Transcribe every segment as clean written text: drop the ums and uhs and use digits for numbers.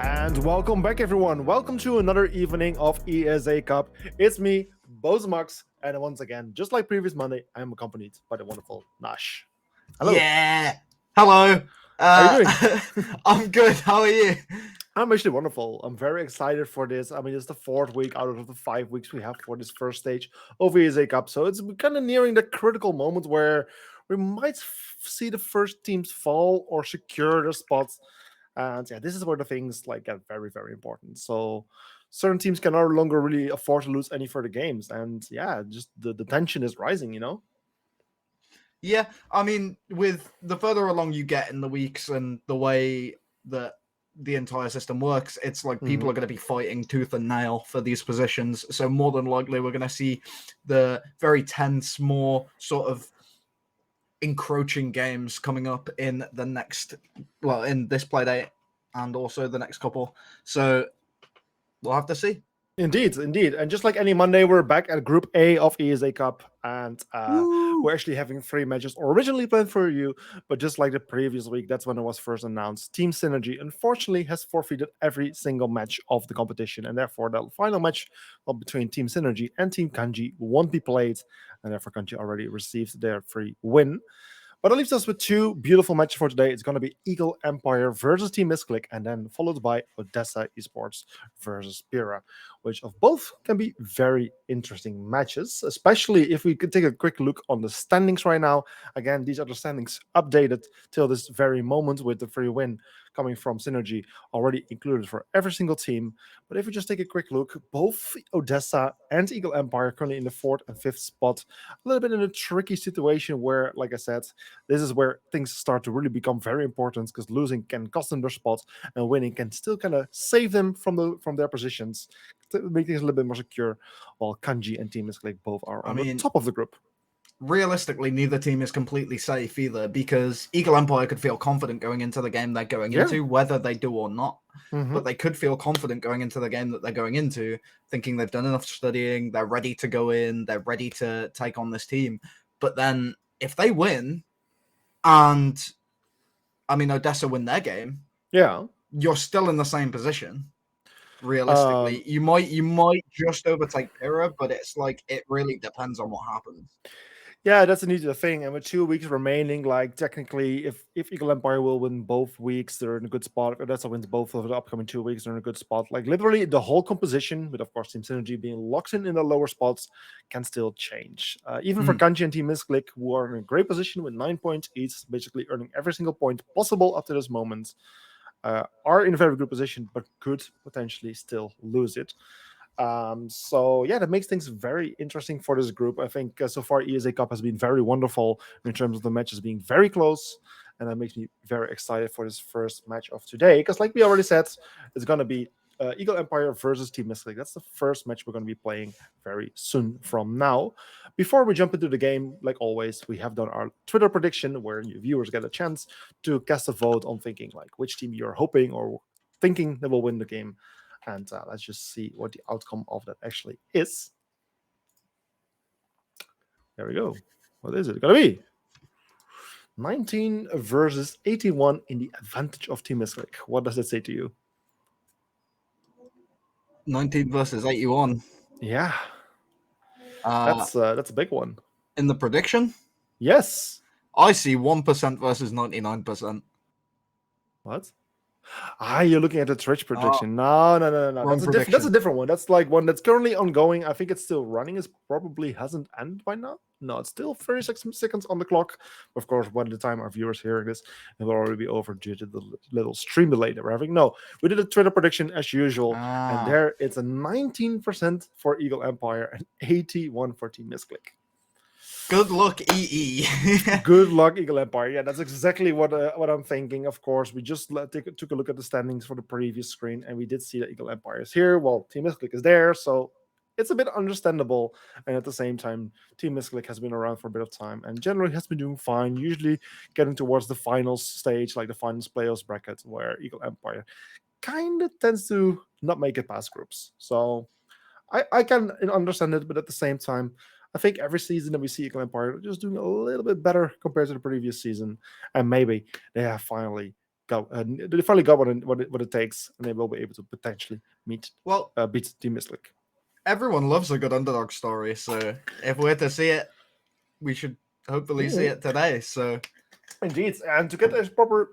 And welcome back, everyone. Welcome to another evening of ESA Cup. It's me, Bozemax, and once again, just like previous Monday, I am accompanied by the wonderful Nash. Hello. Yeah. Hello. How are you doing? I'm good. How are you? I'm actually wonderful. I'm very excited for this. I mean, it's the fourth week out of the 5 weeks we have for this first stage of ESA Cup. So it's kind of nearing the critical moment where we might see the first teams fall or secure their spots. And yeah, this is where the things like get very, very important. So certain teams can no longer really afford to lose any further games. And yeah, just the tension is rising. Yeah. I mean, with the further along you get in the weeks and the way that the entire system works, it's like people are going to be fighting tooth and nail for these positions. So more than likely, we're going to see the very tense, more sort of encroaching games coming up in the next, well, in this Playday and also the next couple. So we'll have to see. Indeed, indeed. And just like any Monday, we're back at Group A of ESA Cup. And we're actually having 3 matches originally planned for you. But just like the previous week, that's when it was first announced. Team Synergy, unfortunately, has forfeited every single match of the competition. And therefore, the final match between Team Synergy and Team Kanji won't be played. And therefore, Kanji already received their free win. But that leaves us with two beautiful matches for today. It's going to be Eagle Empire versus Team Misclick, and then followed by Odessa Esports versus Pira, which of both can be very interesting matches, especially if we could take a quick look on the standings right now. Again, these are the standings updated till this very moment with the free win coming from Synergy already included for every single team. But if we just take a quick look, both Odessa and Eagle Empire currently in the 4th and 5th spot, a little bit in a tricky situation where, like I said, this is where things start to really become very important because losing can cost them their spot and winning can still kind of save them from their positions to make things a little bit more secure. While Kanji and Team Misclick both are on the top of the group. Realistically, neither team is completely safe either because Eagle Empire could feel confident going into the game they're going into, whether they do or not. But they could feel confident going into the game that they're going into, thinking they've done enough studying, they're ready to go in, they're ready to take on this team. But then if they win, and I mean Odessa win their game, you're still in the same position. Realistically, you might just overtake Pira, but it's like it really depends on what happens. Yeah, that's indeed the thing. And with 2 weeks remaining, like technically, if Eagle Empire will win both weeks, they're in a good spot. If Odessa wins both of the upcoming 2 weeks, they're in a good spot. Like literally, the whole composition, with of course Team Synergy being locked in the lower spots, can still change. Even for Kanji and Team Misclick, who are in a great position with 9 points each, basically earning every single point possible up to this moment, are in a very good position, but could potentially still lose it. So yeah, that makes things very interesting for this group. I think so far ESA Cup has been very wonderful in terms of the matches being very close, and that makes me very excited for this first match of today. Because like we already said, it's gonna be Eagle Empire versus Team Mystic. That's the first match we're going to be playing very soon from now. Before we jump into the game, like always, we have done our Twitter prediction where you viewers get a chance to cast a vote on thinking like which team you're hoping or thinking that will win the game. And let's just see what the outcome of that actually is. There we go. What is it going to be? 19 versus 81 in the advantage of Team Mystic. What does that say to you? 19 versus 81. Yeah. That's a big one. In the prediction? Yes. I see 1% versus 99%. What? You're looking at the Twitch prediction. No. That's a different one. That's like one that's currently ongoing. I think it's still running. It probably hasn't ended by now. No, it's still 36 seconds on the clock. Of course, by the time our viewers hearing this, it will already be over due to the little stream delay that we're having. No, we did a Twitter prediction as usual, and there it's a 19% for Eagle Empire and 81 for Team Misclick. Good luck, EE. Good luck, Eagle Empire. Yeah, that's exactly what I'm thinking. Of course, we just took a look at the standings for the previous screen, and we did see that Eagle Empire is here, while Team Misclick is there. So it's a bit understandable. And at the same time, Team Misclick has been around for a bit of time and generally has been doing fine, usually getting towards the finals stage, like the finals playoffs bracket, where Eagle Empire kind of tends to not make it past groups. So I can understand it, but at the same time, I think every season that we see Eagle Empire just doing a little bit better compared to the previous season. And maybe they have finally they finally got what it takes, and they will be able to potentially beat Team Misclick. Everyone loves a good underdog story, so if we're to see it, we should hopefully see it today. So, indeed, and to get a proper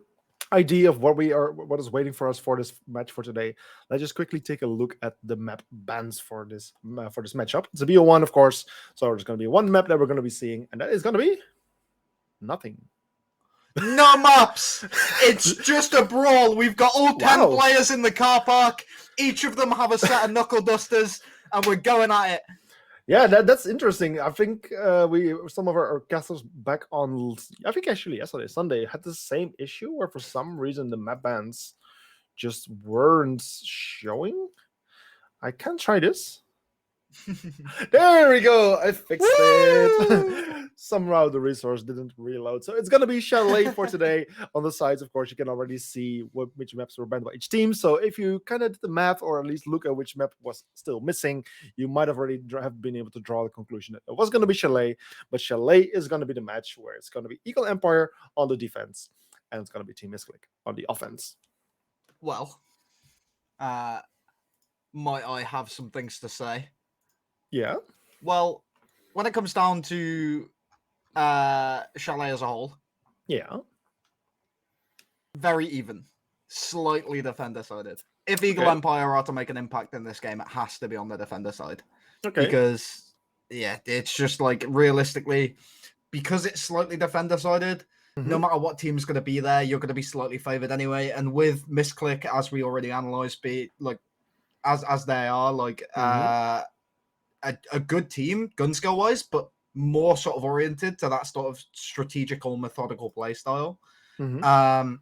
idea of what is waiting for us for this match for today, let's just quickly take a look at the map bans for this matchup. It's a BO1, of course, so there's going to be one map that we're going to be seeing, and that is going to be nothing. No maps. It's just a brawl. We've got all 10 players in the car park. Each of them have a set of knuckle dusters, and we're going at it. Yeah, that's interesting. I think some of our casters back on, I think actually yesterday, Sunday, had the same issue where for some reason the map bans just weren't showing. I can try this. There we go. I fixed it. Somehow the resource didn't reload. So it's going to be Chalet for today. On the sides, of course, you can already see which maps were banned by each team. So if you kind of did the math or at least look at which map was still missing, you might have already have been able to draw the conclusion that it was going to be Chalet. But Chalet is going to be the match where it's going to be Eagle Empire on the defense and it's going to be Team Misclick on the offense. Well, might I have some things to say? Yeah. Well, when it comes down to Chalet as a whole, yeah, very even, slightly defender sided. If Eagle Empire are to make an impact in this game, it has to be on the defender side. Okay. Because it's just like realistically, because it's slightly defender sided. No matter what team's going to be there, you're going to be slightly favored anyway. And with Misclick, as we already analysed, be like as they are like. A good team, gun skill wise, but more sort of oriented to that sort of strategical, methodical play style. I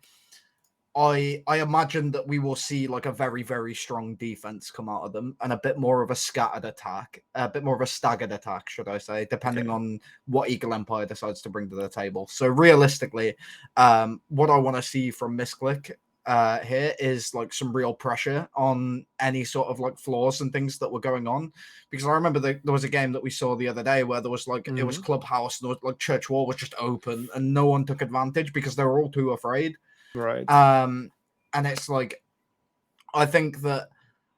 imagine that we will see like a very, very strong defense come out of them and a bit more of a scattered attack, a bit more of a staggered attack, should I say, depending on what Eagle Empire decides to bring to the table. So realistically, what I want to see from Misclick here is like some real pressure on any sort of like flaws and things that were going on, because I remember there was a game that we saw the other day where there was like it was Clubhouse and like Church Wall was just open and no one took advantage because they were all too afraid. Right. And it's like, I think that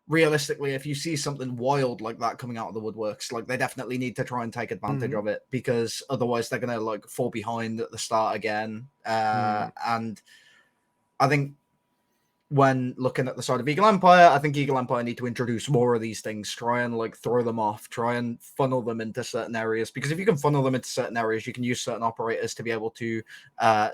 realistically, if you see something wild like that coming out of the woodworks, like they definitely need to try and take advantage of it, because otherwise they're gonna like fall behind at the start again. And I think when looking at the side of Eagle Empire, I think Eagle Empire need to introduce more of these things, try and like throw them off, try and funnel them into certain areas, because if you can funnel them into certain areas, you can use certain operators to be able to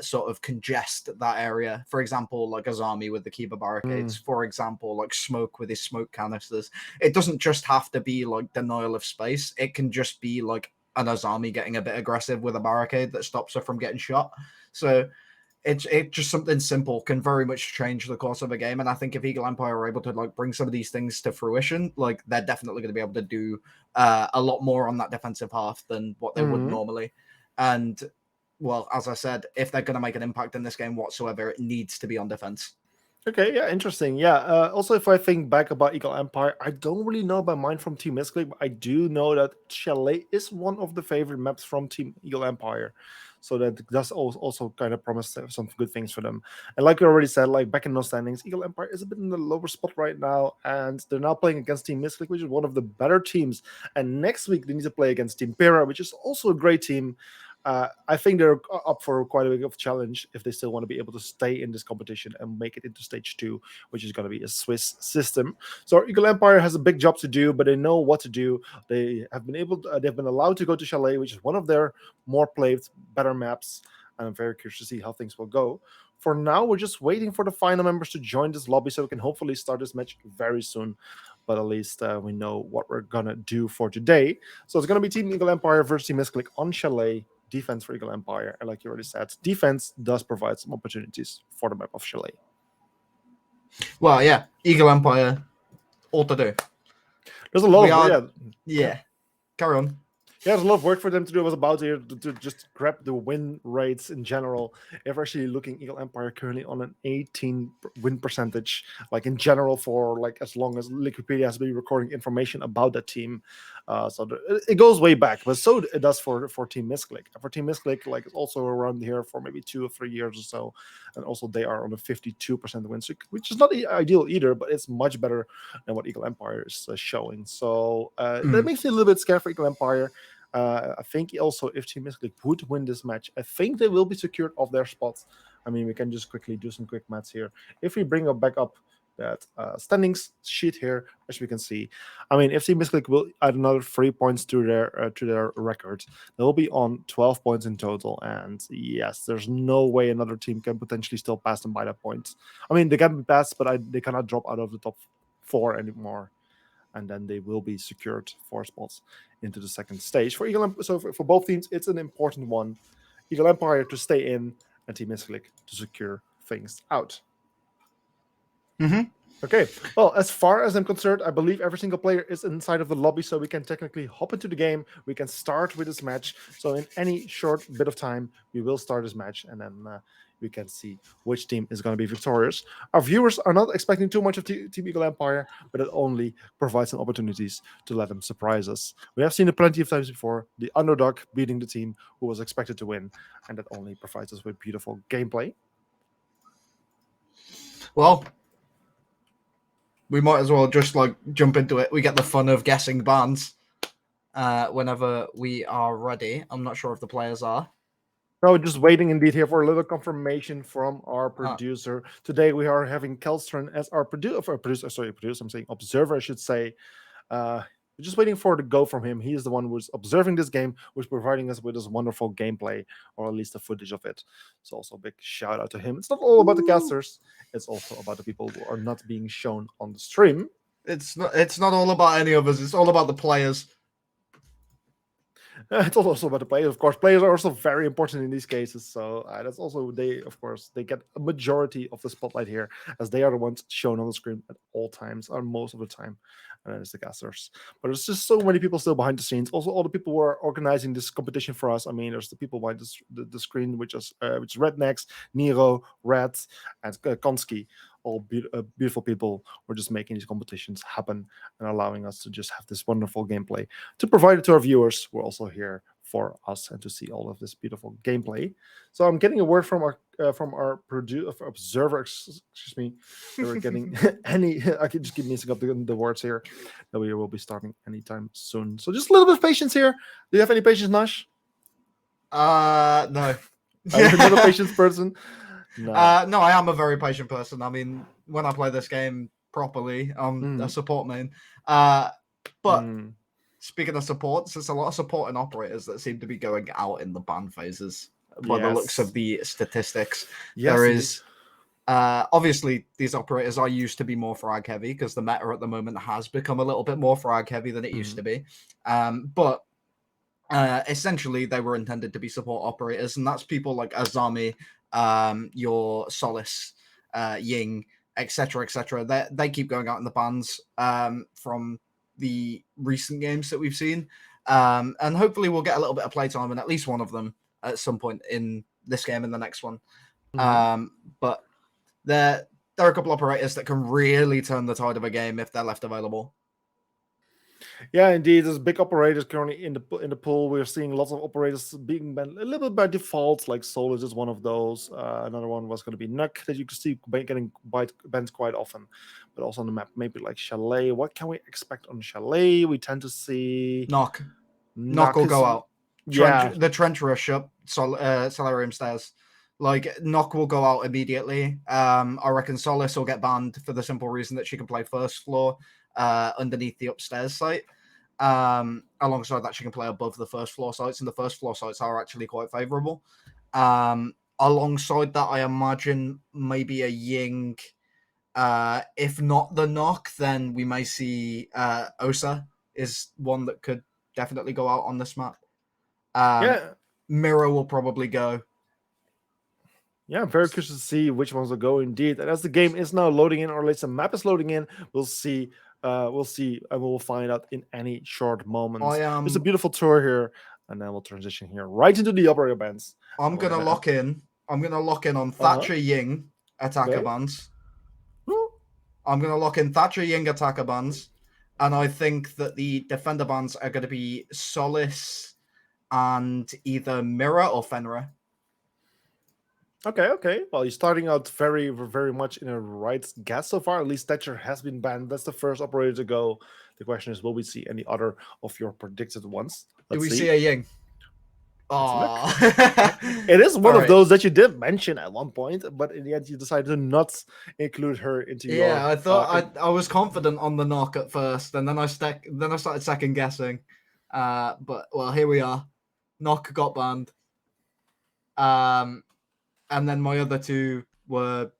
sort of congest that area. For example, like Azami with the Kiba barricades, for example, like Smoke with his smoke canisters. It doesn't just have to be like denial of space. It can just be like an Azami getting a bit aggressive with a barricade that stops her from getting shot. So it's just something simple can very much change the course of a game. And I think if Eagle Empire are able to like bring some of these things to fruition, like they're definitely going to be able to do a lot more on that defensive half than what they would normally. And well, as I said, if they're going to make an impact in this game whatsoever, it needs to be on defense. Okay, yeah, interesting. Yeah, also if I think back about Eagle Empire, I don't really know about mine from Team Misclick, but I do know that Chalet is one of the favorite maps from Team Eagle Empire. So that does also kind of promise some good things for them. And like we already said, like back in those standings, Eagle Empire is a bit in the lower spot right now, and they're now playing against Team Misclick, which is one of the better teams. And next week they need to play against Team Pera, which is also a great team. I think they're up for quite a big of a challenge if they still want to be able to stay in this competition and make it into stage 2, which is going to be a Swiss system. So Eagle Empire has a big job to do, but they know what to do. They have been they've been allowed to go to Chalet, which is one of their more played, better maps, and I'm very curious to see how things will go. For now, we're just waiting for the final members to join this lobby so we can hopefully start this match very soon. But at least we know what we're going to do for today. So it's going to be Team Eagle Empire versus Team Misclick on Chalet. Defense for Eagle Empire. And like you already said, defense does provide some opportunities for the map of Chalet. Well, yeah, Eagle Empire, all to do. There's a lot of... Yeah. Carry on. Yeah, there's a lot of work for them to do. I was about here to just grab the win rates in general. If we're actually looking, Eagle Empire currently on an 18 win percentage, like in general, for like as long as Wikipedia has been recording information about that team. So it goes way back, but so it does for Team Misclick. For Team Misclick, like it's also around here for maybe 2 or 3 years or so, and also they are on a 52% win streak, which is not ideal either, but it's much better than what Eagle Empire is showing. So that makes me a little bit scared for Eagle Empire. I think also if Team Misclick would win this match, I think they will be secured off their spots. I mean, we can just quickly do some quick maths here. If we bring back up that standings sheet here, as we can see, I mean, if Team Misclick will add another 3 points to their record, they'll be on 12 points in total. And yes, there's no way another team can potentially still pass them by that point. I mean, they can be passed, but they cannot drop out of the top 4 anymore. And then they will be secured 4 spots into the second stage. For Eagle Empire, so for both teams, it's an important one. Eagle Empire to stay in, and Team Misclick to secure things out. Okay, well, as far as I'm concerned, I believe every single player is inside of the lobby, so we can technically hop into the game. We can start with this match. So in any short bit of time, we will start this match, and then we can see which team is going to be victorious. Our viewers are not expecting too much of Team Eagle Empire, but it only provides some opportunities to let them surprise us. We have seen it plenty of times before, the underdog beating the team who was expected to win, and that only provides us with beautiful gameplay. Well, we might as well just like jump into it. We get the fun of guessing bans whenever we are ready. I'm not sure if the players are. No, just waiting indeed here for a little confirmation from our producer. Today we are having Kelstron as our producer. I'm saying observer, I should say. We're just waiting for the go from him. He is the one who's observing this game, who's providing us with this wonderful gameplay, or at least the footage of it. So also a big shout out to him. It's not all about the casters. It's also about the people who are not being shown on the stream. It's not all about any of us. It's all about the players. It's also about the players, of course. Players are also very important in these cases, so that's also they get a majority of the spotlight here, as they are the ones shown on the screen at all times, or most of the time, and then it's the casters. But there's just so many people still behind the scenes. Also, all the people who are organizing this competition for us. I mean, there's the people behind the screen, which is Rednecks, Nero, Red, and Konski. All beautiful people who are just making these competitions happen and allowing us to just have this wonderful gameplay to provide it to our viewers. We're also here for us and to see all of this beautiful gameplay. So I'm getting a word from our observer. Excuse me. We're getting I can just keep mixing up the words here. That we will be starting anytime soon. So just a little bit of patience here. Do you have any patience, Nash? No. Are you not a patience person? No, I am a very patient person. I mean, when I play this game properly, I'm a support main. But speaking of supports, there's a lot of supporting operators that seem to be going out in the ban phases by the looks of the statistics. Yes, there is obviously these operators are used to be more frag heavy because the meta at the moment has become a little bit more frag heavy than it used to be. But essentially they were intended to be support operators, and that's people like Azami, your Solace, Ying, etc., etc. They keep going out in the bans from the recent games that we've seen, and hopefully we'll get a little bit of playtime in at least one of them at some point in this game and the next one. But there are a couple of operators that can really turn the tide of a game if they're left available. Yeah, indeed. There's big operators currently in the pool. We're seeing lots of operators being banned a little bit by default, like Solus is one of those. Another one was going to be Nuck, that you can see getting banned quite often. But also on the map, maybe like Chalet. What can we expect on Chalet? We tend to see... Knock will go out. The Trench Rush up, Solarium Stairs. Like, Knock will go out immediately. I reckon Solace will get banned for the simple reason that she can play first floor underneath the upstairs site. Alongside that, she can play above the first floor sites, and the first floor sites are actually quite favorable. Alongside that, I imagine maybe a Ying. If not the Knock, then we may see Osa is one that could definitely go out on this map. Mirror will probably go. Yeah, I'm very curious to see which ones will go indeed. And as the game is now loading in, or at least the map is loading in, we'll see, and we'll find out in any short moments. It's a beautiful tour here, and then we'll transition here right into the operator bands. I'm gonna lock in on Thatcher Ying attacker bans. I'm gonna lock in Thatcher Ying attacker bans. And I think that the defender bans are going to be Solace and either Mirror or Fenrir. Okay. Well, you're starting out very, very much in a right guess so far. At least Thatcher has been banned. That's the first operator to go. The question is, will we see any other of your predicted ones? Do we Let's see a Ying? Oh, Oh, it is one All of right. those that you did mention at one point, but in the end, you decided to not include her into your. Yeah, I thought I was confident on the knock at first, and then I started second guessing. But well, here we are. Knock got banned. And then my other two were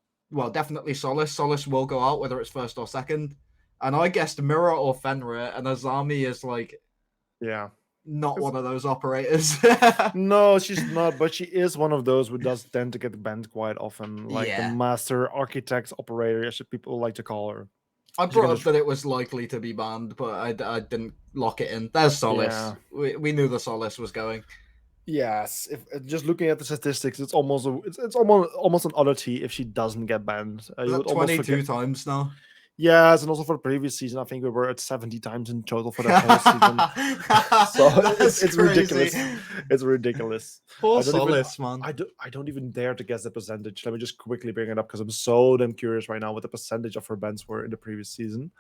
definitely Solace. Solace will go out whether it's first or second. And I guessed Mirror or Fenrir, and Azami is like not one of those operators. No, she's not, but she is one of those who does tend to get banned quite often, like the master architect operator, as people like to call her. I brought up that it was likely to be banned, but I didn't lock it in. There's Solace. Yeah. We knew the Solace was going. Yes, if just looking at the statistics, it's almost an oddity if she doesn't get banned. You would 22 times now. Yes, and also for the previous season, I think we were at 70 times in total for that whole season. So it's ridiculous. It's ridiculous. Poor Solace, man. I don't even dare to guess the percentage. Let me just quickly bring it up because I'm so damn curious right now what the percentage of her bans were in the previous season.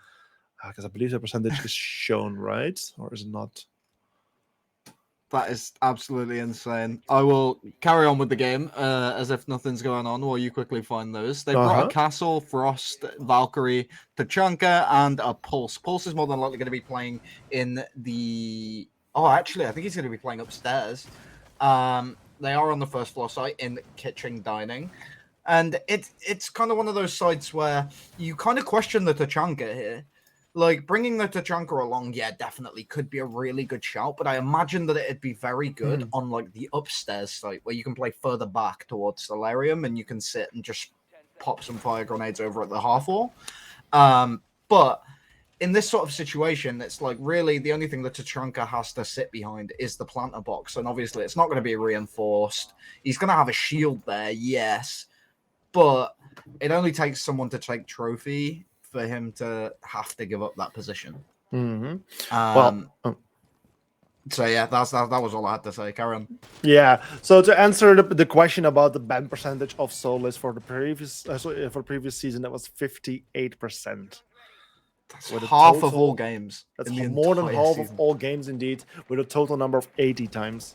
Because I believe the percentage is shown, right? Or is it not? That is absolutely insane. I will carry on with the game as if nothing's going on while you quickly find those. They brought a Castle, Frost, Valkyrie, Tachanka, and a Pulse. Pulse is more than likely going to be playing in the... Oh, actually, I think he's going to be playing upstairs. They are on the first floor site in kitchen dining. And it's kind of one of those sites where you kind of question the Tachanka here. Like, bringing the Tachanka along, yeah, definitely could be a really good shout, but I imagine that it'd be very good on, like, the upstairs site, where you can play further back towards Solarium, and you can sit and just pop some fire grenades over at the half wall. But in this sort of situation, it's like, really, the only thing that Tachanka has to sit behind is the planter box, and obviously it's not going to be reinforced. He's going to have a shield there, yes, but it only takes someone to take trophy for him to have to give up that position. So yeah, that was all I had to say. Carry on. Yeah. So to answer the question about the ban percentage of Solace for the previous season, that was 58%. That's half of all games. That's more than half of all games, indeed, with a total number of 80 times.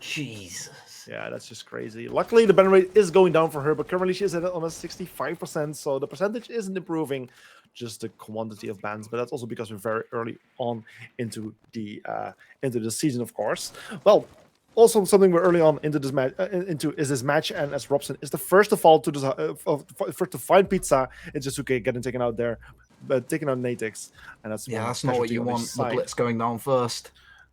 Jesus. Yeah, that's just crazy. Luckily, the ban rate is going down for her, but currently she's at almost 65%, so the percentage isn't improving, just the quantity of bans. But that's also because we're very early on into the season, of course. Well, also something we're early on into this match is this match, and as Robson is the first to fall to the first to find Pizza, it's Jisuke getting taken out there, but taking out Natix, and that's that's not what you want. The Blitz going down first.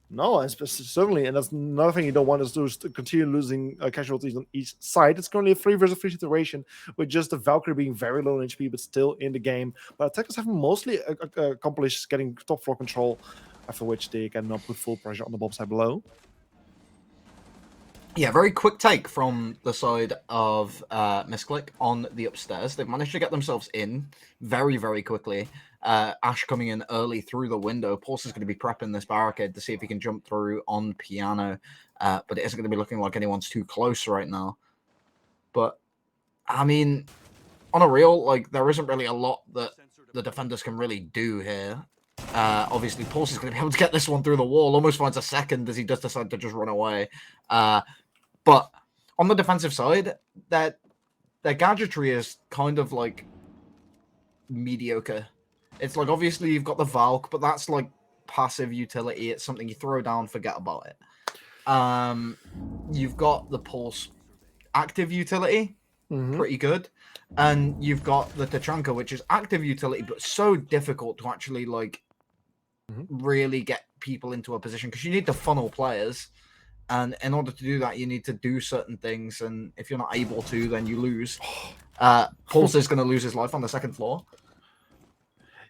No, and certainly, and that's another thing you don't want is to continue losing casualties on each side. It's currently a 3 versus 3 situation with just the Valkyrie being very low in HP, but still in the game. But attackers have mostly accomplished getting top floor control, after which they can now put full pressure on the bomb side below. Yeah, very quick take from the side of Misclick on the upstairs. They've managed to get themselves in very, very quickly. Ash coming in early through the window. Pulse is going to be prepping this barricade to see if he can jump through on Piano. But it isn't going to be looking like anyone's too close right now. But, I mean, on a real, like, there isn't really a lot that the defenders can really do here. Obviously, Pulse is going to be able to get this one through the wall. Almost finds a second as he does decide to just run away. But on the defensive side, their gadgetry is kind of like mediocre. It's like, obviously you've got the Valk, but that's like passive utility. It's something you throw down, forget about it. You've got the Pulse active utility, pretty good. And you've got the Tachanka, which is active utility, but so difficult to actually like really get people into a position because you need to funnel players. And in order to do that, you need to do certain things. And if you're not able to, then you lose. Pulse is going to lose his life on the second floor.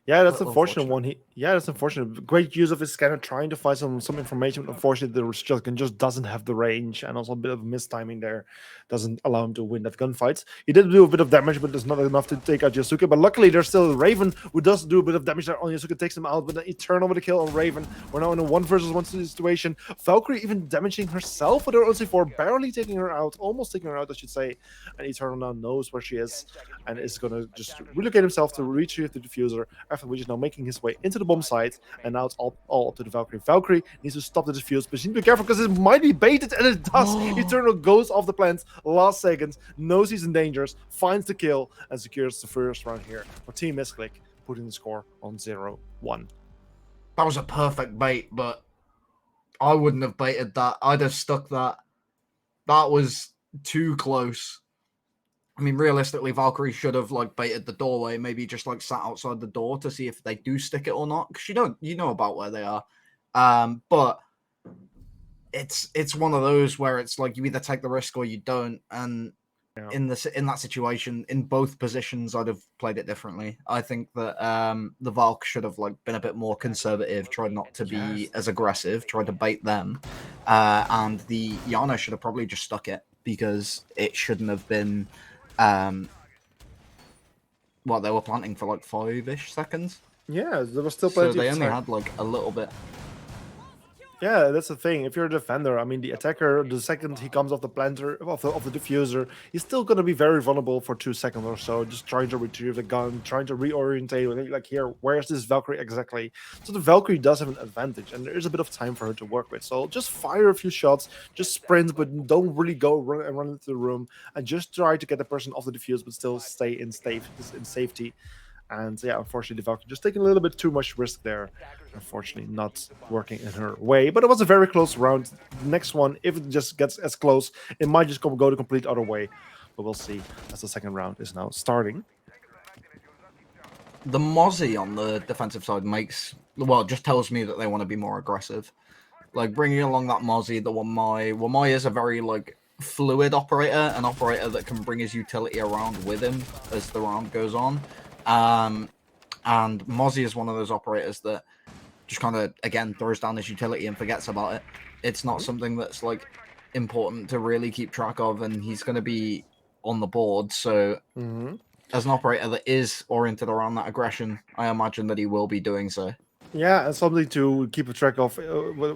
Yeah, A that's little unfortunate unfortunate. one. That's unfortunate. Great use of his scanner trying to find some information. But unfortunately, the shotgun just doesn't have the range, and also a bit of mistiming there doesn't allow him to win that gunfight. He did do a bit of damage, but it's not enough to take out Yasuke. But luckily, there's still Raven who does do a bit of damage there on Yasuke, takes him out. But the Eternal with a kill on Raven. We're now in a 1 versus 1 situation. Valkyrie even damaging herself with her OC4, barely taking her out, almost taking her out, I should say. And Eternal now knows where she is and is gonna just relocate himself to retrieve the diffuser. After which is now making his way into the bomb site, and now it's all up to the Valkyrie. Valkyrie needs to stop the defuse, but she needs to be careful because it might be baited, and it does. Eternal goes off the plants last second, knows he's in danger, finds the kill, and secures the first round here for Team Misclick, putting the score on 0-1. That was a perfect bait, but I wouldn't have baited that. I'd have stuck that. That was too close. I mean, realistically, Valkyrie should have like baited the doorway, maybe just like sat outside the door to see if they do stick it or not, because you know about where they are. But it's one of those where it's like you either take the risk or you don't. And in that situation, in both positions, I'd have played it differently. I think that the Valk should have like been a bit more conservative, tried not to be as aggressive, tried to bait them, and the Yana should have probably just stuck it because it shouldn't have been. What they were planting for like 5-ish seconds. Yeah, there was still plenty. So they only had like a little bit. Yeah, that's the thing. If you're a defender, I mean, the attacker, the second he comes off the planter, of the diffuser, he's still going to be very vulnerable for 2 seconds or so, just trying to retrieve the gun, trying to reorientate, like here, where's this Valkyrie exactly? So the Valkyrie does have an advantage, and there is a bit of time for her to work with. So just fire a few shots, just sprint, but don't really go run into the room, and just try to get the person off the diffuse, but still stay in safety. And yeah, unfortunately, the Valkyrie just taking a little bit too much risk there. Unfortunately, not working in her way. But it was a very close round. The next one, if it just gets as close, it might just go the complete other way. But we'll see as the second round is now starting. The Mozzie on the defensive side just tells me that they want to be more aggressive. Like bringing along that Mozzie, the Wamai is a very like fluid operator, an operator that can bring his utility around with him as the round goes on. And Mozzie is one of those operators that just kind of, again, throws down his utility and forgets about it. It's not something that's, like, important to really keep track of, and he's going to be on the board. So, as an operator that is oriented around that aggression, I imagine that he will be doing so. Yeah, and something to keep a track of,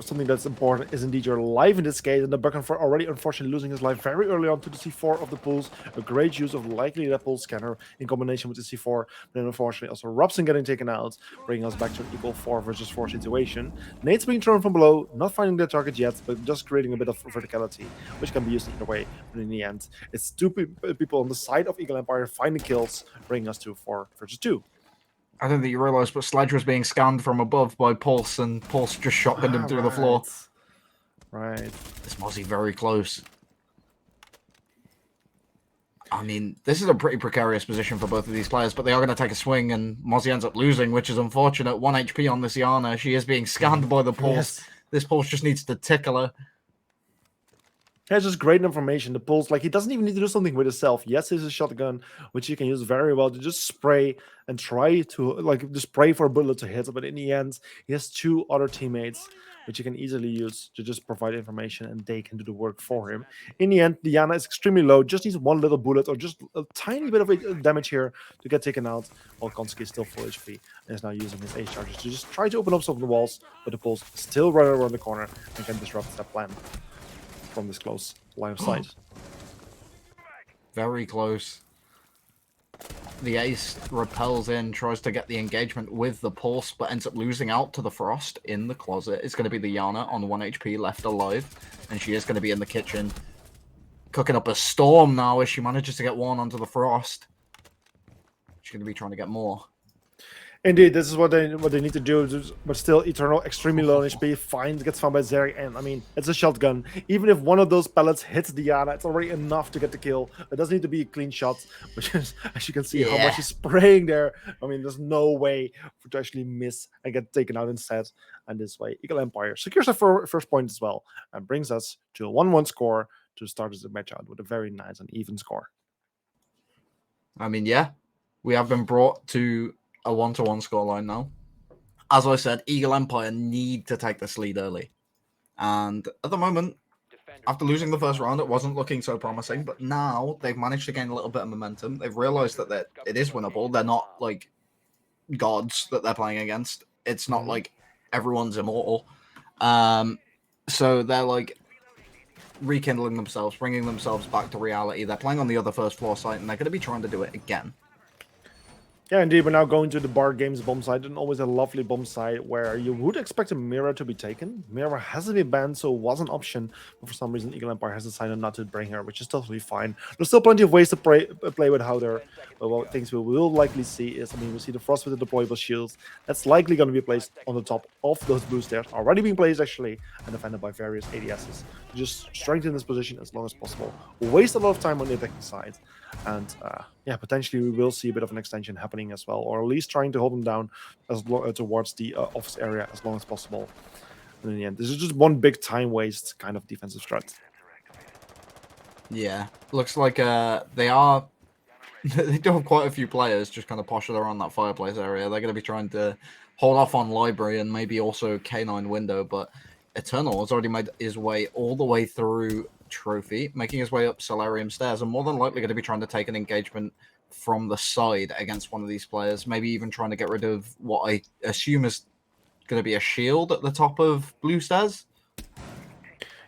something that's important is indeed your life in this case. And the Buckenford already unfortunately losing his life very early on to the C4 of the pools. A great use of likely that pulse scanner in combination with the C4. But then unfortunately also Robson getting taken out, bringing us back to an equal 4 versus 4 situation. Nate's being thrown from below, not finding their target yet, but just creating a bit of verticality, which can be used either way. But in the end, it's 2 people on the side of Eagle Empire finding kills, bringing us to 4 versus 2. I don't think you realised, but Sledge was being scanned from above by Pulse, and Pulse just shotgunned him through the floor. Right. This Mozzie very close. I mean, this is a pretty precarious position for both of these players, but they are going to take a swing, and Mozzie ends up losing, which is unfortunate. 1 HP on this Yana. She is being scanned by the Pulse. Yes. This Pulse just needs to tickle her. Yeah, it's just great information. The Pulse, like, he doesn't even need to do something with himself. Yes, it's a shotgun, which he can use very well to just spray and try to, like, just pray for a bullet to hit. But in the end, he has 2 other teammates, which he can easily use to just provide information, and they can do the work for him. In the end, Diana is extremely low, just needs 1 little bullet or just a tiny bit of damage here to get taken out, while Konski is still full HP and is now using his ace charges to just try to open up some of the walls, but the Pulse still running around the corner and can disrupt that plan from this close line of sight. Very close. The Ace repels in, tries to get the engagement with the Pulse, but ends up losing out to the Frost in the closet. It's going to be the Yana on 1 HP left alive, and she is going to be in the kitchen. Cooking up a storm now as she manages to get 1 onto the Frost. She's going to be trying to get more. Indeed, this is what they need to do, but still Eternal extremely low on HP, gets found by Zeri, and I mean, it's a shotgun. Even if one of those pellets hits Diana, it's already enough to get the kill. It doesn't need to be a clean shot, which is, as you can see, how much he's spraying there. I mean, there's no way to actually miss and get taken out instead. And this way, Eagle Empire secures the first point as well, and brings us to a 1-1 score to start the match out with a very nice and even score. I mean, yeah, we have been brought to a 1-1 scoreline now. As I said, Eagle Empire need to take this lead early. And at the moment, after losing the first round, it wasn't looking so promising. But now they've managed to gain a little bit of momentum. They've realized that it is winnable. They're not like gods that they're playing against. It's not like everyone's immortal. So they're like rekindling themselves, bringing themselves back to reality. They're playing on the other first floor site, and they're going to be trying to do it again. Yeah, indeed. We're now going to the Bar Games bomb site, and always a lovely bomb site where you would expect a mirror to be taken. Mirror hasn't been banned, so it was an option. But for some reason, Eagle Empire has decided not to bring her, which is totally fine. There's still plenty of ways to play with Howder. But what things we will likely see is, we see the Frost with the deployable shields. That's likely going to be placed on the top of those blue stairs. Already being placed, actually, and defended by various ADSs. Just strengthen this position as long as possible. Waste a lot of time on the attacking side. And yeah, potentially we will see a bit of an extension happening as well, or at least trying to hold them down towards the office area as long as possible. And in the end, this is just one big time waste kind of defensive strat. Yeah, looks like they are. They do have quite a few players just kind of postured around that fireplace area. They're going to be trying to hold off on Library and maybe also K9 Window, but Eternal has already made his way all the way through Trophy, making his way up Solarium Stairs, and more than likely going to be trying to take an engagement from the side against one of these players, maybe even trying to get rid of what I assume is going to be a shield at the top of Blue Stairs.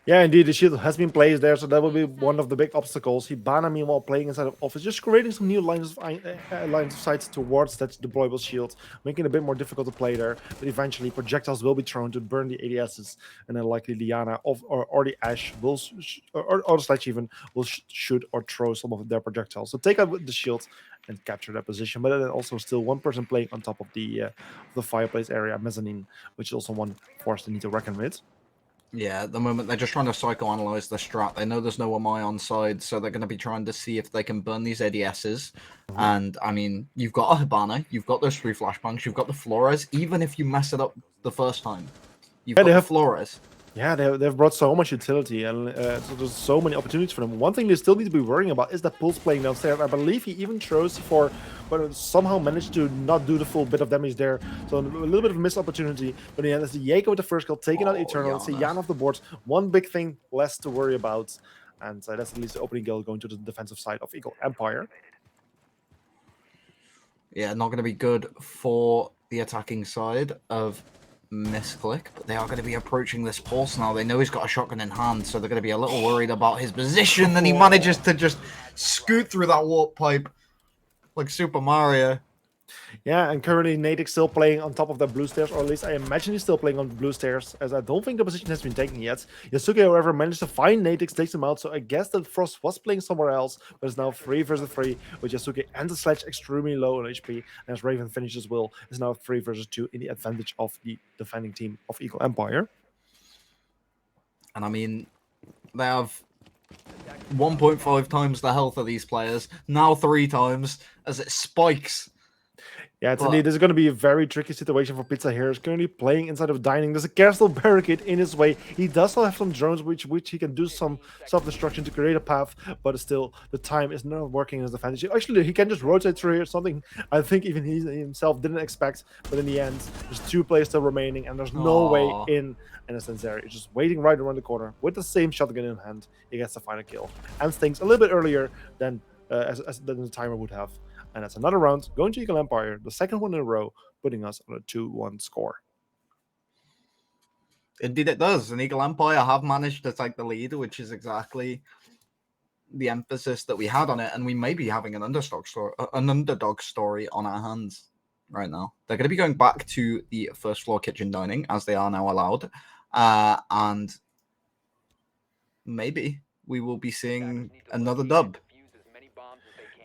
Yeah, indeed, the shield has been placed there, so that will be one of the big obstacles. Hibana, meanwhile, playing inside of office, just creating some new lines of sight towards that deployable shield, making it a bit more difficult to play there. But eventually, projectiles will be thrown to burn the ADSs, and then likely Liana or the Ash will, or the Sledge even, will shoot or throw some of their projectiles. So take out the shield and capture that position. But then also still one person playing on top of the fireplace area, mezzanine, which is also one force they need to reckon with. Yeah, at the moment they're just trying to psychoanalyze the strat. They know there's no MI on side, so they're going to be trying to see if they can burn these ADSs. And I mean, you've got a Hibana, you've got those 3 flashbangs, you've got the Flores. Even if you mess it up the first time, you've got the Flores. Yeah, they've brought so much utility, and so there's so many opportunities for them. One thing they still need to be worrying about is that Pulse playing downstairs. I believe he even throws for, but somehow managed to not do the full bit of damage there. So a little bit of a missed opportunity. But in the end, it's the Jaeger with the first kill, taking out Eternal. It's a Jan off the board. One big thing less to worry about. And that's at least the opening kill going to the defensive side of Eagle Empire. Yeah, not going to be good for the attacking side of Misclick, but they are going to be approaching this Pulse now. They know he's got a shotgun in hand, so they're going to be a little worried about his position. Then he manages to just scoot through that warp pipe like Super Mario. Yeah, and currently Natick still playing on top of the blue stairs, or at least I imagine he's still playing on the blue stairs, as I don't think the position has been taken yet. Yasuke, however, managed to find Natick, takes him out, so I guess that Frost was playing somewhere else, but it's now 3 versus 3, with Yasuke and the Sledge extremely low on HP, and as Raven finishes Will, it's now 3 versus 2 in the advantage of the defending team of Eagle Empire. And I mean, they have 1.5 times the health of these players, now 3 times, as it spikes. Yeah, indeed. This is going to be a very tricky situation for Pizza here. He's currently playing inside of dining. There's a castle barricade in his way. He does still have some drones, which he can do some self-destruction to create a path, but still, the time is not working in his advantage. Actually, he can just rotate through here, something I think even he himself didn't expect. But in the end, there's 2 players still remaining, and there's no way in a sense there. He's just waiting right around the corner with the same shotgun in hand. He gets the final kill and stings a little bit earlier than than the timer would have. And that's another round going to Eagle Empire, the second one in a row, putting us on a 2-1 score. Indeed it does. And Eagle Empire have managed to take the lead, which is exactly the emphasis that we had on it. And we may be having an underdog story on our hands right now. They're going to be going back to the first floor kitchen dining, as they are now allowed. And maybe we will be seeing another dub.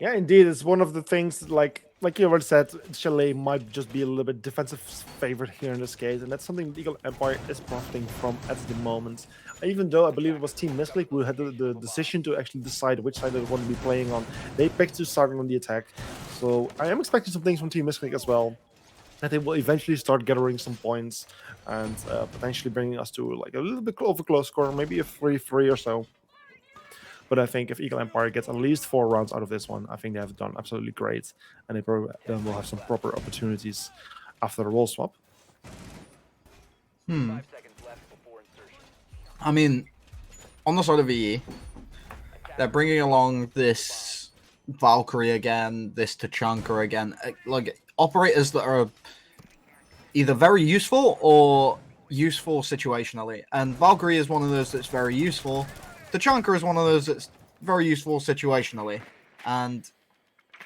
Yeah, indeed. It's one of the things, like you already said, Chalet might just be a little bit defensive favorite here in this case, and that's something Eagle Empire is profiting from at the moment. Even though I believe it was Team Misclick who had the decision to actually decide which side they want to be playing on, they picked to start on the attack. So I am expecting some things from Team Misclick as well, that they will eventually start gathering some points and potentially bringing us to like a little bit of a close score, maybe a 3-3 or so. But I think if Eagle Empire gets at least 4 rounds out of this one, I think they have done absolutely great, and they probably then will have some proper opportunities after the role swap. I mean, on the side of EE, they're bringing along this Valkyrie again, this Tachanka again, like operators that are either very useful or useful situationally. And Valkyrie is one of those that's very useful. Tachanka is one of those that's very useful situationally. And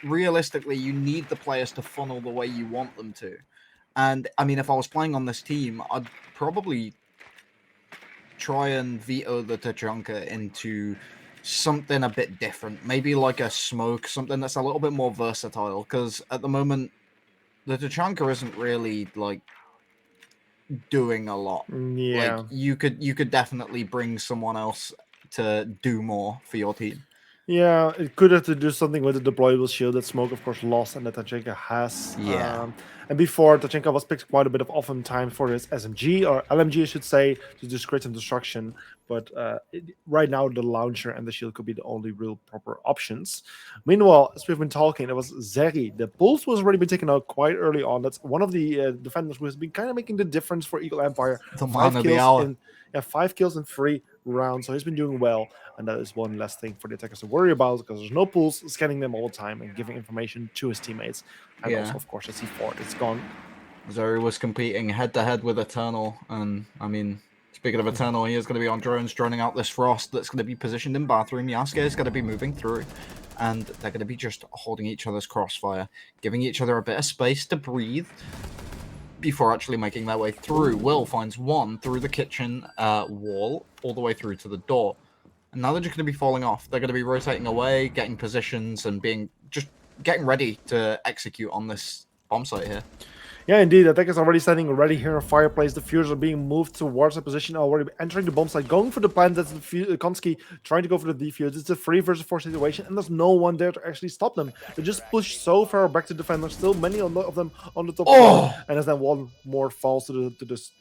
realistically, you need the players to funnel the way you want them to. And I mean, if I was playing on this team, I'd probably try and veto the Tachanka into something a bit different. Maybe like a smoke, something that's a little bit more versatile. Because at the moment, the Tachanka isn't really like doing a lot. Yeah. Like you could definitely bring someone else to do more for your team. Yeah, it could have to do something with the deployable shield that Smoke, of course, lost and that Tachenka has. Yeah. And before, Tachenka was picked quite a bit of often time for his SMG, or LMG, I should say, to do crit and destruction. But right now, the launcher and the shield could be the only real proper options. Meanwhile, as we've been talking, it was Zeri. The Pulse was already been taken out quite early on. That's one of the defenders who has been kind of making the difference for Eagle Empire. The man of the hour. 5 kills in 3 rounds, so he's been doing well. And that is one less thing for the attackers to worry about, because there's no pools scanning them all the time and giving information to his teammates. And also, of course, the C4 is gone. Zeri was competing head-to-head with Eternal, and I mean, speaking of Eternal, he is going to be on drones, droning out this Frost that's going to be positioned in bathroom. Yasuke is going to be moving through, and they're going to be just holding each other's crossfire, giving each other a bit of space to breathe before actually making their way through. Will finds one through the kitchen wall, all the way through to the door. And now they're just going to be falling off. They're going to be rotating away, getting positions, and getting ready to execute on this bomb site here. Yeah, indeed. Attack is already standing ready here in Fireplace. The Fuse are being moved towards a position, already entering the bomb site, going for the plant. That's the Konski trying to go for the defuse. It's a 3 versus 4 situation, and there's no one there to actually stop them. They just push so far back to defend. There's still many of them on the top floor, and as then one more falls to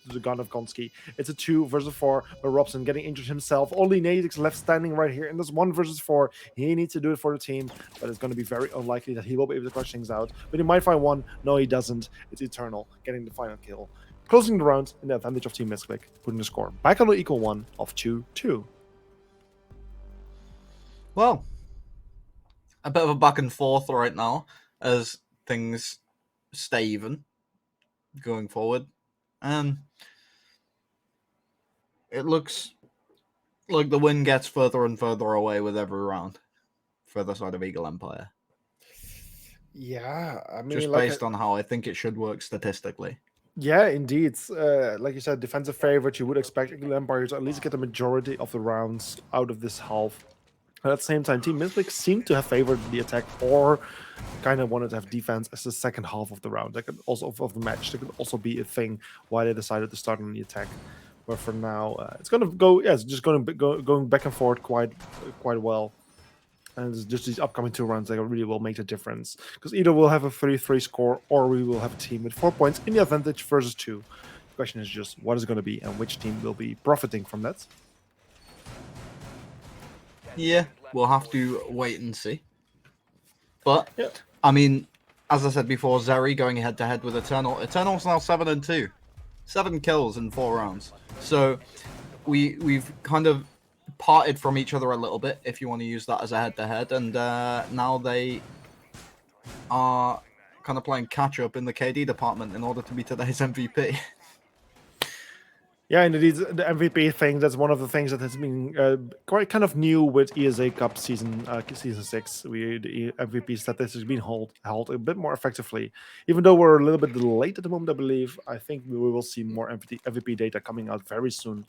the gun of Konski. It's a 2 versus 4, but Robson getting injured himself. Only Nadix left standing right here, and there's 1 versus 4. He needs to do it for the team, but it's going to be very unlikely that he will be able to clutch things out. But he might find one. No, he doesn't. It's Eternal getting the final kill, closing the round in the advantage of Team Misclick, putting the score back on the equal one of 2-2. Well, a bit of a back and forth right now as things stay even going forward. It looks like the win gets further and further away with every round for the side of Eagle Empire. Yeah, I mean, just based on how I think it should work statistically. Yeah, indeed. Like you said, defensive favorite, you would expect Eagle Empire to at least get the majority of the rounds out of this half. But at the same time, Team Mystic seemed to have favored the attack, or kind of wanted to have defense as the second half of the round. That could also of the match. That could also be a thing why they decided to start on the attack. But for now, it's going to go. Yeah, it's just going back and forth quite well. And it's just these upcoming 2 rounds that really will make a difference. Because either we'll have a 3-3 score, or we will have a team with 4 points in the advantage versus 2. The question is just what is it going to be, and which team will be profiting from that. Yeah, we'll have to wait and see. But, I mean, as I said before, Zeri going head-to-head with Eternal. Eternal's now 7-2. 7 kills in 4 rounds. So, we've kind of parted from each other a little bit, if you want to use that as a head-to-head, and now they are kind of playing catch-up in the KD department in order to be today's MVP. Yeah, indeed, the MVP thing, that's one of the things that has been quite kind of new with ESA Cup season 6. The MVP statistics have been held a bit more effectively. Even though we're a little bit late at the moment, I believe, I think we will see more MVP data coming out very soon.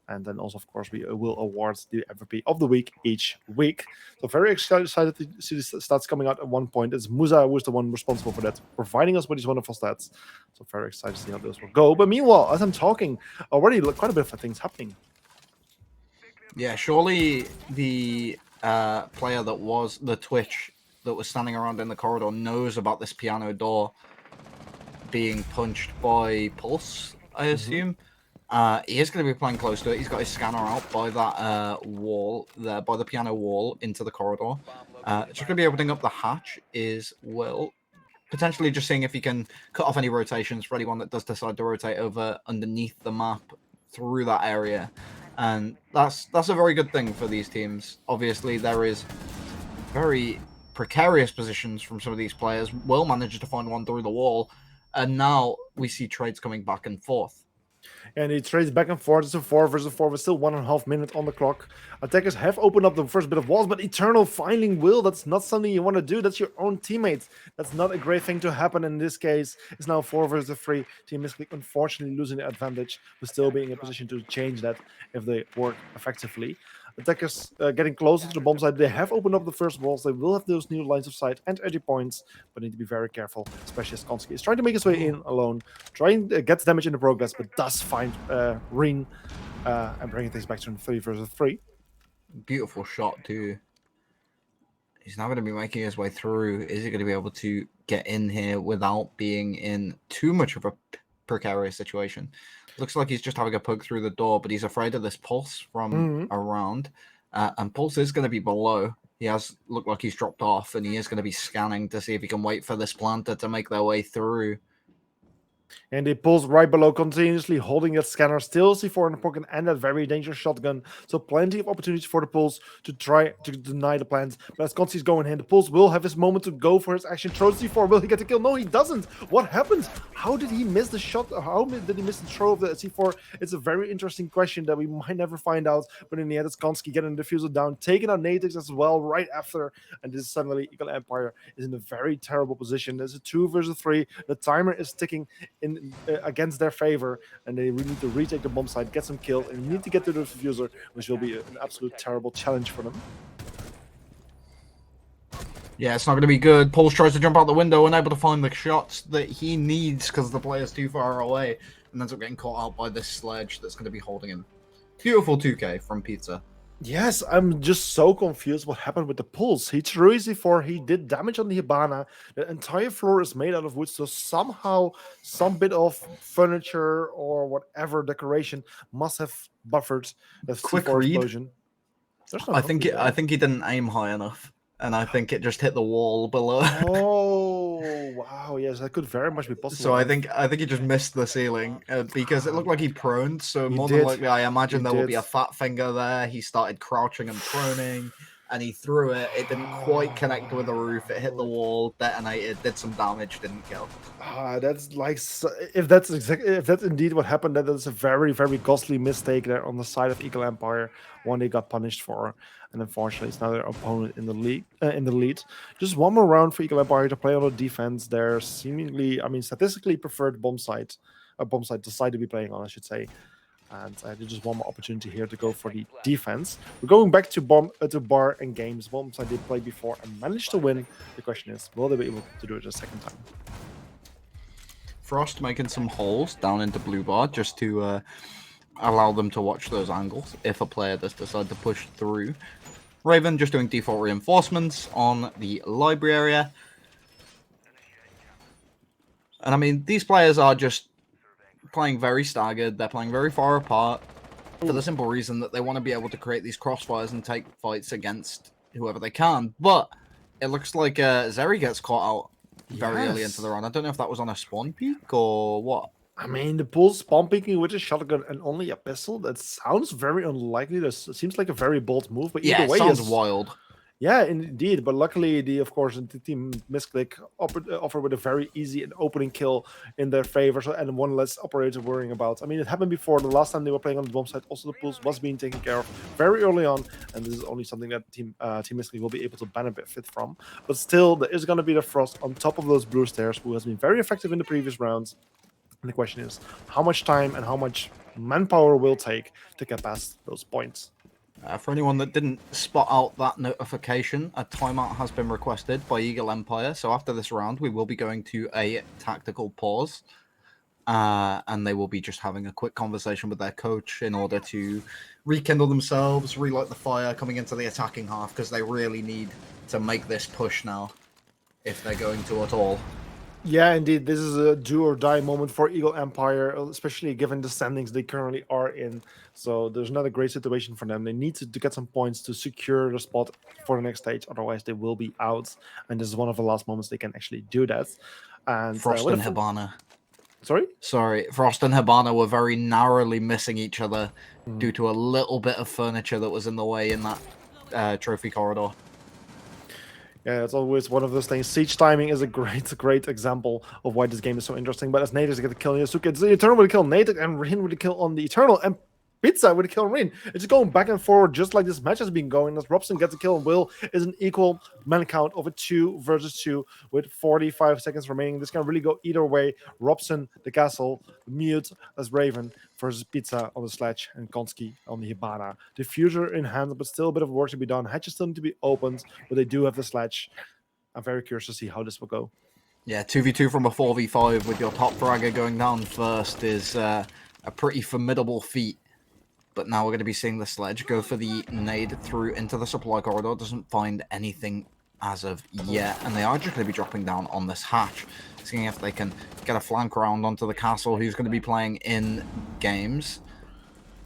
And then also, of course, we will award the MVP of the week each week. So very excited to see the stats coming out at one point. It's Musa who is the one responsible for that, providing us with these wonderful stats. So very excited to see how those will go. But meanwhile, as I'm talking, already quite a bit of things happening. Yeah, surely the player that was the Twitch that was standing around in the corridor knows about this piano door being punched by Pulse, I assume. He is going to be playing close to it. He's got his scanner out by that wall there, by the piano wall into the corridor. Just going to be opening up the hatch is Will. Potentially just seeing if he can cut off any rotations for anyone that does decide to rotate over underneath the map through that area. And that's a very good thing for these teams. Obviously, there is very precarious positions from some of these players. Will manages to find one through the wall. And now we see trades coming back and forth. And he trades back and forth. It's a 4 versus 4 with still 1.5 minutes on the clock. Attackers have opened up the first bit of walls, but Eternal finding Will, that's not something you want to do. That's your own teammates. That's not a great thing to happen in this case. It's now 4 versus 3. Team Misclick unfortunately losing the advantage, but still being in a position to change that if they work effectively. Attackers getting closer to the bomb site. They have opened up the first walls. They will have those new lines of sight and edgy points, but need to be very careful, especially as Konski is trying to make his way in alone, trying to get damage in the progress, but does find Reen and bringing things back to 3 versus 3. Beautiful shot too. He's now going to be making his way through. Is he going to be able to get in here without being in too much of a precarious situation? Looks like he's just having a poke through the door, but he's afraid of this pulse from around. And pulse is going to be below. He has looked like he's dropped off, and he is going to be scanning to see if he can wait for this planter to make their way through. And he pulls right below, continuously holding that scanner, still C4 in the pocket and that very dangerous shotgun. So plenty of opportunities for the Pulse to try to deny the plans. But as Konski's going in, the Pulse will have his moment to go for his action. Throws C4, will he get the kill? No, he doesn't. What happened? How did he miss the shot? How did he miss the throw of the C4? It's a very interesting question that we might never find out. But in the end, it's Konski getting the diffuser down, taking out Natix as well right after. And this suddenly, Eagle Empire is in a very terrible position. There's a 2 versus 3. The timer is ticking in against their favor, and they really need to retake the bomb site, get some kills, and need to get to the diffuser, which will be an absolute terrible challenge for them. Yeah, it's not going to be good. Pulse tries to jump out the window, unable to find the shots that he needs because the player's too far away, and ends up getting caught out by this sledge that's going to be holding him. Beautiful 2K from Pizza. Yes, I'm just so confused what happened with the Pulse. He threw his C4, he did damage on the Hibana. The entire floor is made out of wood, so somehow some bit of furniture or whatever decoration must have buffered the Quick C4 read. explosion. I think he didn't aim high enough, and I think it just hit the wall below. Oh wow! Yes, that could very much be possible. So I think he just missed the ceiling because it looked like he proned. So He more did. than likely, I imagine He there will be did. a fat finger there. He started crouching and proning, and he threw it. It didn't quite connect with the roof. It hit the wall, detonated, did some damage, didn't kill. That's like if that's indeed what happened, that is a very very costly mistake there on the side of Eagle Empire, one they got punished for, and unfortunately it's now their opponent in the lead. Just one more round for Eagle Empire to play on the defense. They're seemingly, I mean, statistically preferred bomb site, the side to be playing on, I should say. And there's just one more opportunity here to go for the defense. We're going back to bar and games. Bombs I did play before and managed to win. The question is, will they be able to do it a second time? Frost making some holes down into blue bar just to allow them to watch those angles if a player does decide to push through. Raven just doing default reinforcements on the library area. And I mean, these players are just playing very staggered. They're playing very far apart for the simple reason that they want to be able to create these crossfires and take fights against whoever they can. But it looks like Zeri gets caught out very early into the round. I don't know if that was on a spawn peak or what. I mean, the Pulse spawn peeking with a shotgun and only a pistol, that sounds very unlikely. It seems like a very bold move, but either way, it sounds wild. Yeah, indeed. But luckily, the team Misclick offered with a very easy and opening kill in their favor, and one less operator worrying about. I mean, it happened before. The last time they were playing on the bomb site, also the Pulse was being taken care of very early on, and this is only something that team Misclick will be able to benefit from. But still, there is going to be the Frost on top of those blue stairs, who has been very effective in the previous rounds. And the question is, how much time and how much manpower will take to get past those points? For anyone that didn't spot out that notification, a timeout has been requested by Eagle Empire. So after this round, we will be going to a tactical pause. And they will be just having a quick conversation with their coach in order to rekindle themselves, relight the fire coming into the attacking half, because they really need to make this push now if they're going to at all. Yeah, indeed. This is a do or die moment for Eagle Empire, especially given the standings they currently are in. So there's not a great situation for them. They need to get some points to secure the spot for the next stage. Otherwise, they will be out. And this is one of the last moments they can actually do that. And Frost with and a Hibana. sorry, Frost and Hibana were very narrowly missing each other Mhm. due to a little bit of furniture that was in the way in that trophy corridor. Yeah, it's always one of those things. Siege timing is a great example of why this game is so interesting. But as Nate is going to kill Yasuke, it's the Eternal would kill Nate, and Rin would kill on the Eternal, and Pizza would kill Rin. It's just going back and forward, just like this match has been going. As Robson gets a kill, and Will is an equal man count of a 2 versus 2 with 45 seconds remaining. This can really go either way. Robson, the castle, Mute as Raven versus Pizza on the Sledge, and Konski on the Hibana. The future in hand, but still a bit of work to be done. Hatches still need to be opened, but they do have the Sledge. I'm very curious to see how this will go. Yeah, 2v2 from a 4v5 with your top fragger going down first is a pretty formidable feat. But now we're going to be seeing the Sledge go for the nade through into the supply corridor. Doesn't find anything as of yet. And they are just going to be dropping down on this hatch. Seeing if they can get a flank round onto the castle, who's going to be playing in games.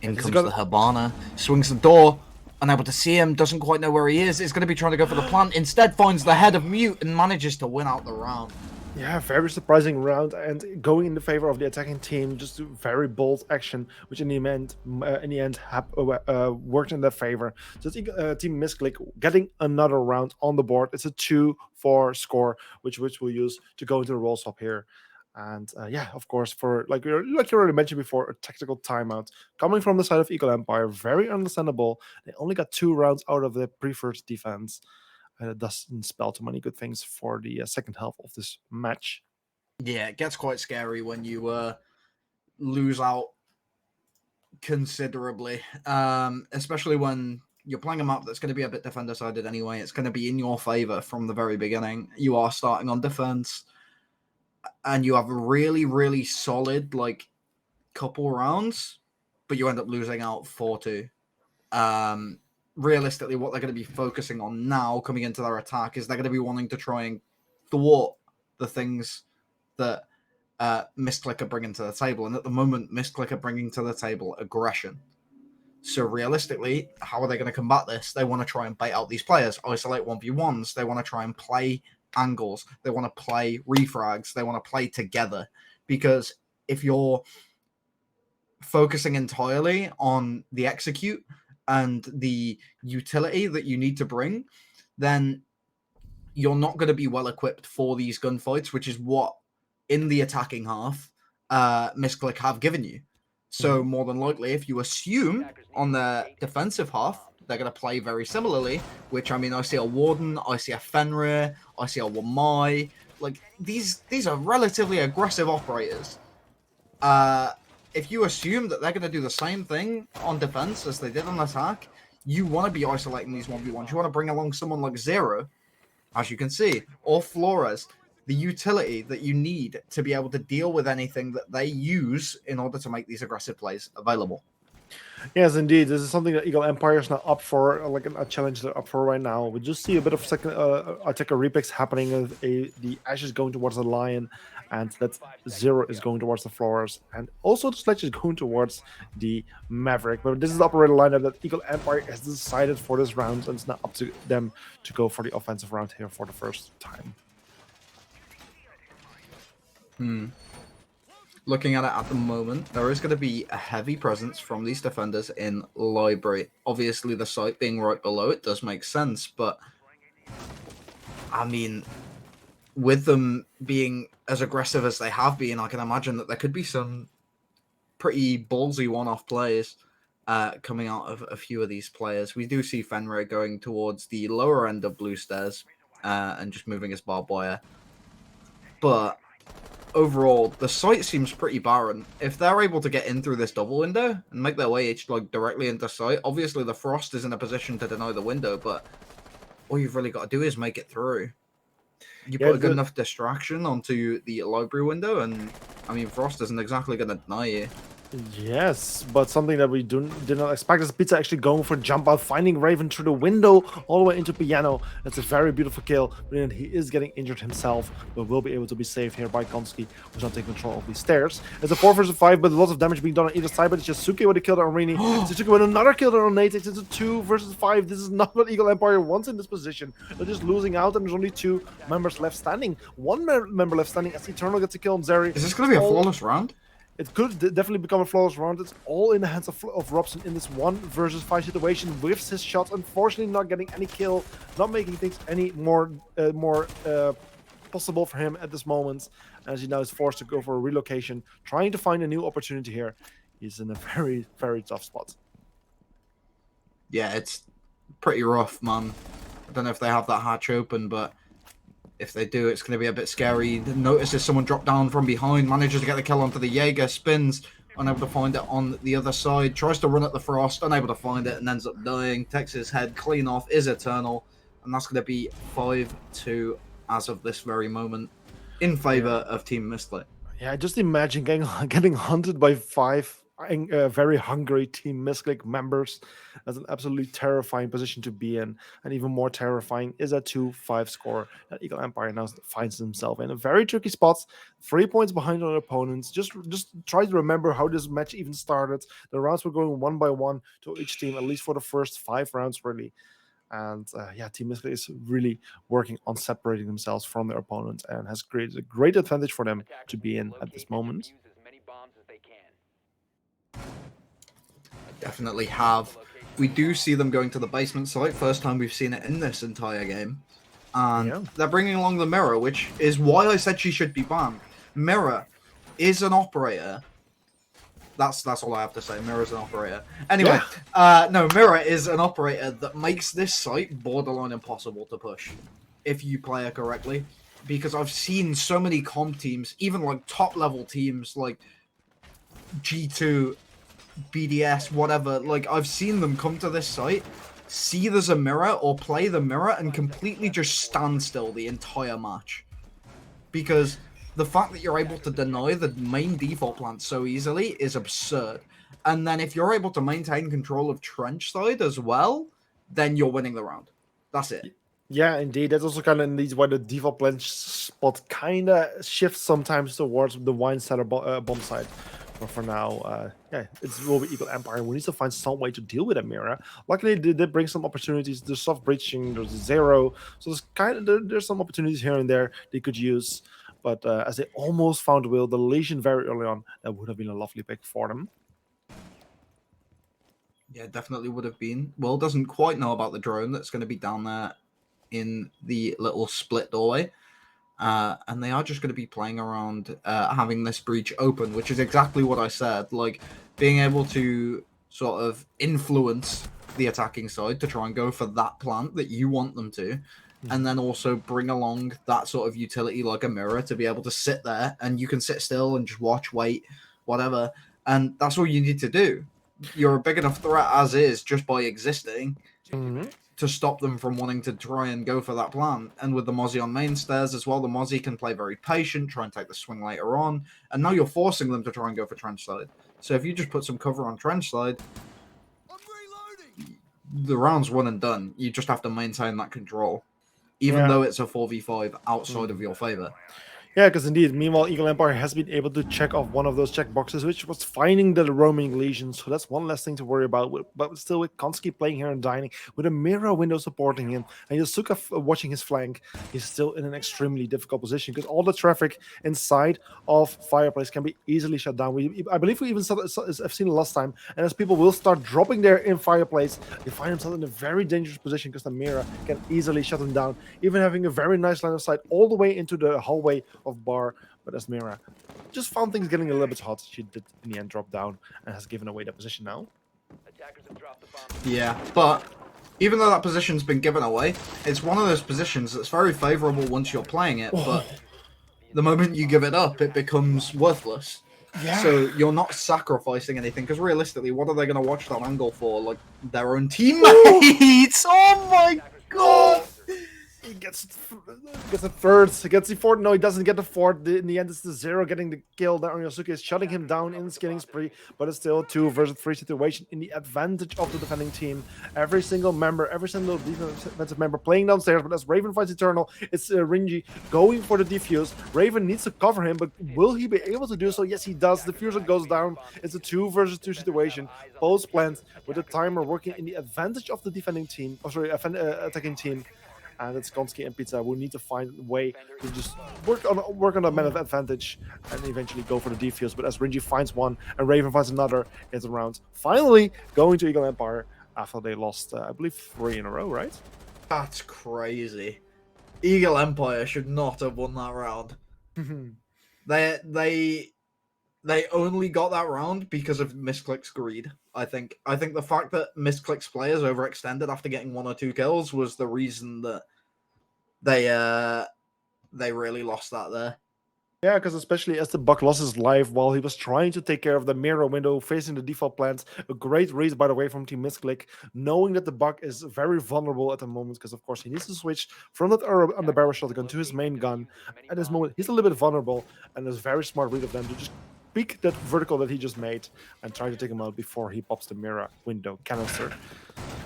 In comes the Hibana. Swings the door. Unable to see him. Doesn't quite know where he is. Is going to be trying to go for the plant. Instead finds the head of Mute and manages to win out the round. Yeah, very surprising round and going in the favor of the attacking team. Just very bold action, which in the end, worked in their favor. So Team Misclick getting another round on the board. It's a 2-4 score, which we'll use to go into the roll swap here. And yeah, of course, for like you already mentioned before, a tactical timeout coming from the side of Eagle Empire, very understandable. They only got 2 rounds out of the preferred defense. It doesn't spell too many good things for the second half of this match. Yeah, it gets quite scary when you lose out considerably, especially when you're playing a map that's going to be a bit defender-sided anyway. It's going to be in your favor from the very beginning. You are starting on defense, and you have a really, really solid, like, couple rounds, but you end up losing out 4-2. Realistically, what they're going to be focusing on now coming into their attack is they're going to be wanting to try and thwart the things that Misclick are bringing to the table. And at the moment, Misclick are bringing to the table aggression. So realistically, how are they going to combat this? They want to try and bait out these players, isolate 1v1s. They want to try and play angles. They want to play refrags. They want to play together. Because if you're focusing entirely on the execute and the utility that you need to bring, then you're not going to be well equipped for these gunfights, which is what in the attacking half Misclick have given you. So more than likely, if you assume on the defensive half, they're going to play very similarly, which, I mean, I see a Warden, I see a Fenrir, I see a Wamai. Like, these are relatively aggressive operators. If you assume that they're going to do the same thing on defense as they did on attack, you want to be isolating these 1v1s. You want to bring along someone like Zero, as you can see, or Flores, the utility that you need to be able to deal with anything that they use in order to make these aggressive plays available. Yes, indeed. This is something that Eagle Empire is now up for, like a challenge they're up for right now. We just see a bit of second attacker repicks happening. The Ashe is going towards the Lion, and that Zero is going towards the Flores, and also the Sledge is going towards the Maverick. But this is the operator lineup that Eagle Empire has decided for this round, and it's now up to them to go for the offensive round here for the first time. Looking at it at the moment, there is going to be a heavy presence from these defenders in Library. Obviously, the site being right below it does make sense, but I mean, with them being as aggressive as they have been, I can imagine that there could be some pretty ballsy one-off plays coming out of a few of these players. We do see Fenrir going towards the lower end of Blue Stairs and just moving his barbed wire. But overall, the site seems pretty barren. If they're able to get in through this double window and make their way directly into sight, obviously the Frost is in a position to deny the window, but all you've really got to do is make it through. You put a good enough distraction onto the library window, and I mean, Frost isn't exactly going to deny you. Yes, but something that we did not expect is Pizza actually going for jump out, finding Raven through the window all the way into Piano. That's a very beautiful kill, but then he is getting injured himself, but will be able to be saved here by Konski, who's not taking control of these stairs. It's a 4 versus 5, but lots of damage being done on either side, but it's just Suki with a kill on Rini. Suki with another kill on Nate. It's a 2 versus 5. This is not what Eagle Empire wants in this position. They're just losing out, and there's only 2 members left standing. One member left standing as Eternal gets a kill on Zeri. Is this going to be a flawless round? It could definitely become a flawless round. It's all in the hands of Robson in this 1 versus 5 situation. Whiffs his shots, unfortunately not getting any kill, not making things any more possible for him at this moment, as he now is forced to go for a relocation, trying to find a new opportunity here. He's in a very, very tough spot. Yeah, it's pretty rough, man. I don't know if they have that hatch open, but if they do, it's going to be a bit scary. Notices someone drop down from behind, manages to get the kill onto the Jaeger, spins, unable to find it on the other side, tries to run at the Frost, unable to find it, and ends up dying. Takes his head clean off, is Eternal, and that's going to be 5-2 as of this very moment in favor of Team Mistlit. Yeah, just imagine getting hunted by 5 very hungry Team Misclick members. That's an absolutely terrifying position to be in, and even more terrifying is a 2-5 score that Eagle Empire now finds himself in a very tricky spot, 3 points behind on opponents. Just try to remember how this match even started. The rounds were going 1 by 1 to each team, at least for the first 5 rounds, really. And yeah, Team Misclick is really working on separating themselves from their opponents and has created a great advantage for them to be in at this moment. Definitely have. We do see them going to the basement site. First time we've seen it in this entire game. And they're bringing along the Mirror, which is why I said she should be banned. Mirror is an operator. That's all I have to say. Mirror's an operator. Anyway, no, Mirror is an operator that makes this site borderline impossible to push if you play her correctly. Because I've seen so many comp teams, even like top level teams like G2, BDS, whatever, like I've seen them come to this site, see there's a Mirror or play the Mirror and completely just stand still the entire match. Because the fact that you're able to deny the main default plant so easily is absurd. And then if you're able to maintain control of trench side as well, then you're winning the round. That's it. Yeah, indeed. That's also kind of in these why the default plant spot kind of shifts sometimes towards the wine cellar bomb side. But for now, yeah, it will be Eagle Empire. We need to find some way to deal with a Mirror. Luckily, they did bring some opportunities. There's soft breaching, there's Zero. So there's some opportunities here and there they could use. But as they almost found Will, the Legion very early on, that would have been a lovely pick for them. Yeah, definitely would have been. Will doesn't quite know about the drone that's going to be down there in the little split doorway. And they are just going to be playing around having this breach open, which is exactly what I said. Like, being able to sort of influence the attacking side to try and go for that plant that you want them to. And then also bring along that sort of utility like a Mirror to be able to sit there and you can sit still and just watch, wait, whatever. And that's all you need to do. You're a big enough threat as is just by existing to stop them from wanting to try and go for that plan. And with the Mozzie on main stairs as well, the Mozzie can play very patient, try and take the swing later on. And now you're forcing them to try and go for trench side. So if you just put some cover on trench side, the round's one and done. You just have to maintain that control. Even though it's a 4v5 outside of your favor. Yeah, because indeed, meanwhile, Eagle Empire has been able to check off one of those checkboxes, which was finding the roaming Legion. So that's one less thing to worry about. But still, with Konski playing here and dining, with a Mirror window supporting him, and Yasuka watching his flank, he's still in an extremely difficult position because all the traffic inside of Fireplace can be easily shut down. I believe we even have seen it last time. And as people will start dropping there in Fireplace, they find themselves in a very dangerous position because the Mirror can easily shut them down, even having a very nice line of sight all the way into the hallway of Bar. But as Mira just found things getting a little bit hot, she did in the end drop down and has given away that position now. Yeah, but even though that position's been given away, it's one of those positions that's very favorable once you're playing it, but the moment you give it up, it becomes worthless. Yeah. So you're not sacrificing anything, because realistically, what are they going to watch that angle for? Like, their own teammates! Oh my god! He gets a third, gets the fourth. No, he doesn't get the fourth. In the end, it's the zero getting the kill. There, Yosuke is shutting him down in the killing spree, but it's still a 2 versus 3 situation in the advantage of the defending team. Every single defensive member playing downstairs, but as Raven finds Eternal, it's Ringy going for the defuse. Raven needs to cover him, but will he be able to do so? Yes, he does. The diffuser goes down. It's a 2 versus 2 situation. Both plans with the timer working in the advantage of the defending team. Attacking team. And it's Gonski and Pizza who need to find a way to just work on the man of advantage and eventually go for the defuse. But as Ringy finds one and Raven finds another, it's a round finally going to Eagle Empire after they lost, I believe, 3 in a row, right? That's crazy. Eagle Empire should not have won that round. They only got that round because of Misclick's greed. I think the fact that Misclick's players overextended after getting 1 or 2 kills was the reason that they really lost that there. Yeah, because especially as the Buck lost his life while he was trying to take care of the mirror window facing the default plants. A great read, by the way, from Team Misclick, knowing that the Buck is very vulnerable at the moment because, of course, he needs to switch from that on the barrel shotgun to his main gun. At this moment, he's a little bit vulnerable, and it's a very smart read of them to just peek that vertical that he just made and try to take him out before he pops the mirror window canister.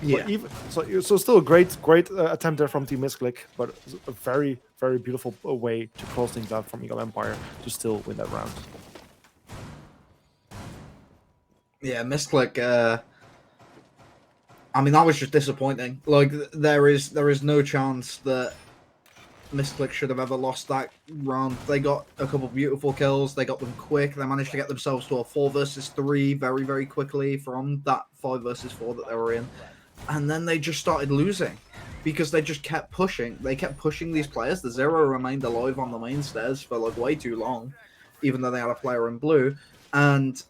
Yeah. So still a great attempt there from Team Misclick, but a very, very beautiful way to close things out from Eagle Empire to still win that round. Yeah, Misclick. I mean, that was just disappointing. Like, there is no chance that Misclick should have ever lost that round. They got a couple of beautiful kills. They got them quick. They managed to get themselves to a 4 versus 3 very, very quickly from that 5 versus 4 that they were in. And then they just started losing because they just kept pushing. They kept pushing these players. The Zero remained alive on the main stairs for like way too long, even though they had a player in blue. And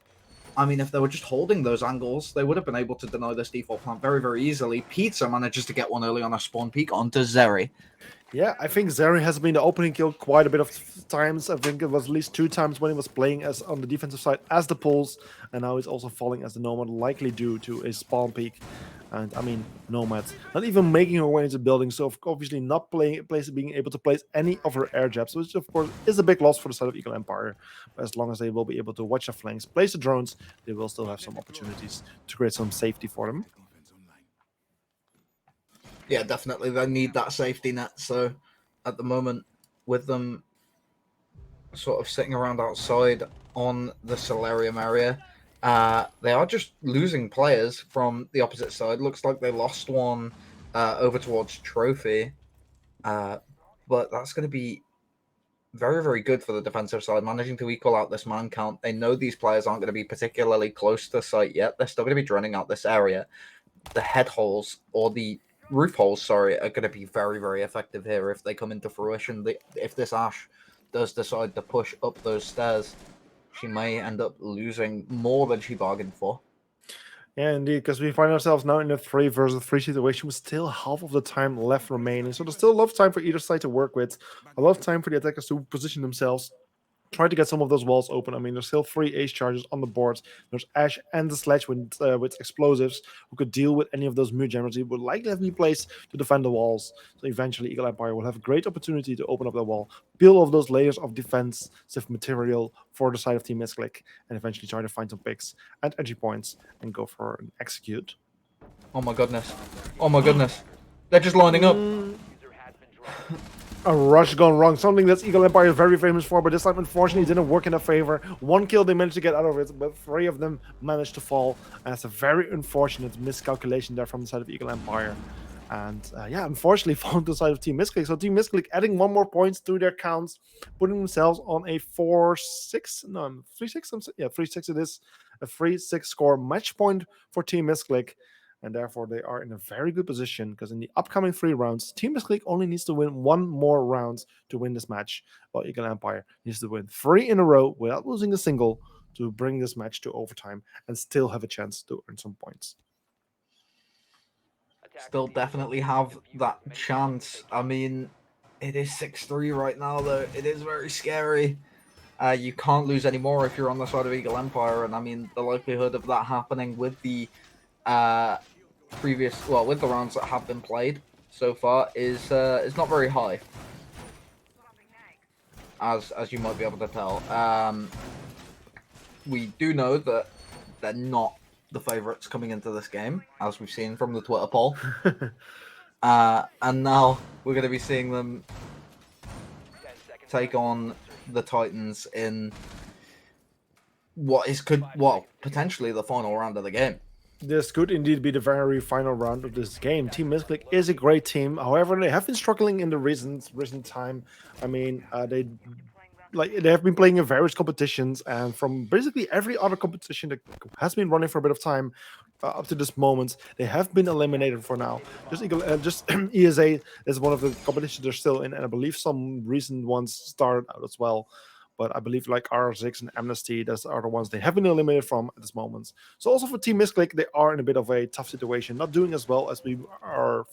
I mean, if they were just holding those angles, they would have been able to deny this default plant very, very easily. Pizza manages to get one early on a spawn peek onto Zeri. Yeah, I think Zeri has been the opening kill quite a bit of times. I think it was at least 2 times when he was playing as on the defensive side as the Pulse, and now he's also falling as the Nomad, likely due to a spawn peak. And I mean, Nomads not even making her way into the building, so obviously not being able to place any of her air jabs, which of course is a big loss for the side of Eagle Empire. But as long as they will be able to watch the flanks, place the drones, they will still have some opportunities to create some safety for them. Yeah, definitely. They need that safety net. So at the moment, with them sort of sitting around outside on the Solarium area, they are just losing players from the opposite side. Looks like they lost one over towards Trophy. But that's going to be very, very good for the defensive side, managing to equal out this man count. They know these players aren't going to be particularly close to the site yet. They're still going to be drowning out this area. The head holes, or the roof holes, sorry, are going to be very, very effective here if they come into fruition. If this Ashe does decide to push up those stairs, she may end up losing more than she bargained for. Yeah, indeed, because we find ourselves now in a 3 versus 3 situation with still half of the time left remaining. So there's still a lot of time for either side to work with, a lot of time for the attackers to position themselves, try to get some of those walls open. I mean, there's still 3 ace charges on the board. There's Ashe and the Sledge with explosives who could deal with any of those Mu Jammers. He would likely have been placed to defend the walls. So eventually, Eagle Empire will have a great opportunity to open up the wall, peel off those layers of defensive material for the side of Team Misclick, and eventually try to find some picks and entry points and go for an execute. Oh my goodness. Oh my goodness. They're just lining up. A rush gone wrong, something that Eagle Empire is very famous for, but this time unfortunately didn't work in their favor. 1 kill they managed to get out of it, but 3 of them managed to fall, and it's a very unfortunate miscalculation there from the side of Eagle Empire. And yeah, unfortunately falling to the side of Team Misclick. So Team Misclick adding 1 more points to their counts, putting themselves on a 4-6, no, 3-6, yeah, 3-6 it is, a 3-6 score match point for Team Misclick. And therefore, they are in a very good position because in the upcoming 3 rounds, Team Misclick only needs to win 1 more round to win this match, while Eagle Empire needs to win 3 in a row without losing a single to bring this match to overtime and still have a chance to earn some points. Still definitely have that chance. I mean, it is 6-3 right now, though. It is very scary. You can't lose any more if you're on the side of Eagle Empire, and I mean, the likelihood of that happening with the with the rounds that have been played so far is not very high, as you might be able to tell. We do know that they're not the favourites coming into this game, as we've seen from the Twitter poll. And now we're going to be seeing them take on the Titans in potentially the final round of the game. This could indeed be the very final round of this game. Team Misclick is a great team. However, they have been struggling in the recent time. I mean, they have been playing in various competitions, and from basically every other competition that has been running for a bit of time up to this moment, they have been eliminated for now. Just ESA is one of the competitions they're still in, and I believe some recent ones started out as well. But I believe like R6 and Amnesty, those are the ones they have been eliminated from at this moment. So also for Team Misclick, they are in a bit of a tough situation, not doing as well as we are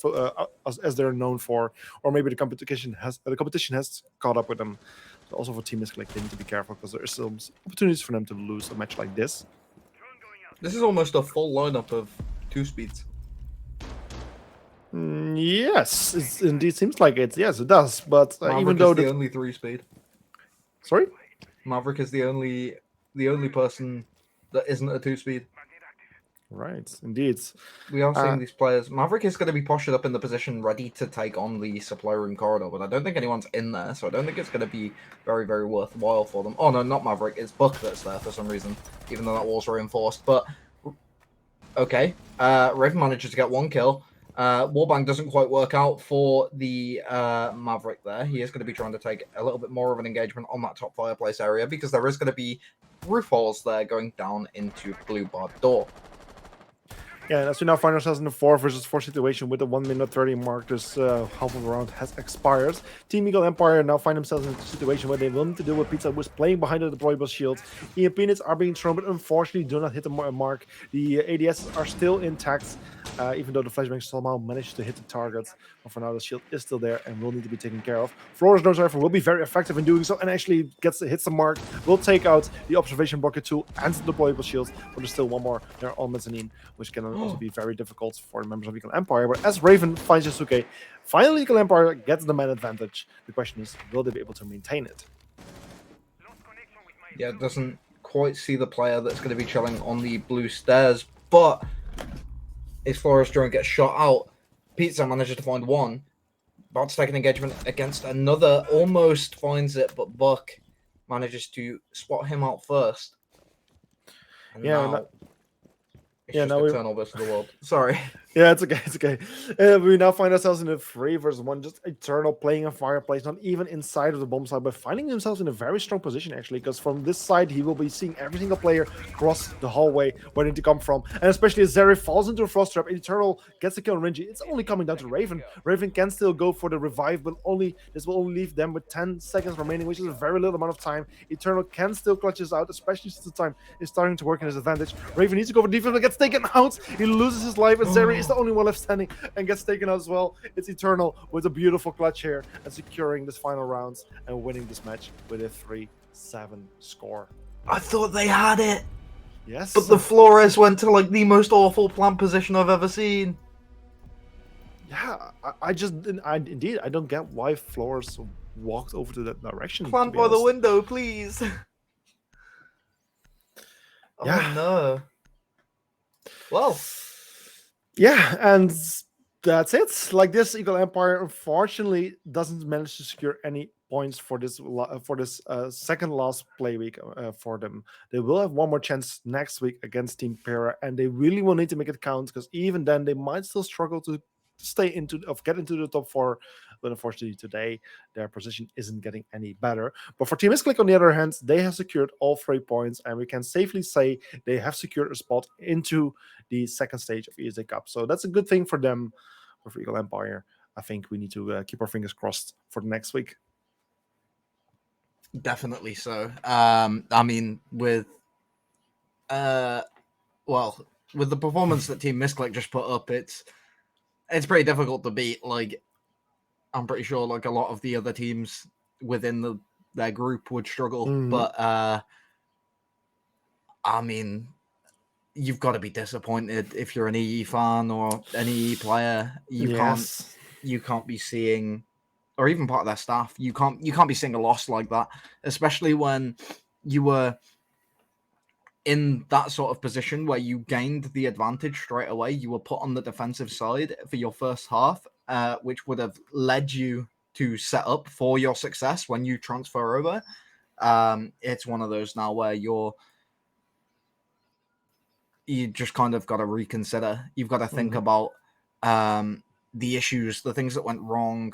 as they're known for, or maybe the competition has caught up with them. So also for Team Misclick, they need to be careful because there is some opportunities for them to lose a match like this. This is almost a full lineup of 2-speeds. Yes, it indeed seems like it. Yes, it does. But even though the only 3-speed. Sorry? Maverick is the only person that isn't a 2-speed. Right, indeed. We are seeing these players. Maverick is going to be postured up in the position ready to take on the supply room corridor, but I don't think anyone's in there, so I don't think it's going to be very, very worthwhile for them. Oh, no, not Maverick. It's Buck that's there for some reason, even though that wall's reinforced. But, okay. Raven manages to get 1 kill. Warbang doesn't quite work out for the Maverick there. He is going to be trying to take a little bit more of an engagement on that top fireplace area because there is going to be roof holes there going down into blue barred door. Yeah, and as we now find ourselves in the 4 versus 4 situation with the 1 minute 30 mark, this half of the round has expired. Team Eagle Empire now find themselves in a situation where they will need to deal with Pizza, who is playing behind the deployable shields. EMP nades are being thrown, but unfortunately do not hit the mark. The ADS are still intact, even though the flashbang somehow managed to hit the target. But for now, the shield is still there and will need to be taken care of. Flores Nose Rifle will be very effective in doing so and actually hits the mark, will take out the observation bucket tool and the deployable shields, but there's still one more there on mezzanine, which can also be very difficult for the members of Eagle Empire. But as Raven finds Yasuke, finally Eagle Empire gets the man advantage. The question is, will they be able to maintain it? Yeah, it doesn't quite see the player that's going to be chilling on the blue stairs, but if Flores Drone gets shot out, Pizza manages to find one. About to take an engagement against another, almost finds it, but Buck manages to spot him out first. And now Eternal versus the world. Sorry. Yeah, it's okay. It's okay. We now find ourselves in a 3 versus 1. Just Eternal playing a fireplace, not even inside of the bomb side, but finding himself in a very strong position, actually, because from this side, he will be seeing every single player cross the hallway where they need to come from. And especially as Zeri falls into a frost trap, Eternal gets the kill on Renji. It's only coming down to Raven. Raven can still go for the revive, but this will only leave them with 10 seconds remaining, which is a very little amount of time. Eternal can still clutch this out, especially since the time is starting to work in his advantage. Raven needs to go for defense, but gets taken out. He loses his life, and Zeri is the only one left standing and gets taken out as well. It's Eternal with a beautiful clutch here and securing this final rounds and winning this match with a 3-7 score. I thought they had it. Yes. But the Flores went to like the most awful plant position I've ever seen. Yeah, I don't get why Flores walked over to that direction. Plant by the window, please. Yeah. Oh no. Well. Yeah, and that's it. Like this, Eagle Empire unfortunately doesn't manage to secure any points for this second last play week for them. They will have one more chance next week against Team Para, and they really will need to make it count because even then they might still struggle to get into the top 4. But unfortunately today their position isn't getting any better. But for Team Misclick, on the other hand, they have secured all 3 points, and we can safely say they have secured a spot into the second stage of ESA Cup. So that's a good thing for them. But for Eagle Empire, I think we need to keep our fingers crossed for the next week. Definitely so. I mean, with the performance that Team Misclick just put up, it's pretty difficult to beat. Like, I'm pretty sure like a lot of the other teams within their group would struggle. Mm-hmm. But I mean, you've got to be disappointed if you're an EE fan or an EE player. You can't you can't be seeing, or even part of their staff, you can't be seeing a loss like that, especially when you were in that sort of position where you gained the advantage straight away. You were put on the defensive side for your first half, which would have led you to set up for your success when you transfer over. It's one of those now where you just kind of got to reconsider. You've got to think about the issues, the things that went wrong,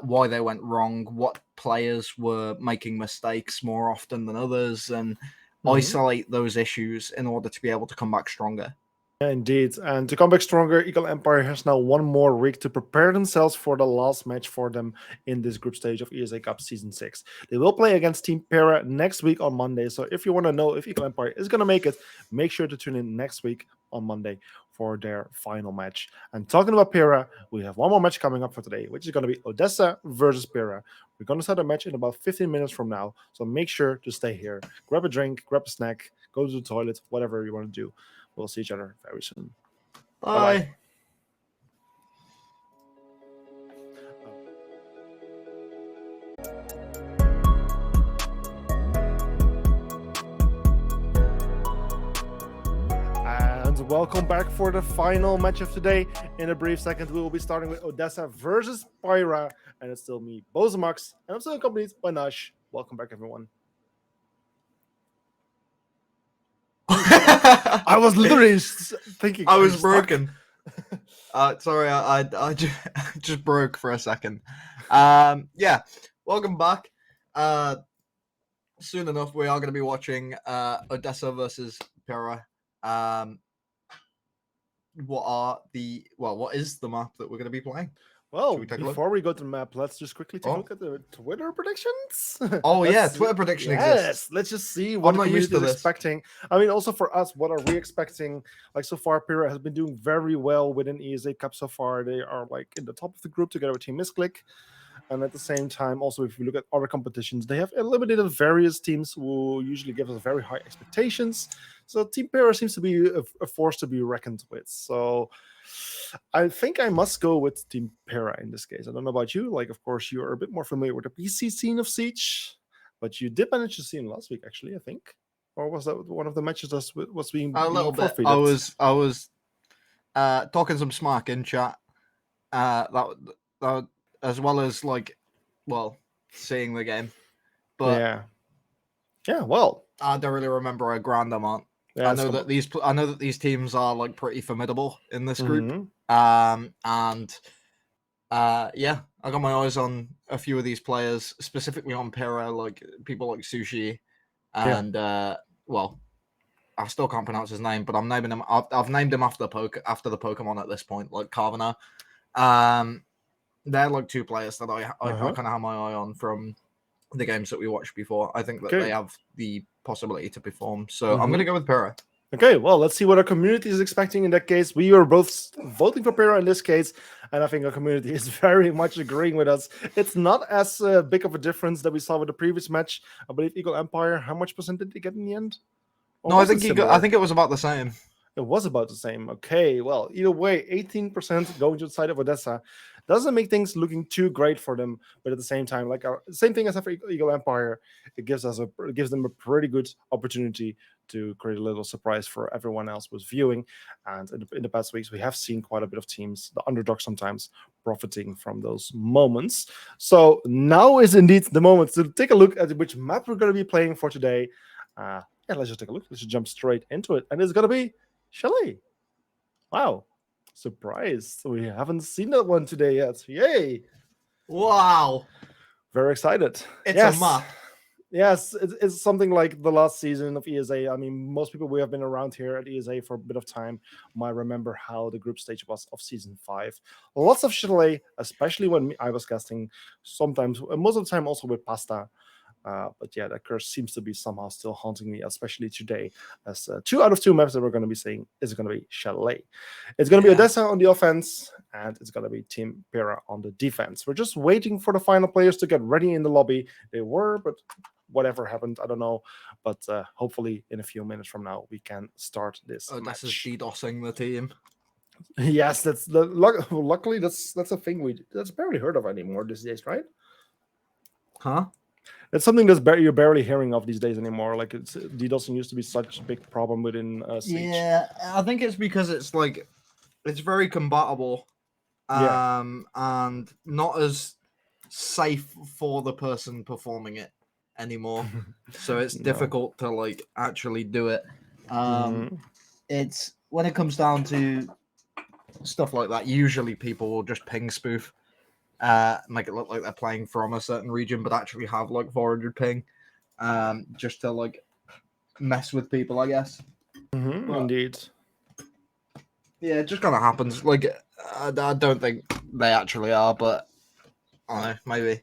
why they went wrong, what players were making mistakes more often than others, and isolate those issues in order to be able to come back stronger. Yeah, indeed. And to come back stronger, Eagle Empire has now one more week to prepare themselves for the last match for them in this group stage of ESA Cup Season 6. They will play against Team Para next week on Monday. So if you want to know if Eagle Empire is going to make it, make sure to tune in next week on Monday for their final match. And talking about Para, we have one more match coming up for today, which is going to be Odessa versus Para. We're going to start a match in about 15 minutes from now. So make sure to stay here. Grab a drink, grab a snack, go to the toilet, whatever you want to do. We'll see each other very soon. Bye. And welcome back for the final match of today. In a brief second, we will be starting with Odessa versus Pyra. And it's still me, Bozemax, and I'm still accompanied by Nash. Welcome back, everyone. I was literally thinking. I was broken. Sorry, I just broke for a second. Yeah, welcome back. Soon enough, we are going to be watching Odessa versus Para. What is the map that we're going to be playing? Well, before we go to the map, let's just quickly take a look at the Twitter predictions. Oh, yeah, Twitter prediction exists. Let's just see what the community is expecting. I mean, also for us, what are we expecting? Like, so far, Pyra has been doing very well within ESA Cup so far. They are, like, in the top of the group together with Team Misclick. And at the same time, also, if you look at other competitions, they have eliminated various teams who usually give us very high expectations. So Team Pyra seems to be a force to be reckoned with. So I think I must go with Team Pyra in this case. I don't know about you. Like, of course, you're a bit more familiar with the PC scene of Siege, but you did manage to see him last week, actually, I think. Or was that one of the matches that was being a little bit? Forfeited? I was talking some smack in chat. That as well as seeing the game. But yeah. Well, I don't really remember a grand amount. Yeah, I know that these teams are like pretty formidable in this group. Yeah, I got my eyes on a few of these players, specifically on Pyra, like people like Sushi, and I still can't pronounce his name, but I'm naming him. I've named him after the Pokemon at this point, like Carvener. They're like two players that I kind of have my eye on from the games that we watched before. I think that they have the possibility to perform. So I'm going to go with Pyra. Okay, well, let's see what our community is expecting in that case. We are both voting for Pyra in this case, and I think our community is very much agreeing with us. It's not as big of a difference that we saw with the previous match. I believe Eagle Empire, how much percent did they get in the end? No, I think it was about the same. It was about the same. Okay, well, either way, 18% going to the side of Odessa. Doesn't make things looking too great for them, but at the same time, like same thing as for Eagle Empire, it gives them a pretty good opportunity to create a little surprise for everyone else who's viewing. And in the past weeks, we have seen quite a bit of teams, the underdog sometimes, profiting from those moments. So now is indeed the moment to take a look at which map we're going to be playing for today. Let's just take a look. Let's just jump straight into it, and it's going to be Chalet. Wow. Surprise. We haven't seen that one today yet. Yay. Wow. Very excited. It's a map. Yes, it's something like the last season of ESA. I mean, most people who have been around here at ESA for a bit of time might remember how the group stage was of season 5. Lots of Chalet, especially when I was casting, sometimes, most of the time also with Pasta. But yeah, that curse seems to be somehow still haunting me, especially today, as 2 out of 2 maps that we're going to be seeing is going to be Chalet. It's going to be Odessa on the offense, and it's going to be Team Pyra on the defense. We're just waiting for the final players to get ready in the lobby. They were, but whatever happened, I don't know. But hopefully in a few minutes from now, we can start this match. Odessa's DDoSing the team. Yes, luckily that's a thing that's barely heard of anymore these days, right? Huh? It's something you're barely hearing of these days anymore. Like it's DDoS used to be such a big problem within Siege. Yeah, I think it's because it's like it's very combatable, Yeah. and not as safe for the person performing it anymore. So it's No. difficult to like actually do it. Mhm. It's when it comes down to stuff like that. Usually, people will just ping spoof, make it look like they're playing from a certain region, but actually have like 400 ping, just to like mess with people, I guess. But Indeed. yeah, it just kind of happens. Like, I don't think they actually are, but I don't know, maybe.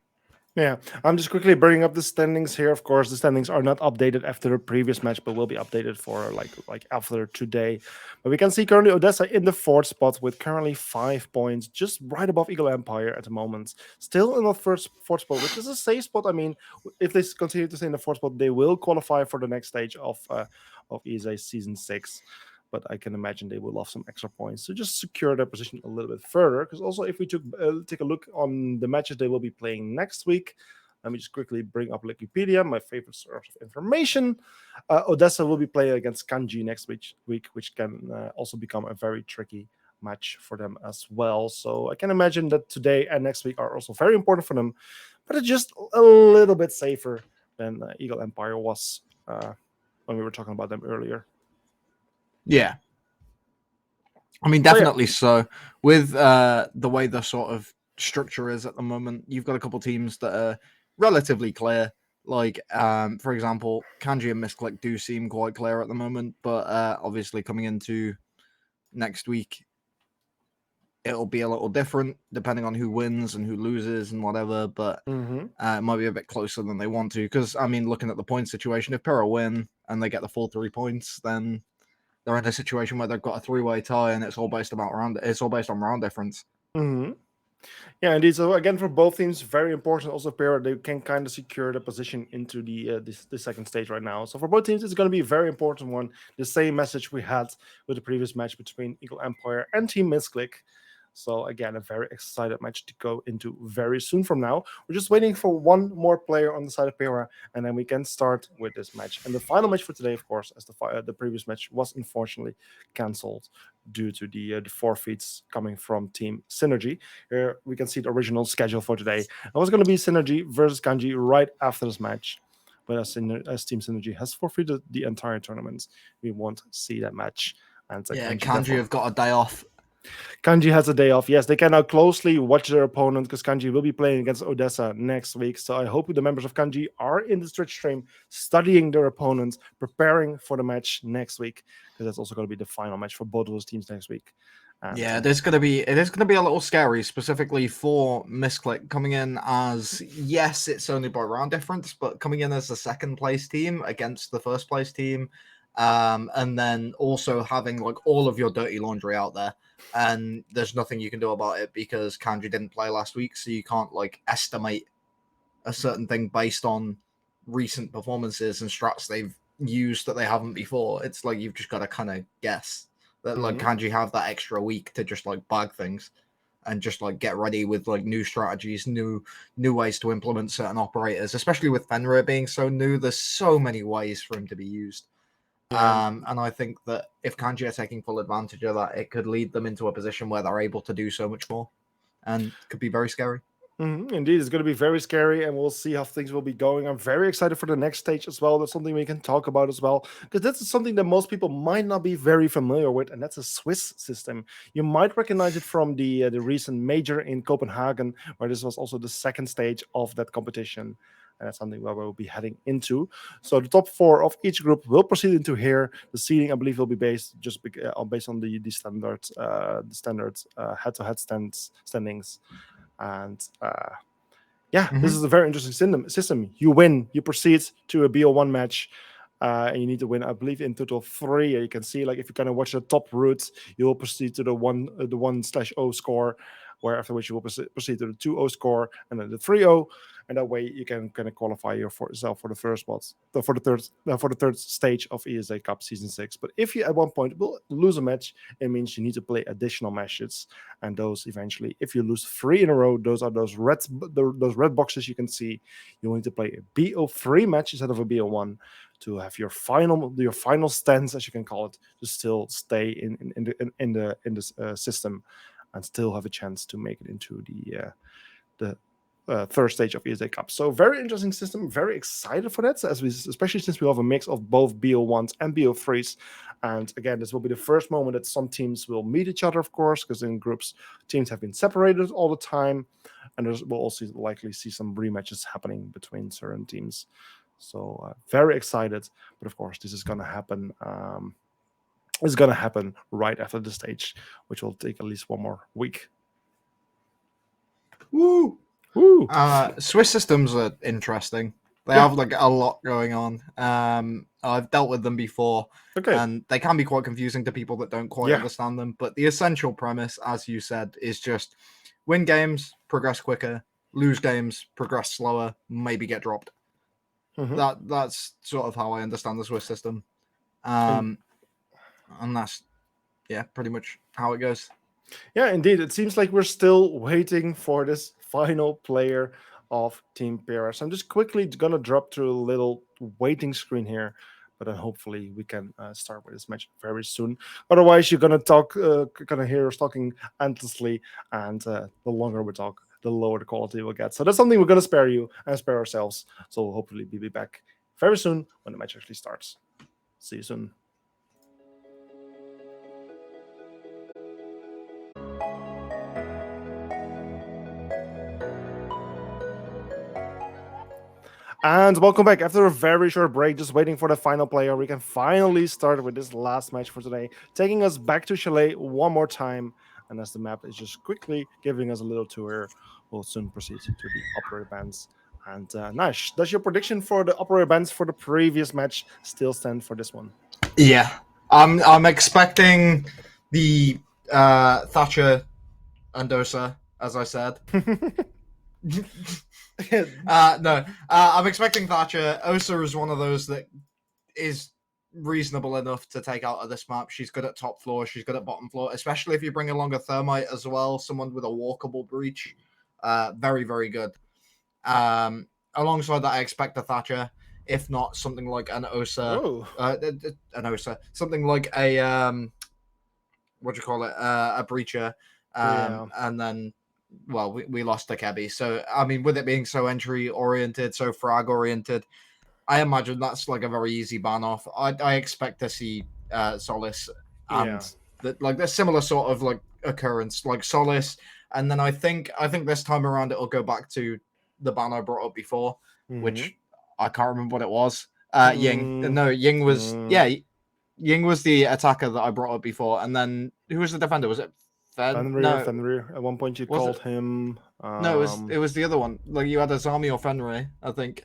Yeah, I'm just quickly bringing up the standings here. Of course, the standings are not updated after the previous match, but will be updated for like after today. But we can see currently Odessa in the fourth spot with currently 5 points, just right above Eagle Empire at the moment. Still in the fourth spot, which is a safe spot. I mean, if they continue to stay in the fourth spot, they will qualify for the next stage of ESA season 6. But I can imagine they will love some extra points to just secure their position a little bit further. Because also, if we take a look on the matches they will be playing next week, let me just quickly bring up Wikipedia, my favorite source of information. Odessa will be playing against Kanji next week, which can also become a very tricky match for them as well. So I can imagine that today and next week are also very important for them, but it's just a little bit safer than Eagle Empire was when we were talking about them earlier. Yeah, I mean, So yeah. definitely so. With the way the sort of structure is at the moment, you've got a couple teams that are relatively clear. Like, for example, Kanji and Misclick do seem quite clear at the moment, but obviously coming into next week, it'll be a little different depending on who wins and who loses and whatever. But Mm-hmm. it might be a bit closer than they want to. Because I mean, looking at the point situation, if Pera win and they get the full 3 points, then they're in a situation where they've got a three-way tie and it's all based on round difference. Mm-hmm. Yeah, indeed. So again, for both teams, very important. Also, pair they can kind of secure the position into the second stage right now. So for both teams, it's going to be a very important one. The same message we had with the previous match between Eagle Empire and Team Misclick. So again, a very excited match to go into very soon from now. We're just waiting for one more player on the side of Pera, and then we can start with this match. And the final match for today, of course, as the previous match was unfortunately cancelled due to the forfeits coming from Team Synergy. Here we can see the original schedule for today. It was going to be Synergy versus Kanji right after this match. But as Team Synergy has forfeited the entire tournament, we won't see that match. And Yeah, Kanji Kanji therefore have got a day off. Kanji has a day off. Yes, they can now closely watch their opponent because Kanji will be playing against Odessa next week. So I hope the members of Kanji are in the Twitch stream studying their opponents, preparing for the match next week because that's also going to be the final match for both of those teams next week. And Yeah, it is gonna be a little scary, specifically for Misclick coming in as, yes, it's only by round difference, but coming in as the second place team against the first place team, and then also having like all of your dirty laundry out there, and there's nothing you can do about it because Kanji didn't play last week, so you can't like estimate a certain thing based on recent performances and strats they've used that they haven't before. It's like you've just got to kind of guess that like Kanji have that extra week to just like bag things and just like get ready with like new strategies, new ways to implement certain operators, especially with Fenrir being so new. There's so many ways for him to be used. yeah. And I think that if Kanji are taking full advantage of that, it could lead them into a position where they're able to do so much more and could be very scary. Indeed, it's going to be very scary, and we'll see how things will be going. I'm very excited for the next stage as well. That's something we can talk about as well, because that's something that most people might not be very familiar with, and that's a Swiss system. You might recognize it from the recent major in Copenhagen, where this was also the second stage of that competition. And that's something where we'll be heading into. So the top four of each group will proceed into here. The seeding, I believe, will be based based on the standards head-to-head standings. And yeah, this is a very interesting system. You win, you proceed to a BO1 match, and you need to win, I believe, in total 3. You can see, like, if you kind of watch the top route, you will proceed to the 1/0 score. where after which you will proceed to the 2-0 score and then the 3-0, and that way you can kind of qualify yourself for the first spots, for the third stage of ESA Cup Season 6. But if you at one point will lose a match, it means you need to play additional matches, and those eventually, if you lose 3 in a row, those are those red boxes you can see. You need to play a BO3 match instead of a BO1 to have your final stance, as you can call it, to still stay in the system and still have a chance to make it into the third stage of ESA Cup. So very interesting system. Very excited for that, especially since we have a mix of both BO1s and BO3s. And again, this will be the first moment that some teams will meet each other, of course, because in groups, teams have been separated all the time. And we'll also likely see some rematches happening between certain teams. So very excited. But of course, this is going to happen. It's going to happen right after the stage, which will take at least one more week. Woo! Woo! Swiss systems are interesting. They have like a lot going on. I've dealt with them before, and they can be quite confusing to people that don't quite understand them. But the essential premise, as you said, is just win games, progress quicker, lose games, progress slower, maybe get dropped. Mm-hmm. That's sort of how I understand the Swiss system, and that's pretty much how it goes. Yeah, indeed. It seems like we're still waiting for this final player of Team Pera. So I'm just quickly going to drop through a little waiting screen here, but then hopefully we can start with this match very soon. Otherwise, you're going to hear us talking endlessly, and the longer we talk, the lower the quality we'll get. So that's something we're going to spare you and spare ourselves. So we'll hopefully be back very soon when the match actually starts. See you soon. And welcome back. After a very short break, just waiting for the final player, we can finally start with this last match for today, taking us back to Chalet one more time. And as the map is just quickly giving us a little tour, we'll soon proceed to the operator bands. And Nash, does your prediction for the operator bands for the previous match still stand for this one? Yeah, I'm expecting the Thatcher and Osa, as I said. No, I'm expecting Thatcher. Osa is one of those that is reasonable enough to take out of this map. She's good at top floor. She's good at bottom floor, especially if you bring along a Thermite as well, someone with a walkable breach. Very, very good. Alongside that, I expect a Thatcher. If not, something like an Osa. Something like a what do you call it? A breacher. And then. Well, we lost the Kebby. So, I mean, with it being so entry-oriented, so frag-oriented, I imagine that's like a very easy ban-off. I expect to see Solace and the similar sort of like occurrence, like Solace. And then I think this time around it'll go back to the ban I brought up before, which I can't remember what it was. Ying. No, Ying was... Yeah, Ying was the attacker that I brought up before. And then who was the defender? Was it Fenrir. At one point, you called him. No, it was the other one. Like you had Azami or Fenrir, I think.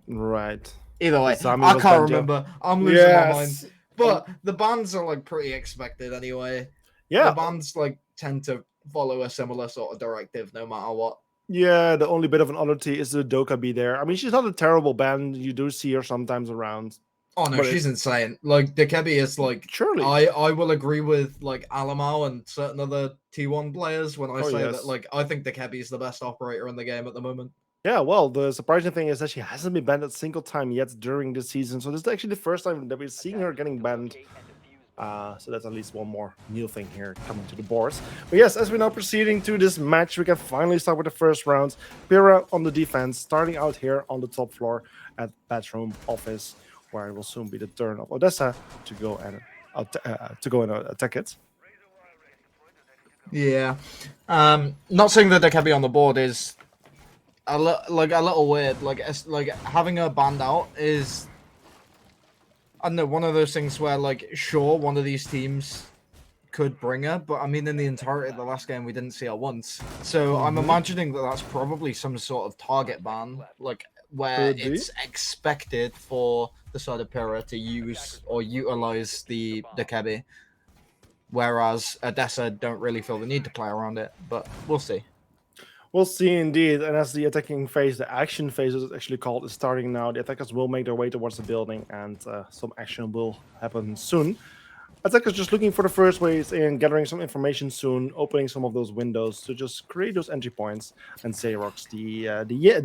Right. Either way, I can't remember. I'm losing my mind. But the bans are like pretty expected anyway. Yeah, the bans like tend to follow a similar sort of directive no matter what. Yeah, the only bit of an oddity is the Doka be there. I mean, she's not a terrible band. You do see her sometimes around. Oh no, she's insane. Like the Kebby is like surely. I will agree with like Alamau and certain other T1 players when I say that like I think the Kebby is the best operator in the game at the moment. Yeah, well, the surprising thing is that she hasn't been banned a single time yet during the season. So this is actually the first time that we're seeing her getting banned. So that's at least one more new thing here coming to the boards. But yes, as we're now proceeding to this match, we can finally start with the first round. Pyrrha on the defense, starting out here on the top floor at Bathroom Office, where it will soon be the turn of Odessa to go and attack it. Yeah, not saying that they can be on the board is a little weird. Like having her banned out is, I don't know, one of those things where like sure one of these teams could bring her, but I mean in the entirety of the last game we didn't see her once. So I'm imagining that that's probably some sort of target ban, like where it's expected for the side of Pyrrha to use or utilize the Kebby. whereas Odessa don't really feel the need to play around it, but we'll see. We'll see indeed. And as the attacking phase, the action phase is actually called, is starting now. The attackers will make their way towards the building, and some action will happen soon. Attackers just looking for the first ways in, gathering some information soon, opening some of those windows to just create those entry points. And Xerox, the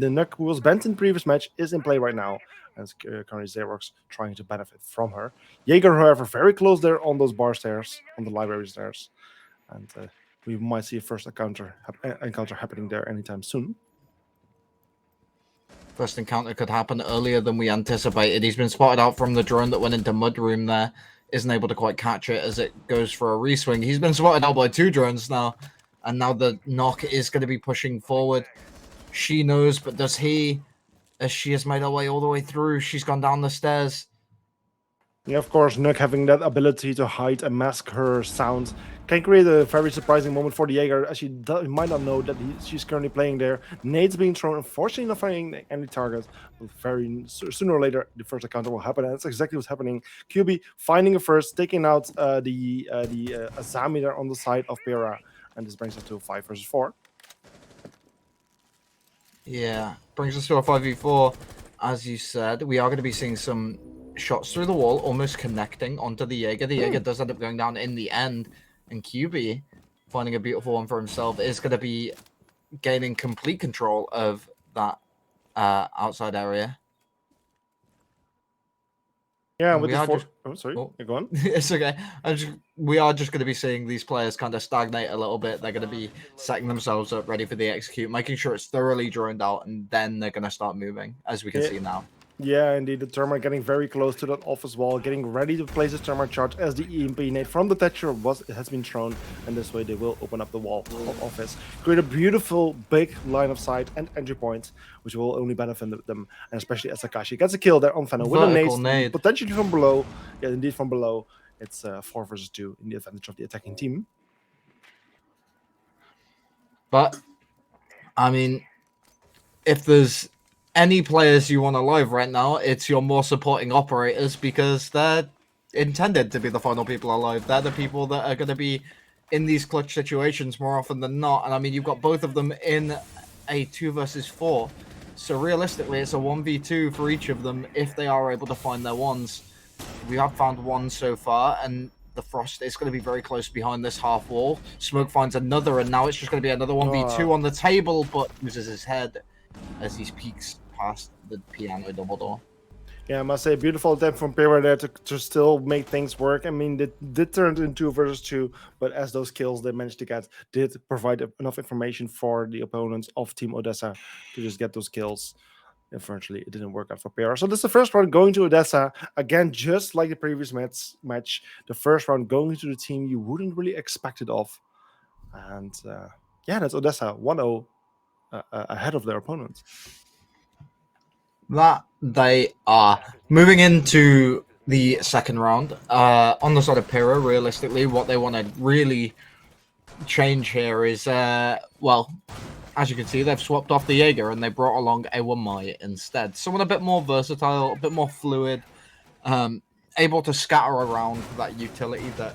Nuck who was banned in the previous match, is in play right now. And it's currently Xerox trying to benefit from her. Jaeger, however, very close there on those bar stairs, on the library stairs. And we might see a first encounter happening there anytime soon. First encounter could happen earlier than we anticipated. He's been spotted out from the drone that went into Mudroom there. Isn't able to quite catch it as it goes for a reswing. He's been spotted out by 2 drones now. And now the knock is going to be pushing forward. She knows, but does he? As she has made her way all the way through, she's gone down the stairs. Yeah, of course, Nook having that ability to hide and mask her sounds can create a very surprising moment for the Jaeger, as she might not know that she's currently playing there. Nade's being thrown, unfortunately not finding any targets, but sooner or later the first encounter will happen, and that's exactly what's happening. QB finding a first, taking out the Azami there on the side of Pera, and this brings us to a 5 versus 4. Yeah, brings us to a 5v4. As you said, we are going to be seeing some shots through the wall, almost connecting onto the Jaeger. The Jaeger does end up going down in the end, and QB, finding a beautiful one for himself, is going to be gaining complete control of that outside area. Yeah, with this sorry, go on. It's okay. We are just going to be seeing these players kind of stagnate a little bit. They're going to be setting themselves up ready for the execute, making sure it's thoroughly droned out, and then they're going to start moving, as we can see now. Yeah, indeed. The Termite getting very close to that office wall, getting ready to place his Termite charge as the EMP nade from the Thatcher has been thrown, and this way they will open up the wall of office. Create a beautiful big line of sight and entry point, which will only benefit them, and especially as Akashi gets a kill there on Fenno with a nade, potentially from below. Yeah, indeed from below. It's 4 versus 2 in the advantage of the attacking team. But, I mean, if there's any players you want alive right now, it's your more supporting operators, because they're intended to be the final people alive. They're the people that are going to be in these clutch situations more often than not. And I mean, you've got both of them in a 2 versus 4. So realistically, it's a 1v2 for each of them if they are able to find their ones. We have found one so far, and the Frost is going to be very close behind this half wall. Smoke finds another, and now it's just going to be another 1v2 on the table, but uses his head as he peeks past the piano double door. Yeah, I must say, beautiful attempt from Pera there to still make things work. I mean, it did turn into 2 versus 2, but as those kills they managed to get did provide enough information for the opponents of Team Odessa to just get those kills. Unfortunately, it didn't work out for Pera. So this is the first round going to Odessa. Again, just like the previous match, the first round going to the team you wouldn't really expect it of. And yeah, that's Odessa 1-0 ahead of their opponents. That they are. Moving into the second round, on the side of Pera, realistically, what they want to really change here is, well, as you can see, they've swapped off the Jaeger and they brought along a Wamai instead. Someone a bit more versatile, a bit more fluid, able to scatter around that utility that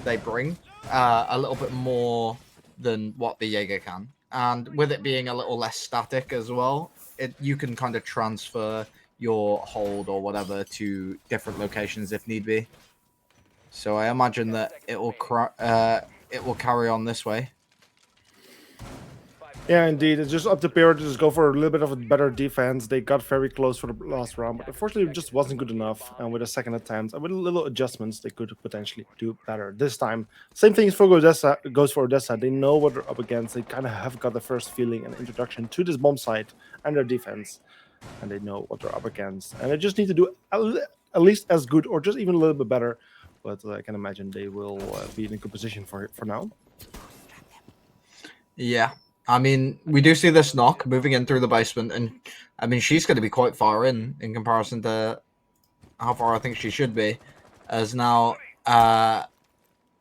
they bring a little bit more than what the Jaeger can. And with it being a little less static as well, you can kind of transfer your hold or whatever to different locations if need be. So I imagine that it will carry on this way. Yeah, indeed. It's just up to Pera to just go for a little bit of a better defense. They got very close for the last round, but unfortunately it just wasn't good enough. And with a second attempt and with little adjustments, they could potentially do better this time. Same thing goes for Odessa. They know what they're up against. They kind of have got the first feeling and introduction to this bomb site and their defense. And they know what they're up against. And they just need to do at least as good or just even a little bit better. But I can imagine they will be in a good position for now. Yeah. I mean, we do see this knock moving in through the basement, and I mean, she's going to be quite far in comparison to how far I think she should be. As now,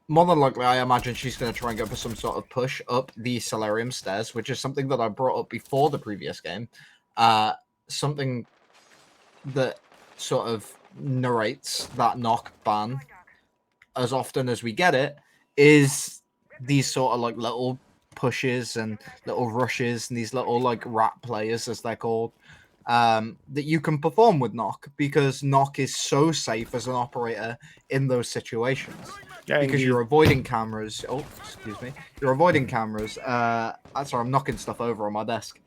more than likely, I imagine she's going to try and go for some sort of push up the Solarium stairs, which is something that I brought up before the previous game. Something that sort of narrates that knock ban as often as we get it is these sort of like little pushes and little rushes and these little like rat players, as they're called, that you can perform with Knock, because Knock is so safe as an operator in those situations. Yeah, because indeed. you're avoiding cameras. Oh, excuse me. You're avoiding cameras. Sorry, I'm knocking stuff over on my desk.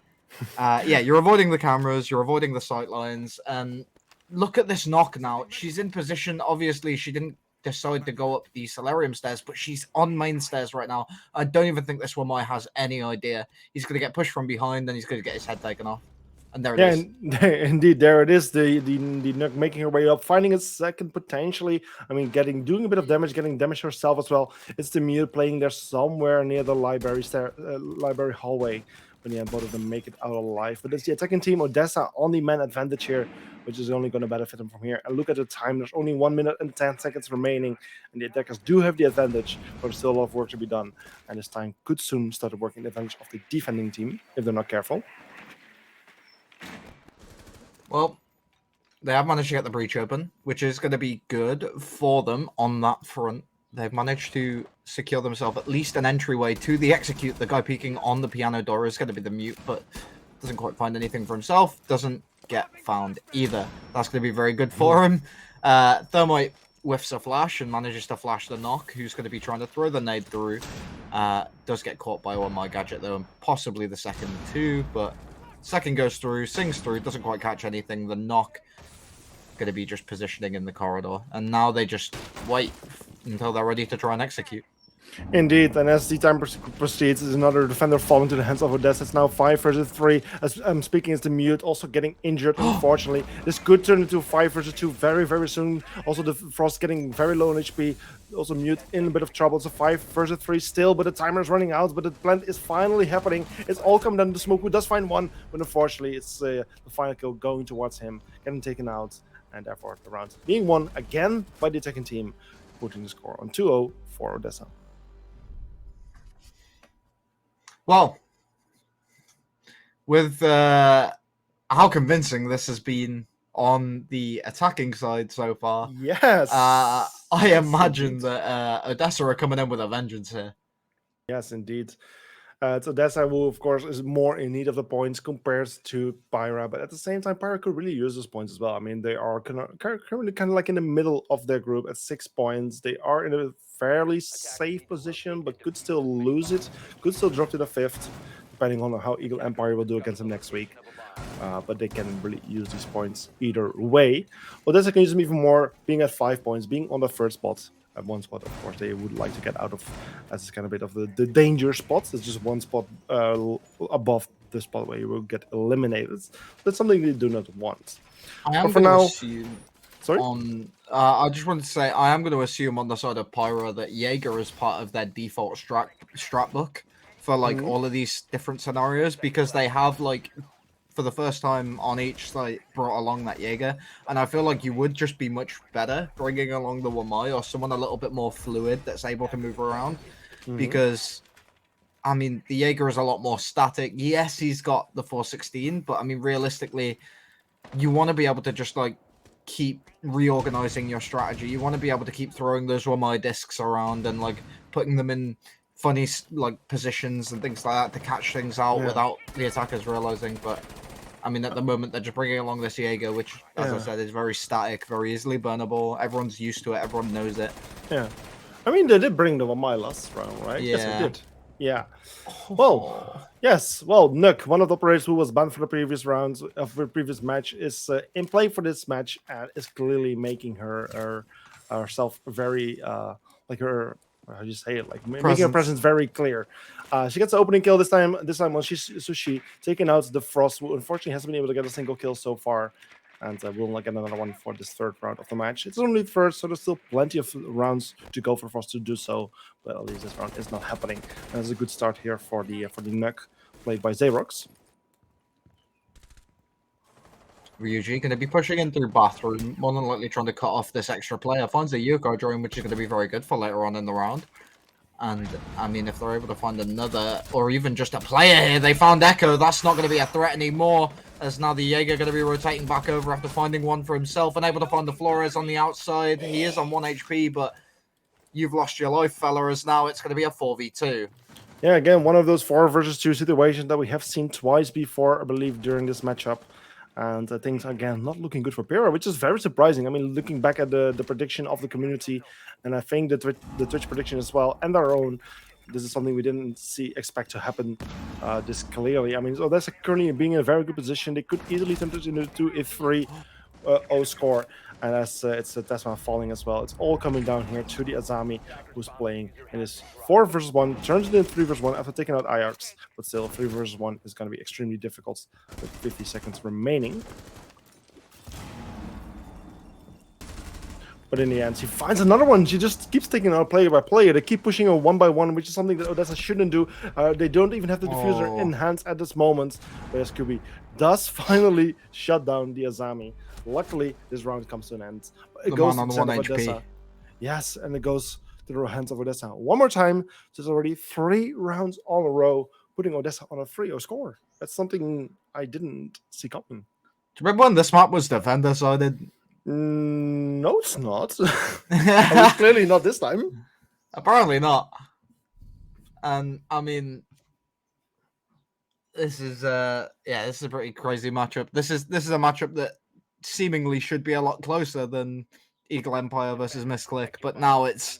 Yeah, you're avoiding the cameras. You're avoiding the sight lines. And look at this Knock now. She's in position. Obviously, she didn't decide to go up the Solarium stairs, but she's on main stairs right now. I don't even think this Wamai has any idea. He's going to get pushed from behind, and he's going to get his head taken off. And there it is. Indeed, there it is. The Nook making her way up, finding a second potentially. I mean, doing a bit of damage, getting damage herself as well. It's the Mute playing there somewhere near the library hallway. When the end, both of them make it out alive. But it's the attacking team, Odessa, on the man advantage here, which is only going to benefit them from here. And look at the time. There's only 1 minute and 10 seconds remaining. And the attackers do have the advantage, but there's still a lot of work to be done. And this time could soon start working the advantage of the defending team, if they're not careful. Well, they have managed to get the breach open, which is going to be good for them on that front. They've managed to secure themselves at least an entryway to the execute. The guy peeking on the piano door is going to be the Mute, but doesn't quite find anything for himself. Doesn't get found either. That's going to be very good for him. Thermite whiffs a flash and manages to flash the Knock, who's going to be trying to throw the nade through. Does get caught by one my gadget, though, and possibly the second too, but second goes through, sings through, doesn't quite catch anything. The Knock going to be just positioning in the corridor, and now they just wait until they're ready to try and execute. Indeed, and as the time proceeds, is another defender falling to the hands of Odessa. It's now 5 versus 3. As I'm speaking, is the Mute also getting injured, unfortunately. This could turn into 5 versus 2 very, very soon. Also, the Frost getting very low on HP. Also, Mute in a bit of trouble. It's a 5 versus 3 still, but the timer is running out. But the plant is finally happening. It's all come down to Smoke, who does find one, but unfortunately, it's the final kill going towards him, getting taken out, and therefore the round being won again by the attacking team, putting the score on 2-0 for Odessa. Well, with how convincing this has been on the attacking side so far, yes, I imagine that Odessa are coming in with a vengeance here. Yes, indeed. It's Odessa, who of course is more in need of the points compared to Pyra, but at the same time, Pyra could really use those points as well. I mean, they are currently kind of like in the middle of their group at 6 points. They are in a fairly safe position, but could still lose it, could still drop to the 5th, depending on how Eagle Empire will do against them next week. But they can really use these points either way. Odessa can use them even more, being at 5 points, being on the 3rd spot. At one spot, of course, they would like to get out of, as it's kind of a bit of the danger spots. It's just one spot above the spot where you will get eliminated. That's something they do not want. I am going to assume. Sorry? I just wanted to say, I am going to assume on the side of Pyra that Jaeger is part of their default strat book for like all of these different scenarios, because they have like, for the first time on each site, brought along that Jaeger, and I feel like you would just be much better bringing along the Wamai or someone a little bit more fluid that's able to move around, because I mean the Jaeger is a lot more static. Yes, he's got the 416, but I mean realistically, you want to be able to just like keep reorganizing your strategy. You want to be able to keep throwing those Wamai discs around and like putting them in funny like positions and things like that to catch things out without the attackers realizing. But I mean, at the moment they're just bringing along this Jaeger, which, as I said, is very static, very easily burnable. Everyone's used to it. Everyone knows it. Yeah, I mean, they did bring the Wamai last round, right? Yeah. Yes, they did. Yeah. Well, yes. Well, Nook, one of the operators who was banned for the previous rounds of the previous match, is in play for this match and is clearly making herself very like her. How do you say it? Like making her presence very clear. She gets the opening kill this time. This time on Sushi, taking out the Frost, who unfortunately hasn't been able to get a single kill so far, and will not get another one for this 3rd round of the match. It's only the 1st, so there's still plenty of rounds to go for Frost to do so. But at least this round is not happening. And it's a good start here for the Nook, played by Xerox. Ryuji going to be pushing in through bathroom, more than likely trying to cut off this extra player. Finds a Yuko drone, which is going to be very good for later on in the round. And, I mean, if they're able to find another, or even just a player here, they found Echo. That's not going to be a threat anymore, as now the Jaeger going to be rotating back over after finding one for himself, and able to find the Flores on the outside. He is on 1 HP, but you've lost your life, fella, as now it's going to be a 4v2. Yeah, again, one of those 4 versus 2 situations that we have seen twice before, I believe, during this matchup. And things, again, not looking good for Pyrrha, which is very surprising. I mean, looking back at the prediction of the community, and I think the Twitch prediction as well, and our own, this is something we didn't expect to happen this clearly. I mean, so that's currently being in a very good position. They could easily turn this into a 3-0 score. And it's Tesma falling as well. It's all coming down here to the Azami, who's playing in this 4 versus 1, turns it into 3 versus 1 after taking out Ajax. But still, 3 versus 1 is going to be extremely difficult with 50 seconds remaining. But in the end, she finds another one. She just keeps taking out player by player. They keep pushing her 1 by 1, which is something that Odessa shouldn't do. They don't even have the diffuser in hands at this moment. But SQB does finally shut down the Azami. Luckily, this round comes to an end. It goes to the hands of Odessa. Yes, and it goes to the hands of Odessa. One more time. So it's already 3 rounds all in a row, putting Odessa on a 3-0 score. That's something I didn't see coming. Do you remember when this map was defender-sided? No, it's not. It's clearly not this time. Apparently not. And I mean, this is this is a pretty crazy matchup. This is a matchup that seemingly should be a lot closer than Eagle Empire versus Misclick, but now it's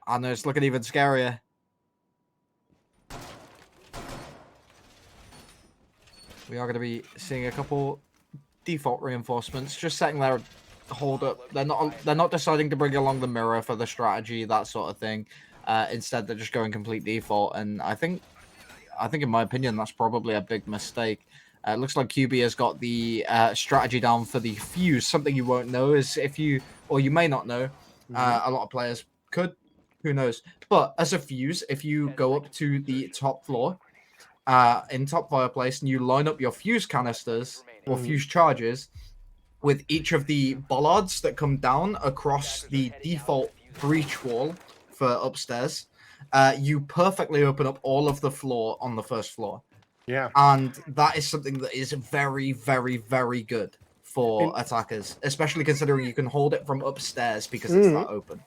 looking even scarier. We are going to be seeing a couple default reinforcements, just setting their hold up. They're not deciding to bring along the mirror for the strategy, that sort of thing. Instead, they're just going complete default, and I think in my opinion that's probably a big mistake. It looks like QB has got the strategy down for the fuse. Something you won't know is you may not know. A lot of players could, who knows? But as a fuse, if you go up to the top floor in top fireplace and you line up your fuse canisters or fuse charges with each of the bollards that come down across the default breach wall for upstairs, you perfectly open up all of the floor on the first floor. Yeah. And that is something that is very, very, very good for attackers, especially considering you can hold it from upstairs because it's that open.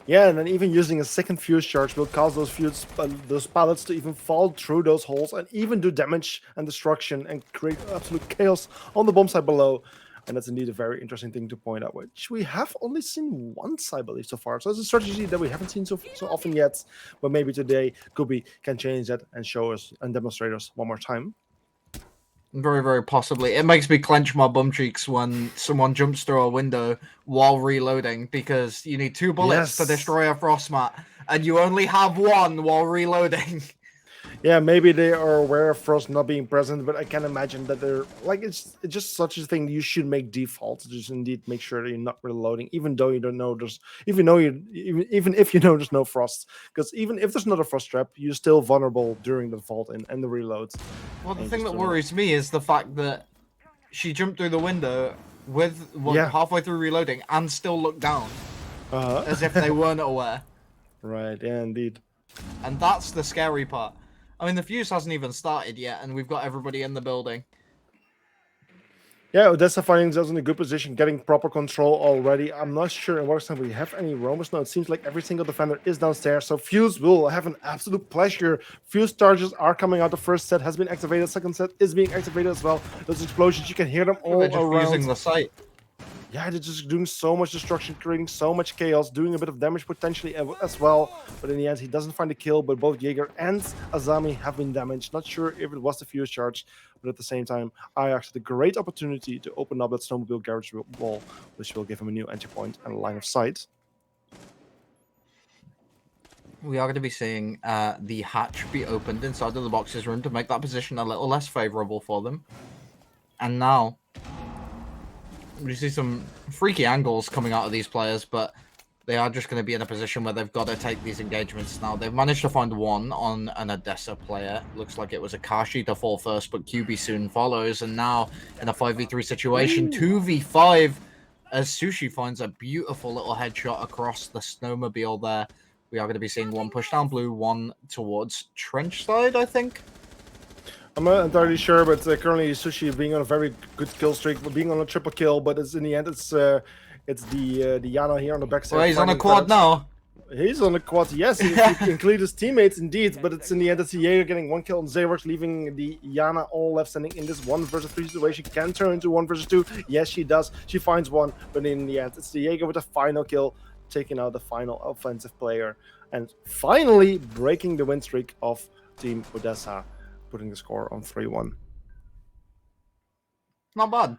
Yeah, and then even using a second fuse charge will cause those pallets to even fall through those holes and even do damage and destruction and create absolute chaos on the bomb site below. And that's indeed a very interesting thing to point out, which we have only seen once, I believe, so far. So it's a strategy that we haven't seen so often yet, but maybe today Kubi can change that and show us and demonstrate us one more time. Very, very possibly. It makes me clench my bum cheeks when someone jumps through a window while reloading, because you need 2 bullets to destroy a frost mat, and you only have 1 while reloading. Yeah, maybe they are aware of Frost not being present, but I can imagine that they're like it's just such a thing you should make default. Just indeed make sure that you're not reloading, even though you don't know there's even if you know there's no Frost, because even if there's not a Frost trap, you're still vulnerable during the vault and the reloads. Well, the thing that worries me is the fact that she jumped through the window with halfway through reloading and still looked down as if they weren't aware. Right, yeah, indeed. And that's the scary part. I mean, the fuse hasn't even started yet, and we've got everybody in the building. Yeah, Odessa finding themselves in a good position, getting proper control already. I'm not sure in what extent we have any roamers now. It seems like every single defender is downstairs, so Fuse will have an absolute pleasure. Fuse charges are coming out. The first set has been activated. Second set is being activated as well. Those explosions, you can hear them all around. Using the site. Yeah, they're just doing so much destruction, creating so much chaos, doing a bit of damage potentially as well. But in the end, he doesn't find a kill, but both Jaeger and Azami have been damaged. Not sure if it was the fuse charge, but at the same time, Ajax had a great opportunity to open up that snowmobile garage wall, which will give him a new entry point and a line of sight. We are going to be seeing the hatch be opened inside of the boxes room to make that position a little less favorable for them. And now we see some freaky angles coming out of these players, but they are just going to be in a position where they've got to take these engagements now. They've managed to find one on an Odessa player. Looks like it was a Kashi to fall first, but QB soon follows. And now in a 5v3 situation, 2v5, as Sushi finds a beautiful little headshot across the snowmobile there. We are going to be seeing one push down blue, one towards trench side, I think. I'm not entirely sure, but currently Sushi being on a very good kill streak, being on a triple kill, but it's in the end it's the Yana here on the backside. Well, he's on a quad now. He's on the quad, yes, if you include his teammates, indeed, but it's in the end, it's Jaeger getting 1 kill on Xerox, leaving the Yana all left standing in this 1 versus 3 situation. Can turn into 1 versus 2. Yes, she does. She finds one, but in the end, it's the Jaeger with the final kill, taking out the final offensive player, and finally breaking the win streak of Team Odessa, putting the score on 3-1. Not bad.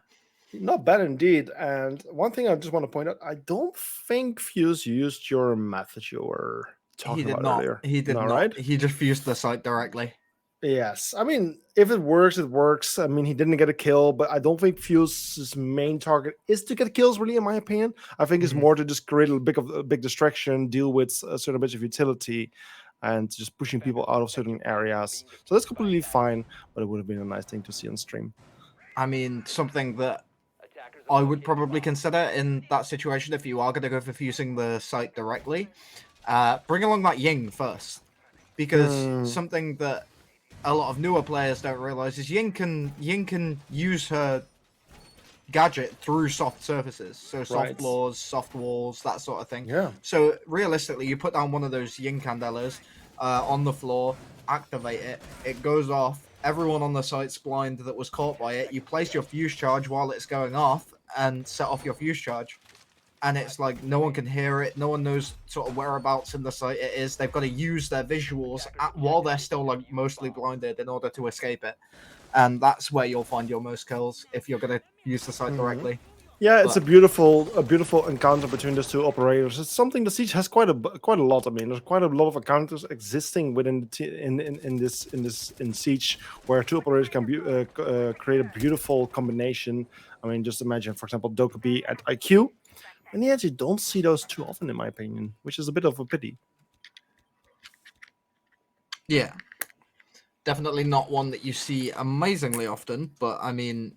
Not bad indeed. And one thing I just want to point out, I don't think Fuse used your method that you were talking about earlier. He did not. Right? He just fused the site directly. Yes. I mean, if it works, it works. I mean, he didn't get a kill, but I don't think Fuse's main target is to get kills, really, in my opinion. I think it's more to just create a big distraction, deal with a certain bit of utility, and just pushing people out of certain areas. So that's completely fine, but it would have been a nice thing to see on stream. I mean, something that I would probably consider in that situation, if you are going to go for fusing the site directly, bring along that Ying first, because something that a lot of newer players don't realize is Ying can use her gadget through soft surfaces, so soft floors, soft walls, that sort of thing. Yeah. So realistically, you put down one of those Ying candelas on the floor, activate it, it goes off. Everyone on the site's blind that was caught by it. You place your fuse charge while it's going off and set off your fuse charge. And it's like no one can hear it. No one knows sort of whereabouts in the site it is. They've got to use their visuals while they're still like mostly blinded in order to escape it. And that's where you'll find your most kills if you're going to use the site directly. Yeah, it's a beautiful encounter between those two operators. It's something the Siege has quite a lot. I mean, there's quite a lot of encounters existing within in Siege where two operators can create a beautiful combination. I mean, just imagine, for example, Dokkaebi and IQ. And yet you don't see those too often, in my opinion, which is a bit of a pity. Yeah, definitely not one that you see amazingly often, but I mean,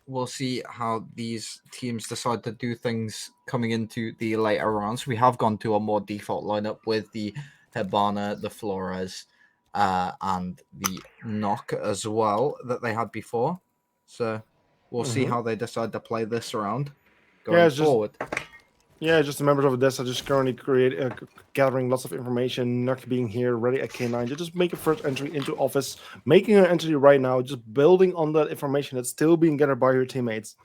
we'll see how these teams decide to do things coming into the later rounds. We have gone to a more default lineup with the Hibana, the Flores, and the Knock as well that they had before. So we'll see how they decide to play this round going forward. Just the members of Odessa just currently gathering lots of information, Knock being here, ready at K9, to just make a first entry into office, making an entry right now, just building on that information that's still being gathered by her teammates.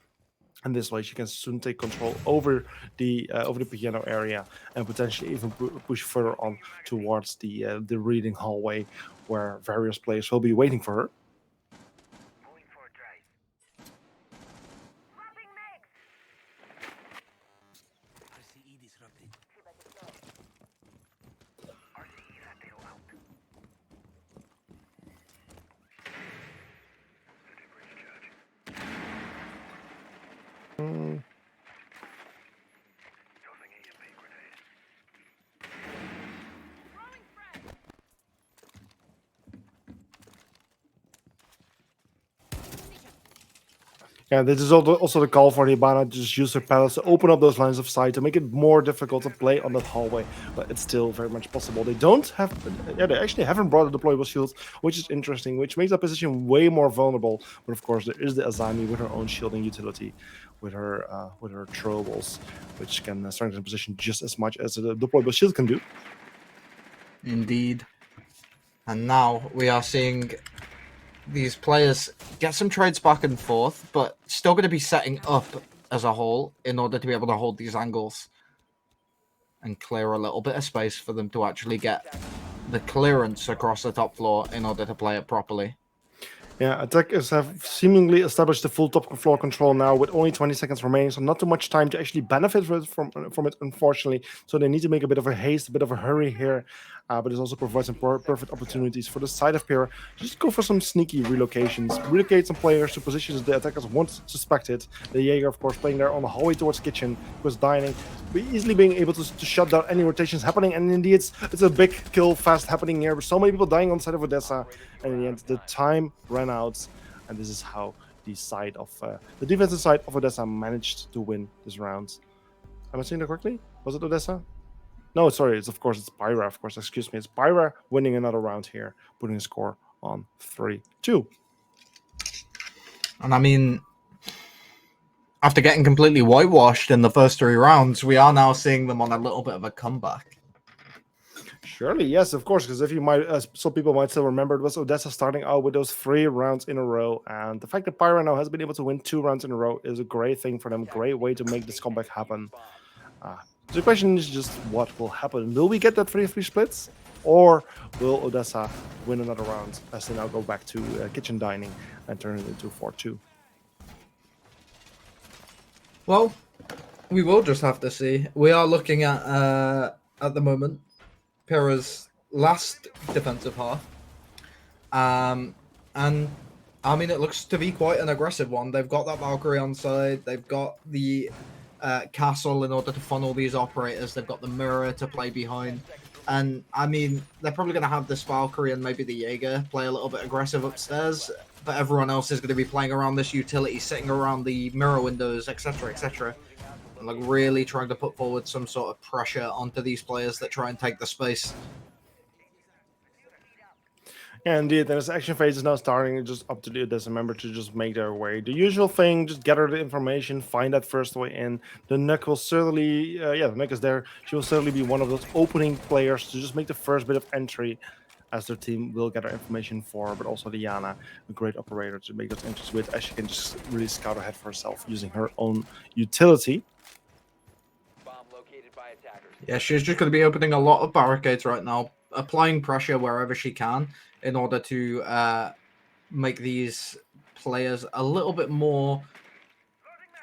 And this way she can soon take control over the piano area and potentially even push further on towards the reading hallway where various players will be waiting for her. Yeah, this is also the call for the Hibana to just use their pallets to open up those lines of sight to make it more difficult to play on that hallway. But it's still very much possible. They don't have, they actually haven't brought a deployable shield, which is interesting, which makes that position way more vulnerable. But of course, there is the Azami with her own shielding utility, with her throwables, which can strengthen the position just as much as the deployable shield can do. Indeed. And now we are seeing these players get some trades back and forth, but still going to be setting up as a whole in order to be able to hold these angles and clear a little bit of space for them to actually get the clearance across the top floor in order to play it properly. Yeah, attackers have seemingly established the full top floor control now with only 20 seconds remaining, so not too much time to actually benefit from it, unfortunately. So they need to make a bit of a haste, a bit of a hurry here, but it also provides some perfect opportunities for the side of Pyra. Just go for some sneaky relocations, relocate some players to positions the attackers won't suspect it. The Jaeger, of course, playing there on the hallway towards kitchen, was dining, but easily being able to shut down any rotations happening. And indeed, it's a big kill fest happening here with so many people dying on the side of Odessa. And in the end, the time ran out, and this is how the side of the defensive side of Odessa managed to win this round. Am I saying that correctly? Was it Odessa? No, sorry. It's Pyra. Of course, excuse me. It's Pyra winning another round here, putting the score on 3-2. And I mean, After getting completely whitewashed in the first 3 rounds, we are now seeing them on a little bit of a comeback. Surely, yes, of course. Because if you might, some people might still remember, it was Odessa starting out with those 3 rounds in a row, and the fact that Pyra now has been able to win 2 rounds in a row is a great thing for them. Great way to make this comeback happen. The question is just what will happen. Will we get that 3-3 splits, or will Odessa win another round as they now go back to kitchen dining and turn it into 4-2? Well, we will just have to see. We are looking at the moment, Pyrrha's last defensive half. And I mean, it looks to be quite an aggressive one. They've got that Valkyrie on side. They've got the castle in order to funnel these operators. They've got the mirror to play behind. And I mean, they're probably going to have this Valkyrie and maybe the Jaeger play a little bit aggressive upstairs. But everyone else is going to be playing around this utility, sitting around the mirror windows, etc., etc. And like really trying to put forward some sort of pressure onto these players that try and take the space. Yeah, indeed. And this action phase is now starting. It's just up to the Odessa member to just make their way. The usual thing, just gather the information, find that first way in. The Nuck will certainly, the Nuck is there. She will certainly be one of those opening players to just make the first bit of entry, as their team will gather information for. But also Diana, a great operator to make those entries with, as she can just really scout ahead for herself using her own utility. Yeah, she's just going to be opening a lot of barricades right now, applying pressure wherever she can in order to make these players a little bit more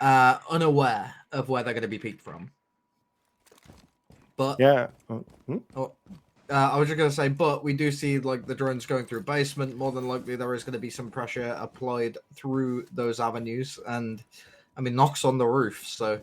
unaware of where they're going to be peeked from. But yeah, I was just going to say, but we do see like the drones going through basement. More than likely, there is going to be some pressure applied through those avenues, and I mean, Nox on the roof, so.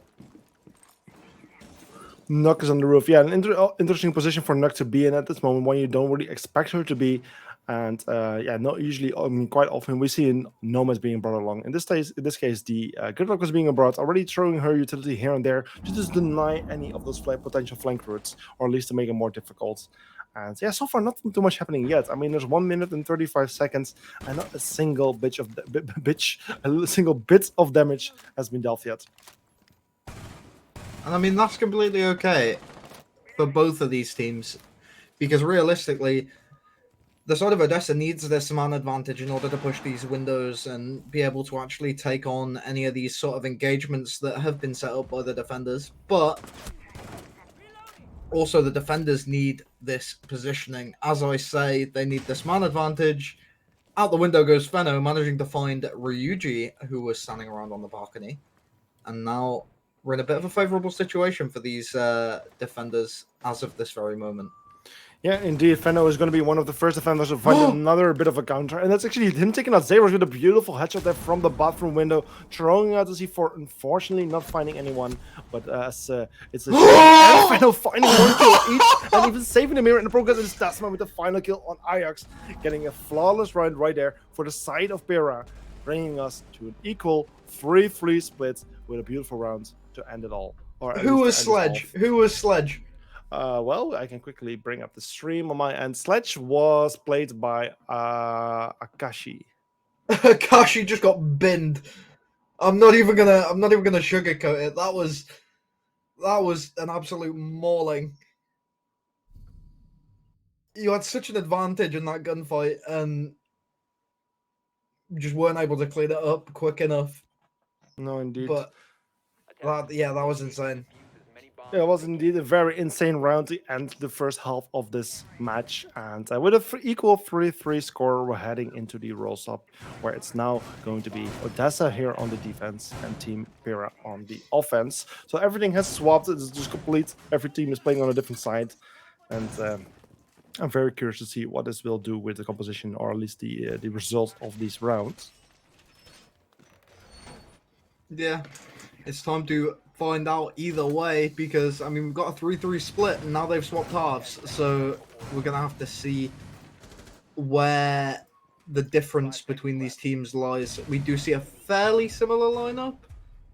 Nuck is on the roof. Yeah, an interesting position for Nuck to be in at this moment, when you don't really expect her to be. And not usually. I mean, quite often we see Nomads being brought along. In this case, the Gridlock was being brought, already throwing her utility here and there to just deny any of those potential flank routes, or at least to make it more difficult. And yeah, so far not too much happening yet. I mean, there's 1 minute and 35 seconds, and not a single a single bit of damage has been dealt yet. And I mean, that's completely okay for both of these teams, because realistically, the side of Odessa needs this man advantage in order to push these windows and be able to actually take on any of these sort of engagements that have been set up by the defenders. But also the defenders need this positioning. As I say, they need this man advantage. Out the window goes Feno, managing to find Ryuji, who was standing around on the balcony. And now we're in a bit of a favorable situation for these defenders as of this very moment. Yeah, indeed. Feno is going to be one of the first defenders to find another bit of a counter. And that's actually him taking out Zeros with a beautiful headshot there from the bathroom window, throwing out the C4, unfortunately not finding anyone. But it's a Feno finding 1 kill each, and even saving the mirror in the progress of Stasman with the final kill on Ajax, getting a flawless round right there for the side of Pyrrha, bringing us to an equal 3-3 split with a beautiful round to end it all. Who was Sledge? Who was Sledge? Well, I can quickly bring up the stream on my end. Sledge was played by Akashi. Akashi just got binned. I'm not even gonna sugarcoat it. That was an absolute mauling. You had such an advantage in that gunfight and just weren't able to clean it up quick enough. No, indeed. But that was insane. Yeah, it was indeed a very insane round to end the first half of this match. And with an equal 3-3 score, we're heading into the roll-up, where it's now going to be Odessa here on the defense and Team Pyrrha on the offense. So everything has swapped. It's just complete. Every team is playing on a different side. And I'm very curious to see what this will do with the composition, or at least the result of these rounds. Yeah, it's time to find out either way, because I mean, we've got a 3-3 split and now they've swapped halves, so we're gonna have to see where the difference between these teams lies. We do see a fairly similar lineup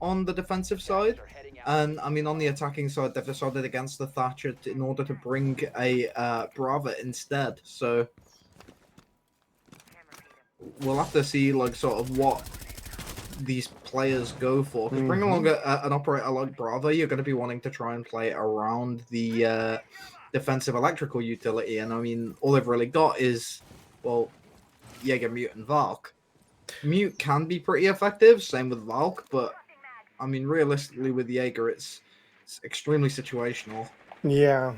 on the defensive side, and I mean, on the attacking side, they've decided against the Thatcher in order to bring a Brava instead. So we'll have to see like sort of what these players go for. Because bring along an operator like Bravo, you're going to be wanting to try and play around the defensive electrical utility. And I mean, all they've really got is, well, Jaeger, Mute, and Valk. Mute can be pretty effective, same with Valk, but I mean, realistically with Jaeger, it's extremely situational. Yeah.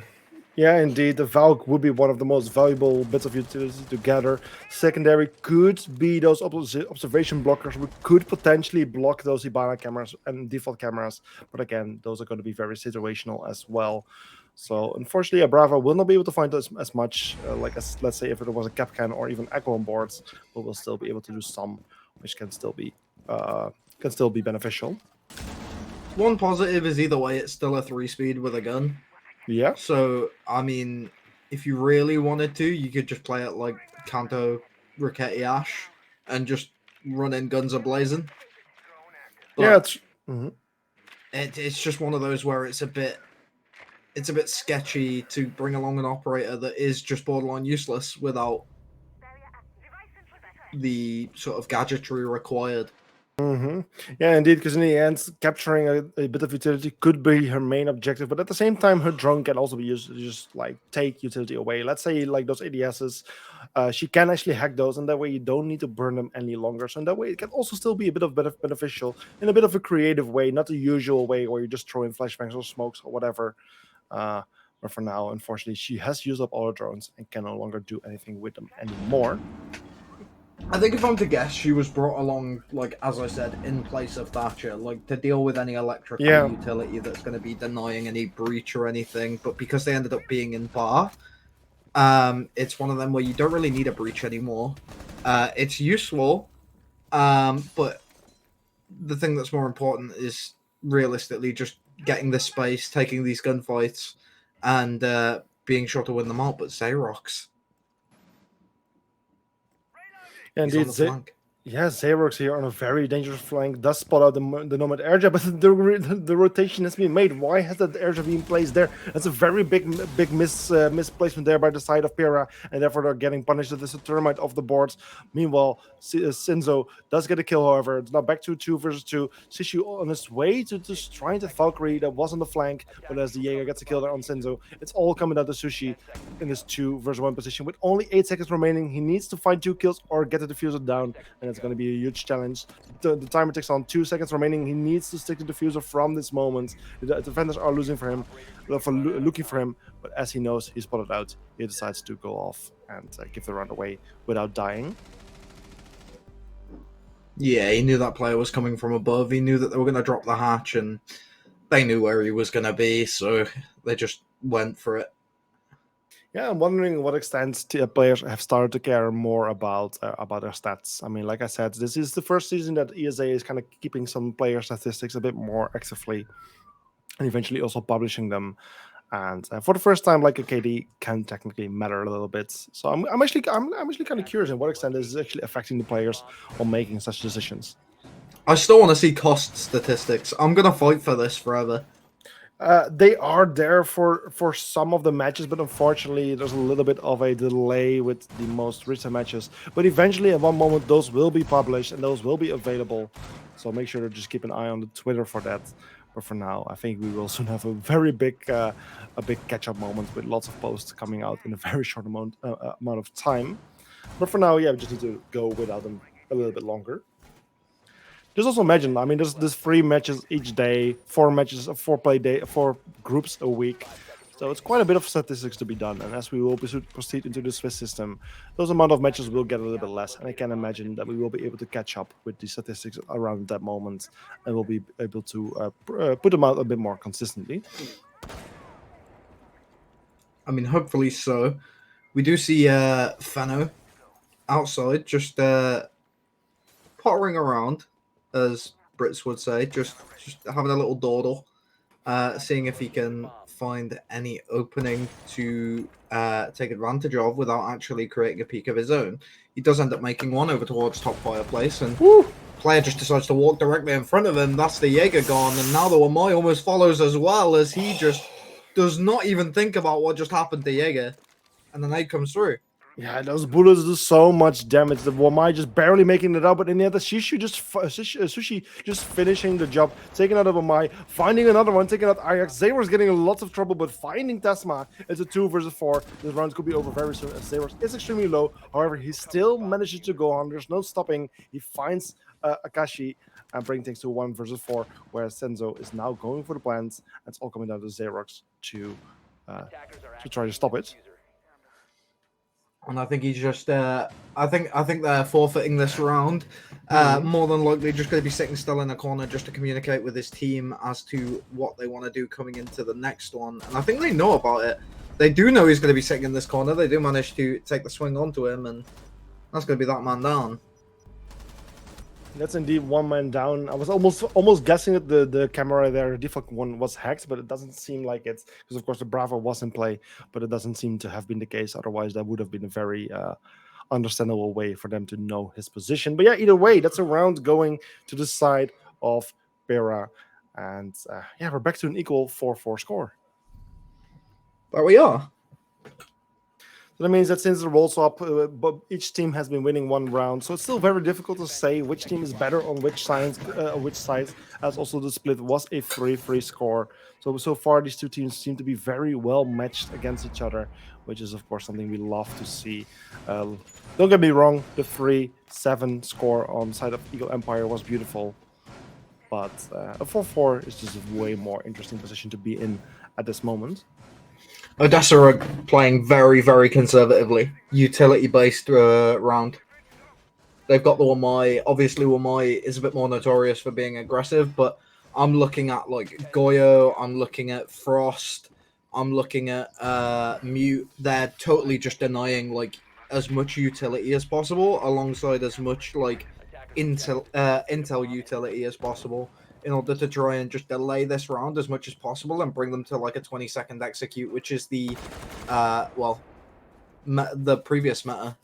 Yeah, indeed. The Valk would be one of the most valuable bits of utility to gather. Secondary could be those observation blockers. We could potentially block those Hibana cameras and default cameras. But again, those are going to be very situational as well. So unfortunately, a Bravo will not be able to find as much, as let's say if it was a Capcan or even Echo on boards, but we'll still be able to do some, which can still be beneficial. One positive is either way, it's still a 3-speed with a gun. Yeah. So, I mean, if you really wanted to, you could just play it like Kanto, Ricketti, Ash, and just run in guns a-blazing. But it's just one of those where it's a bit sketchy to bring along an operator that is just borderline useless without the sort of gadgetry required. Yeah, indeed, because in the end, capturing a bit of utility could be her main objective, but at the same time, her drone can also be used to just like take utility away. Let's say like those ADSs, she can actually hack those, and that way you don't need to burn them any longer. So in that way, it can also still be a bit of beneficial in a bit of a creative way, not the usual way where you just throw in flashbangs or smokes or whatever. But for now, unfortunately, she has used up all her drones and can no longer do anything with them anymore. I think if I'm to guess, she was brought along, like, as I said, in place of Thatcher, like, to deal with any electrical utility that's going to be denying any breach or anything. But because they ended up being in bar, it's one of them where you don't really need a breach anymore. It's useful, but the thing that's more important is realistically just getting this space, taking these gunfights, and being sure to win them out. But Xerox. Indeed, Xerox here on a very dangerous flank does spot out the Nomad air jab, but the rotation has been made. Why has that air jab been placed there? That's a very big misplacement there by the side of Pyrrha, and therefore they're getting punished. This is a termite off the boards. Meanwhile, Sinzo does get a kill, however. It's now back to 2 versus 2. Sishu on his way to just trying to Valkyrie that was on the flank, but as the Jaeger gets a kill there on Sinzo, it's all coming down to Sushi in this 2 versus 1 position. With only 8 seconds remaining, he needs to find 2 kills or get the diffuser down, and it's going to be a huge challenge. The timer ticks on, 2 seconds remaining. He needs to stick to the diffuser from this moment. The defenders are losing for him, looking for him, but as he knows he's spotted out, he decides to go off and give the round away without dying. Yeah, he knew that player was coming from above. He knew that they were going to drop the hatch, and they knew where he was going to be, so they just went for it. Yeah, I'm wondering what extent players have started to care more about their stats. I mean, like I said, this is the first season that ESA is kind of keeping some player statistics a bit more actively, and eventually also publishing them. And for the first time, like a KD can technically matter a little bit. So I'm actually kind of curious in what extent this is actually affecting the players on making such decisions. I still want to see cost statistics. I'm gonna fight for this forever. They are there for some of the matches, but unfortunately, there's a little bit of a delay with the most recent matches. But eventually, at one moment, those will be published and those will be available. So make sure to just keep an eye on the Twitter for that. But for now, I think we will soon have a very big catch-up moment with lots of posts coming out in a very short amount of time. But for now, yeah, we just need to go without them a little bit longer. Just also imagine, I mean, there's 3 matches each day, 4 matches, 4 Playday, 4 groups a week. So it's quite a bit of statistics to be done. And as we will proceed into the Swiss system, those amount of matches will get a little bit less. And I can imagine that we will be able to catch up with the statistics around that moment, and we'll be able to put them out a bit more consistently. I mean, hopefully so. We do see Fano outside, just pottering around, as Brits would say, just having a little dawdle, seeing if he can find any opening to take advantage of without actually creating a peak of his own. He does end up making one over towards top fireplace, and player just decides to walk directly in front of him. That's the Jaeger gone, and now the Wamai almost follows as well, as he just does not even think about what just happened to Jaeger, and the nade comes through. Yeah, those bullets do so much damage. The Wamai just barely making it up, but in the end, the Sushi just finishing the job, taking out the Wamai, finding another one, taking out Ajax. Zeros getting in lots of trouble, but finding Tasma. It's a 2 versus 4. This round could be over very soon as Zeros is extremely low. However, he still manages to go on. There's no stopping. He finds Akashi and bring things to 1 versus 4, whereas Senzo is now going for the plants. And it's all coming down to Xerox to try to stop it. And I think he's just. I think they're forfeiting this round. More than likely, just going to be sitting still in a corner just to communicate with his team as to what they want to do coming into the next one. And I think they know about it. They do know he's going to be sitting in this corner. They do manage to take the swing onto him, and that's going to be that man down. That's indeed one man down. I was almost guessing that the camera there, the default one, was hacked, but it doesn't seem like it's because of course the Bravo was in play, but it doesn't seem to have been the case. Otherwise, that would have been a very understandable way for them to know his position. But yeah, either way, that's a round going to the side of Pera, and yeah, we're back to an equal 4-4 score. There we are. So that means that since the roll swap, but each team has been winning one round, so it's still very difficult to say which team is better on which side. As also the split was a 3-3 score. So far, these two teams seem to be very well matched against each other, which is of course something we love to see. Don't get me wrong, the 3-7 score on side of Eagle Empire was beautiful, but a 4-4 is just a way more interesting position to be in at this moment. Odessa are playing very, very conservatively, utility-based round. They've got the Wamai. Obviously, Wamai is a bit more notorious for being aggressive, but I'm looking at like Goyo, I'm looking at Frost, I'm looking at Mute. They're totally just denying like as much utility as possible, alongside as much like intel utility as possible, in order to try and just delay this round as much as possible and bring them to like a 20-second execute, which is the the previous meta.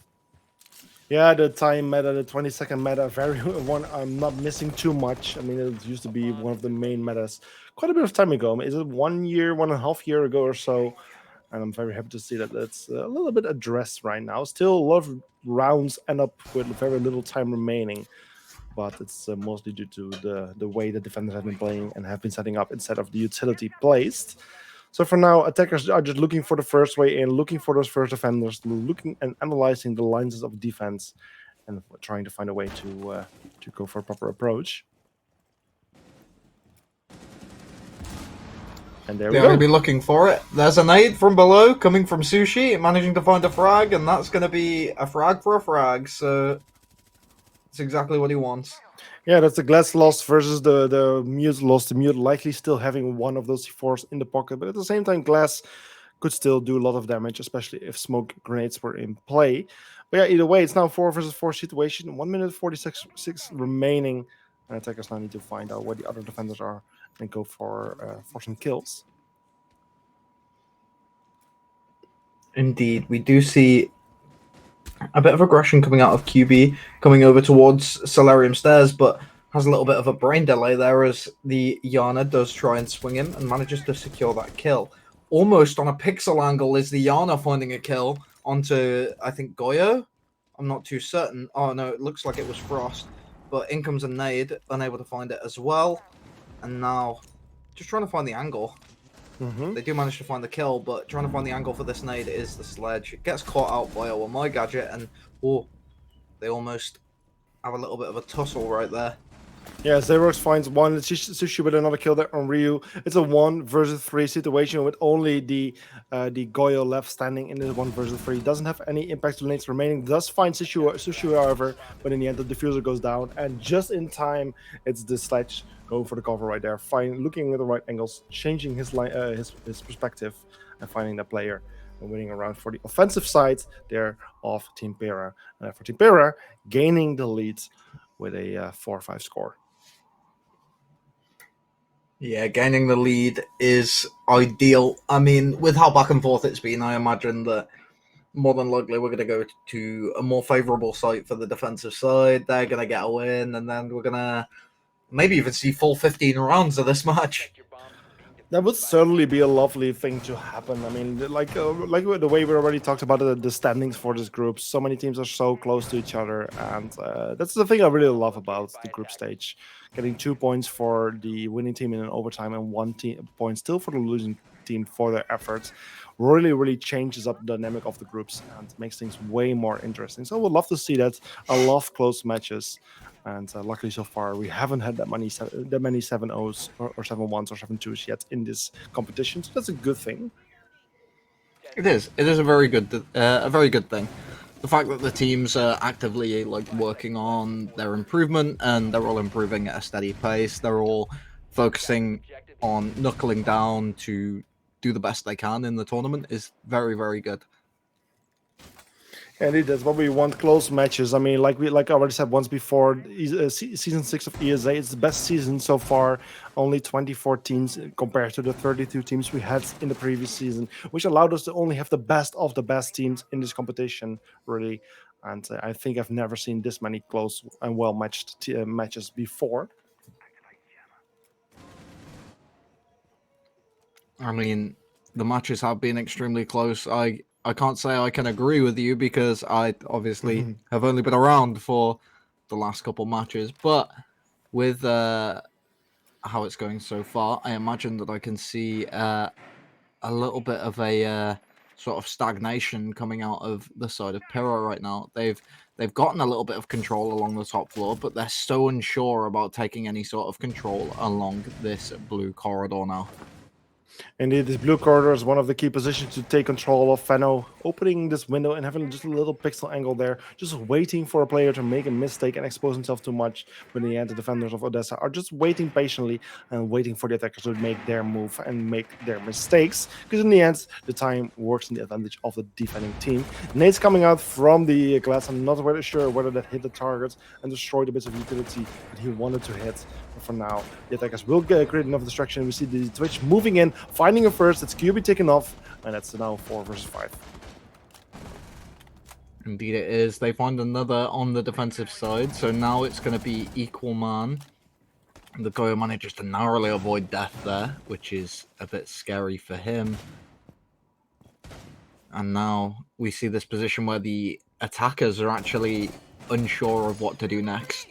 Yeah, the time meta, the 20-second meta, very one. I'm not missing too much. I mean, it used to be one of the main metas quite a bit of time ago. Is it 1 year, 1.5 years ago or so? And I'm very happy to see that it's a little bit addressed right now. Still, a lot of rounds end up with very little time remaining, but it's mostly due to the way the defenders have been playing and have been setting up instead of the utility placed. So for now, attackers are just looking for the first way in, looking for those first defenders, looking and analyzing the lines of defense, and trying to find a way to go for a proper approach. And there we go. They're going to be looking for it. There's a nade from below coming from Sushi, managing to find a frag, and that's going to be a frag for a frag. So it's exactly what he wants. Yeah, that's the Glass lost versus the Mute lost. The Mute likely still having one of those C4s in the pocket, but at the same time, Glass could still do a lot of damage, especially if smoke grenades were in play. But yeah, either way, it's now 4 versus 4 situation. 1 minute 46 remaining, and attackers now need to find out where the other defenders are and go for some kills. Indeed, we do see a bit of aggression coming out of QB, coming over towards Solarium Stairs, but has a little bit of a brain delay there as the Yana does try and swing him and manages to secure that kill. Almost on a pixel angle is the Yana finding a kill onto, I think, Goyo? I'm not too certain. Oh, no, it looks like it was Frost. But in comes a nade, unable to find it as well. And now, just trying to find the angle. They do manage to find the kill, but trying to find the angle for this nade is the sledge. It gets caught out by a Wamai gadget, and they almost have a little bit of a tussle right there. Yeah, Xerox finds one. Sushi with another kill there on Ryu. It's a 1 versus 3 situation with only the Goyo left standing in the 1 versus 3. Doesn't have any impact to lanes remaining. Does find Sushi, however, but in the end the diffuser goes down, and just in time, it's the sledge going for the cover right there. Looking at the right angles, changing his perspective, and finding that player and winning around for the offensive side there of Team Pera. And for Team Pera, gaining the lead with a 4-5 score. Yeah, gaining the lead is ideal. I mean, with how back and forth it's been, I imagine that more than likely we're going to go to a more favourable site for the defensive side. They're going to get a win, and then we're going to maybe even see full 15 rounds of this match. That would certainly be a lovely thing to happen. I mean, like the way we already talked about the standings for this group. So many teams are so close to each other, and that's the thing I really love about the group stage. Getting 2 points for the winning team in an overtime and point still for the losing team for their efforts really changes up the dynamic of the groups and makes things way more interesting. So I would love to see that. I love close matches. And luckily, so far, we haven't had that many 7-0s or 7-1s or 7-2s yet in this competition. So that's a good thing. It is. It is a very good thing. The fact that the teams are actively like working on their improvement and they're all improving at a steady pace. They're all focusing on knuckling down to do the best they can in the tournament is very, very good. Indeed, that's what we want. Close matches. I mean, like I already said once before, season 6 of ESA, it's the best season so far. Only 24 teams compared to the 32 teams we had in the previous season, which allowed us to only have the best of the best teams in this competition, really. And I think I've never seen this many close and well matched matches before. I mean, the matches have been extremely close. I can't say I can agree with you because I obviously have only been around for the last couple matches, but with how it's going so far, I imagine that I can see a little bit of a sort of stagnation coming out of the side of Pyrrha right now. They've gotten a little bit of control along the top floor, but they're so unsure about taking any sort of control along this blue corridor now. Indeed, this blue corridor is one of the key positions to take control of. Feno opening this window and having just a little pixel angle there, just waiting for a player to make a mistake and expose himself too much. But in the end, the defenders of Odessa are just waiting patiently and waiting for the attackers to make their move and make their mistakes. Because in the end, the time works in the advantage of the defending team. Nate's coming out from the glass. I'm not really sure whether that hit the target and destroyed a bit of utility that he wanted to hit. But for now, the attackers will create enough distraction. We see the Twitch moving in, finding a first. It's QB taken off, and that's now 4 versus 5. Indeed it is. They find another on the defensive side, so now it's going to be equal man. The Goyo manages to narrowly avoid death there, which is a bit scary for him. And now we see this position where the attackers are actually unsure of what to do next.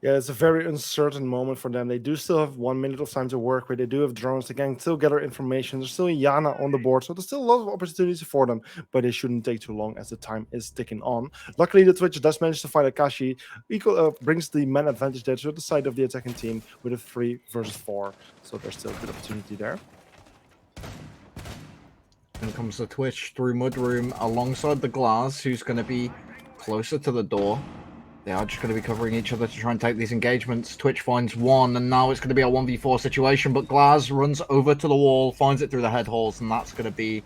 Yeah, it's a very uncertain moment for them. They do still have 1 minute of time to work with. They do have drones. They can still gather information. There's still Yana on the board, so there's still a lot of opportunities for them, but it shouldn't take too long as the time is ticking on. Luckily, the Twitch does manage to find Akashi. Brings the man advantage there to the side of the attacking team with a 3 versus 4, so there's still a good opportunity there. In comes the Twitch through Mudroom alongside the Glass, who's going to be closer to the door. They are just going to be covering each other to try and take these engagements. Twitch finds one, and now it's going to be a 1v4 situation, but Glaz runs over to the wall, finds it through the head holes, and that's going to be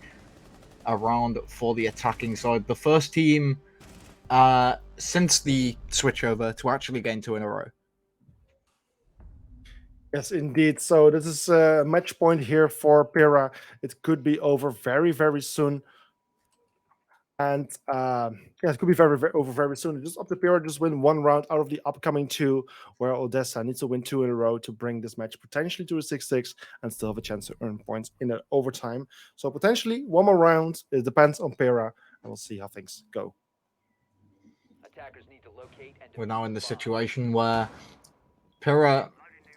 a round for the attacking side. The first team since the switchover to actually gain 2 in a row. Yes, indeed. So this is a match point here for Pyrrha. It could be over very soon. And yeah, it could be over very soon. Just up to Pyrrha, just win 1 round out of the upcoming 2, where Odessa needs to win 2 in a row to bring this match potentially to a 6-6 and still have a chance to earn points in that overtime. So potentially 1 more round. It depends on Pyrrha, and we'll see how things go. We're now in the situation where Pyrrha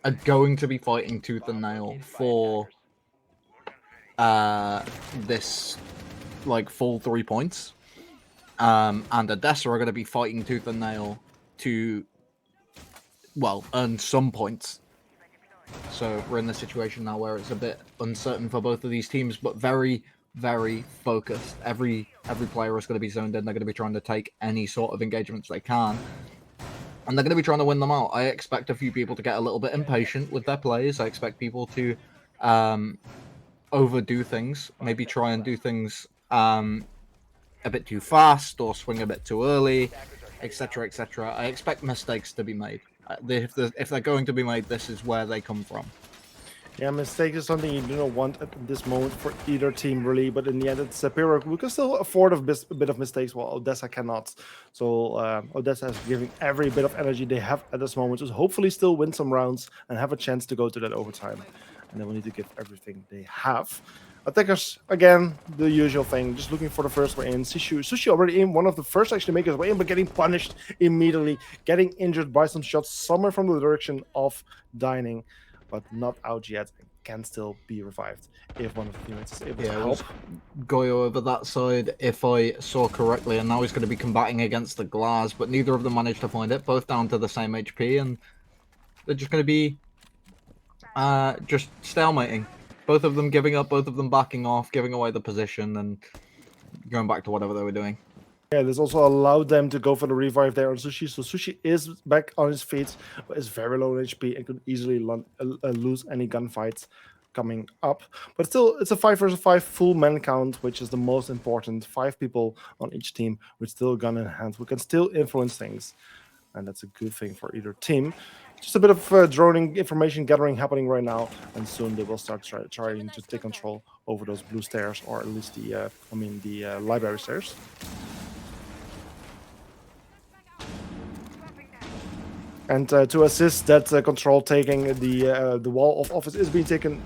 are going to be fighting tooth and nail for this like full 3 points, and Odessa are going to be fighting tooth and nail to earn some points. So we're in the situation now where it's a bit uncertain for both of these teams, but very focused. Every player is going to be zoned in. They're going to be trying to take any sort of engagements they can, and they're going to be trying to win them out. I expect a few people to get a little bit impatient with their plays. I expect people to overdo things, maybe try and do things a bit too fast or swing a bit too early, etc. I expect mistakes to be made. If they're going to be made, this is where they come from. Yeah, mistake is something you do not want at this moment for either team, really. But in the end, it's Pyrrha who can still afford a bit of mistakes, while Odessa cannot. So Odessa is giving every bit of energy they have at this moment to hopefully still win some rounds and have a chance to go to that overtime. and they will need to give everything they have. Attackers, again, the usual thing, just looking for the first way in. Sushi already in, one of the first actually make his way in, but getting punished immediately, getting injured by some shots somewhere from the direction of Dining, but not out yet, and can still be revived if one of the teammates is able to help. Goyo over that side, if I saw correctly, and now he's going to be combating against the glass, but neither of them managed to find it, both down to the same HP, and they're just going to be just stalemating. Both of them giving up, both of them backing off, giving away the position, and going back to whatever they were doing. Yeah, this also allowed them to go for the revive there on Sushi. So Sushi is back on his feet, but is very low in HP and could easily lose any gunfights coming up. But still, it's a 5 versus 5 full man count, which is the most important. 5 people on each team with still gun in hand who can still influence things. And that's a good thing for either team. Just a bit of droning information gathering happening right now, and soon they will start trying to take control over those blue stairs, or at least the library stairs. And to assist that control taking, the wall of office is being taken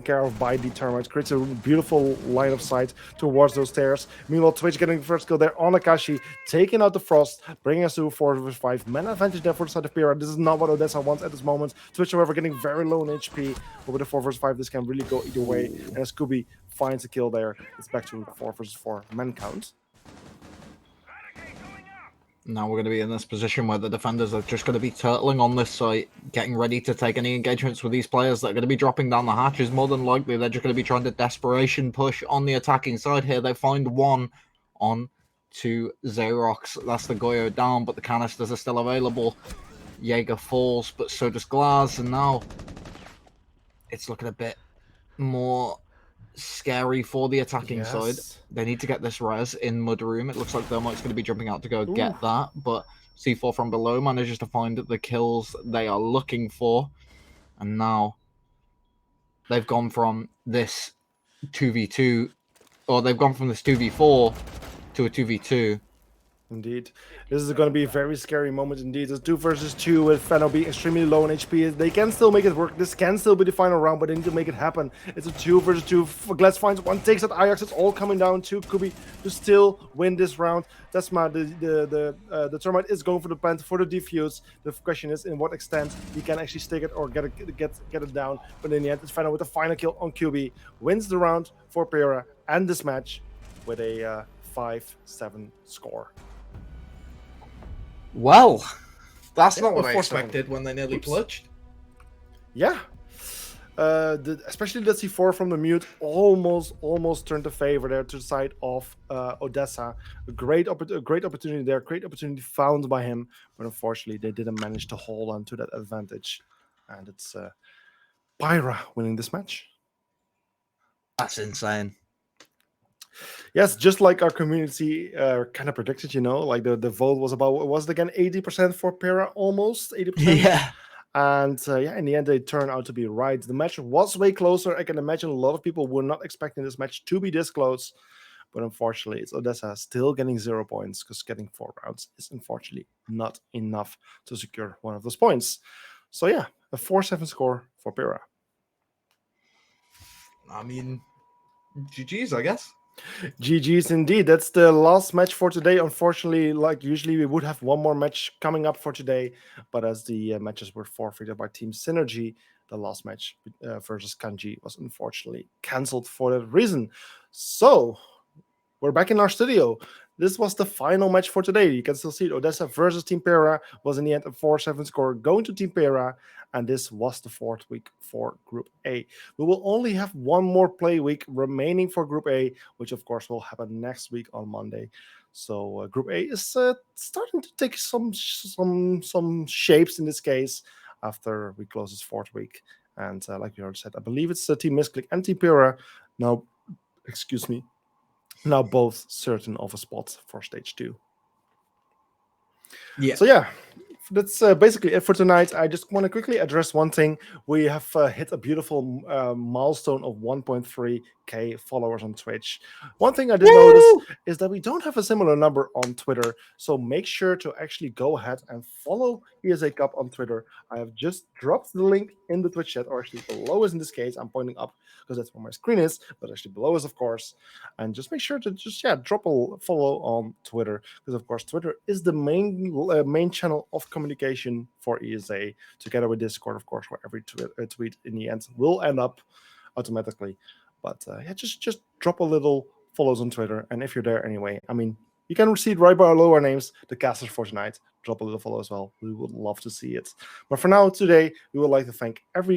care of by the termites. Creates a beautiful line of sight towards those stairs. Meanwhile, Twitch getting the first kill there on Akashi, taking out the Frost, bringing us to a 4 versus 5 man advantage there for the side of Pira. This is not what Odessa wants at this moment. Twitch, however, getting very low in HP, but with a 4 versus 5, this can really go either way. And as Scooby finds a kill there, it's back to 4 versus 4 man count. Now we're going to be in this position where the defenders are just going to be turtling on this site, getting ready to take any engagements with these players that are going to be dropping down the hatches. More than likely, they're just going to be trying to desperation push on the attacking side here. They find one on to Xerox. That's the Goyo down, but the canisters are still available. Jaeger falls, but so does Glaz, and now it's looking a bit more scary for the attacking side. They need to get this res in Mudroom. It looks like Thermite's going to be jumping out to go get that, but C4 from below manages to find the kills they are looking for, and now they've gone from this 2v2, or they've gone from this 2v4 to a 2v2. Indeed. This is going to be a very scary moment indeed. It's 2 versus 2 with Fano being extremely low in HP. They can still make it work. This can still be the final round, but they need to make it happen. It's a 2 versus 2. Glass finds one, takes out Ajax. It's all coming down to Kubi to still win this round. Desma, the Termite is going for the plant, for the defuse. The question is in what extent he can actually stick it or get it down. But in the end, it's Fano with the final kill on QB. Wins the round for Pera and this match with a 5-7 score. Well, that's not what I expected when they nearly clutched. Yeah. Especially the C4 from the mute almost turned the favor there to the side of Odessa. A great opportunity there, great opportunity found by him, but unfortunately they didn't manage to hold on to that advantage. And it's Pyra winning this match. That's insane. Yes, just like our community kind of predicted, like the vote was about, what was it again, 80% for Pera, almost 80%. Yeah. And in the end, they turned out to be right. The match was way closer. I can imagine a lot of people were not expecting this match to be this close. But unfortunately, it's Odessa still getting 0 points because getting 4 rounds is unfortunately not enough to secure one of those points. So yeah, a 4-7 score for Pera. I mean, GG's, I guess. GG's indeed. That's the last match for today. Unfortunately, like usually we would have one more match coming up for today, but as the matches were forfeited by Team Synergy, the last match versus Kanji was unfortunately cancelled for that reason. So we're back in our studio. This was the final match for today. You can still see it. Odessa versus Team Pera was in the end a 4-7 score going to Team Pera, and this was the 4th week for Group A. We will only have one more play week remaining for Group A, which of course will happen next week on Monday. So Group A is starting to take some shapes in this case after we close this 4th week. And like we already said, I believe it's Team Misclick and Team Pera now both certain of a spot for stage 2. Yeah. So yeah, that's basically it for tonight. I just want to quickly address one thing. We have hit a beautiful milestone of 1.3k followers on Twitch. One thing I did notice is that we don't have a similar number on Twitter. So make sure to actually go ahead and follow ESA Cup on Twitter. I have just dropped the link in the Twitch chat, or actually below us in this case. I'm pointing up because that's where my screen is, but actually below us, of course. And just make sure to drop a follow on Twitter, because of course Twitter is the main channel of communication for ESA, together with Discord, of course, where every tweet in the end will end up automatically. But just drop a little follows on Twitter, and if you're there anyway, I mean, you can see it right below our names, the casters for tonight. Drop a little follow as well. We would love to see it. But for now, today, we would like to thank every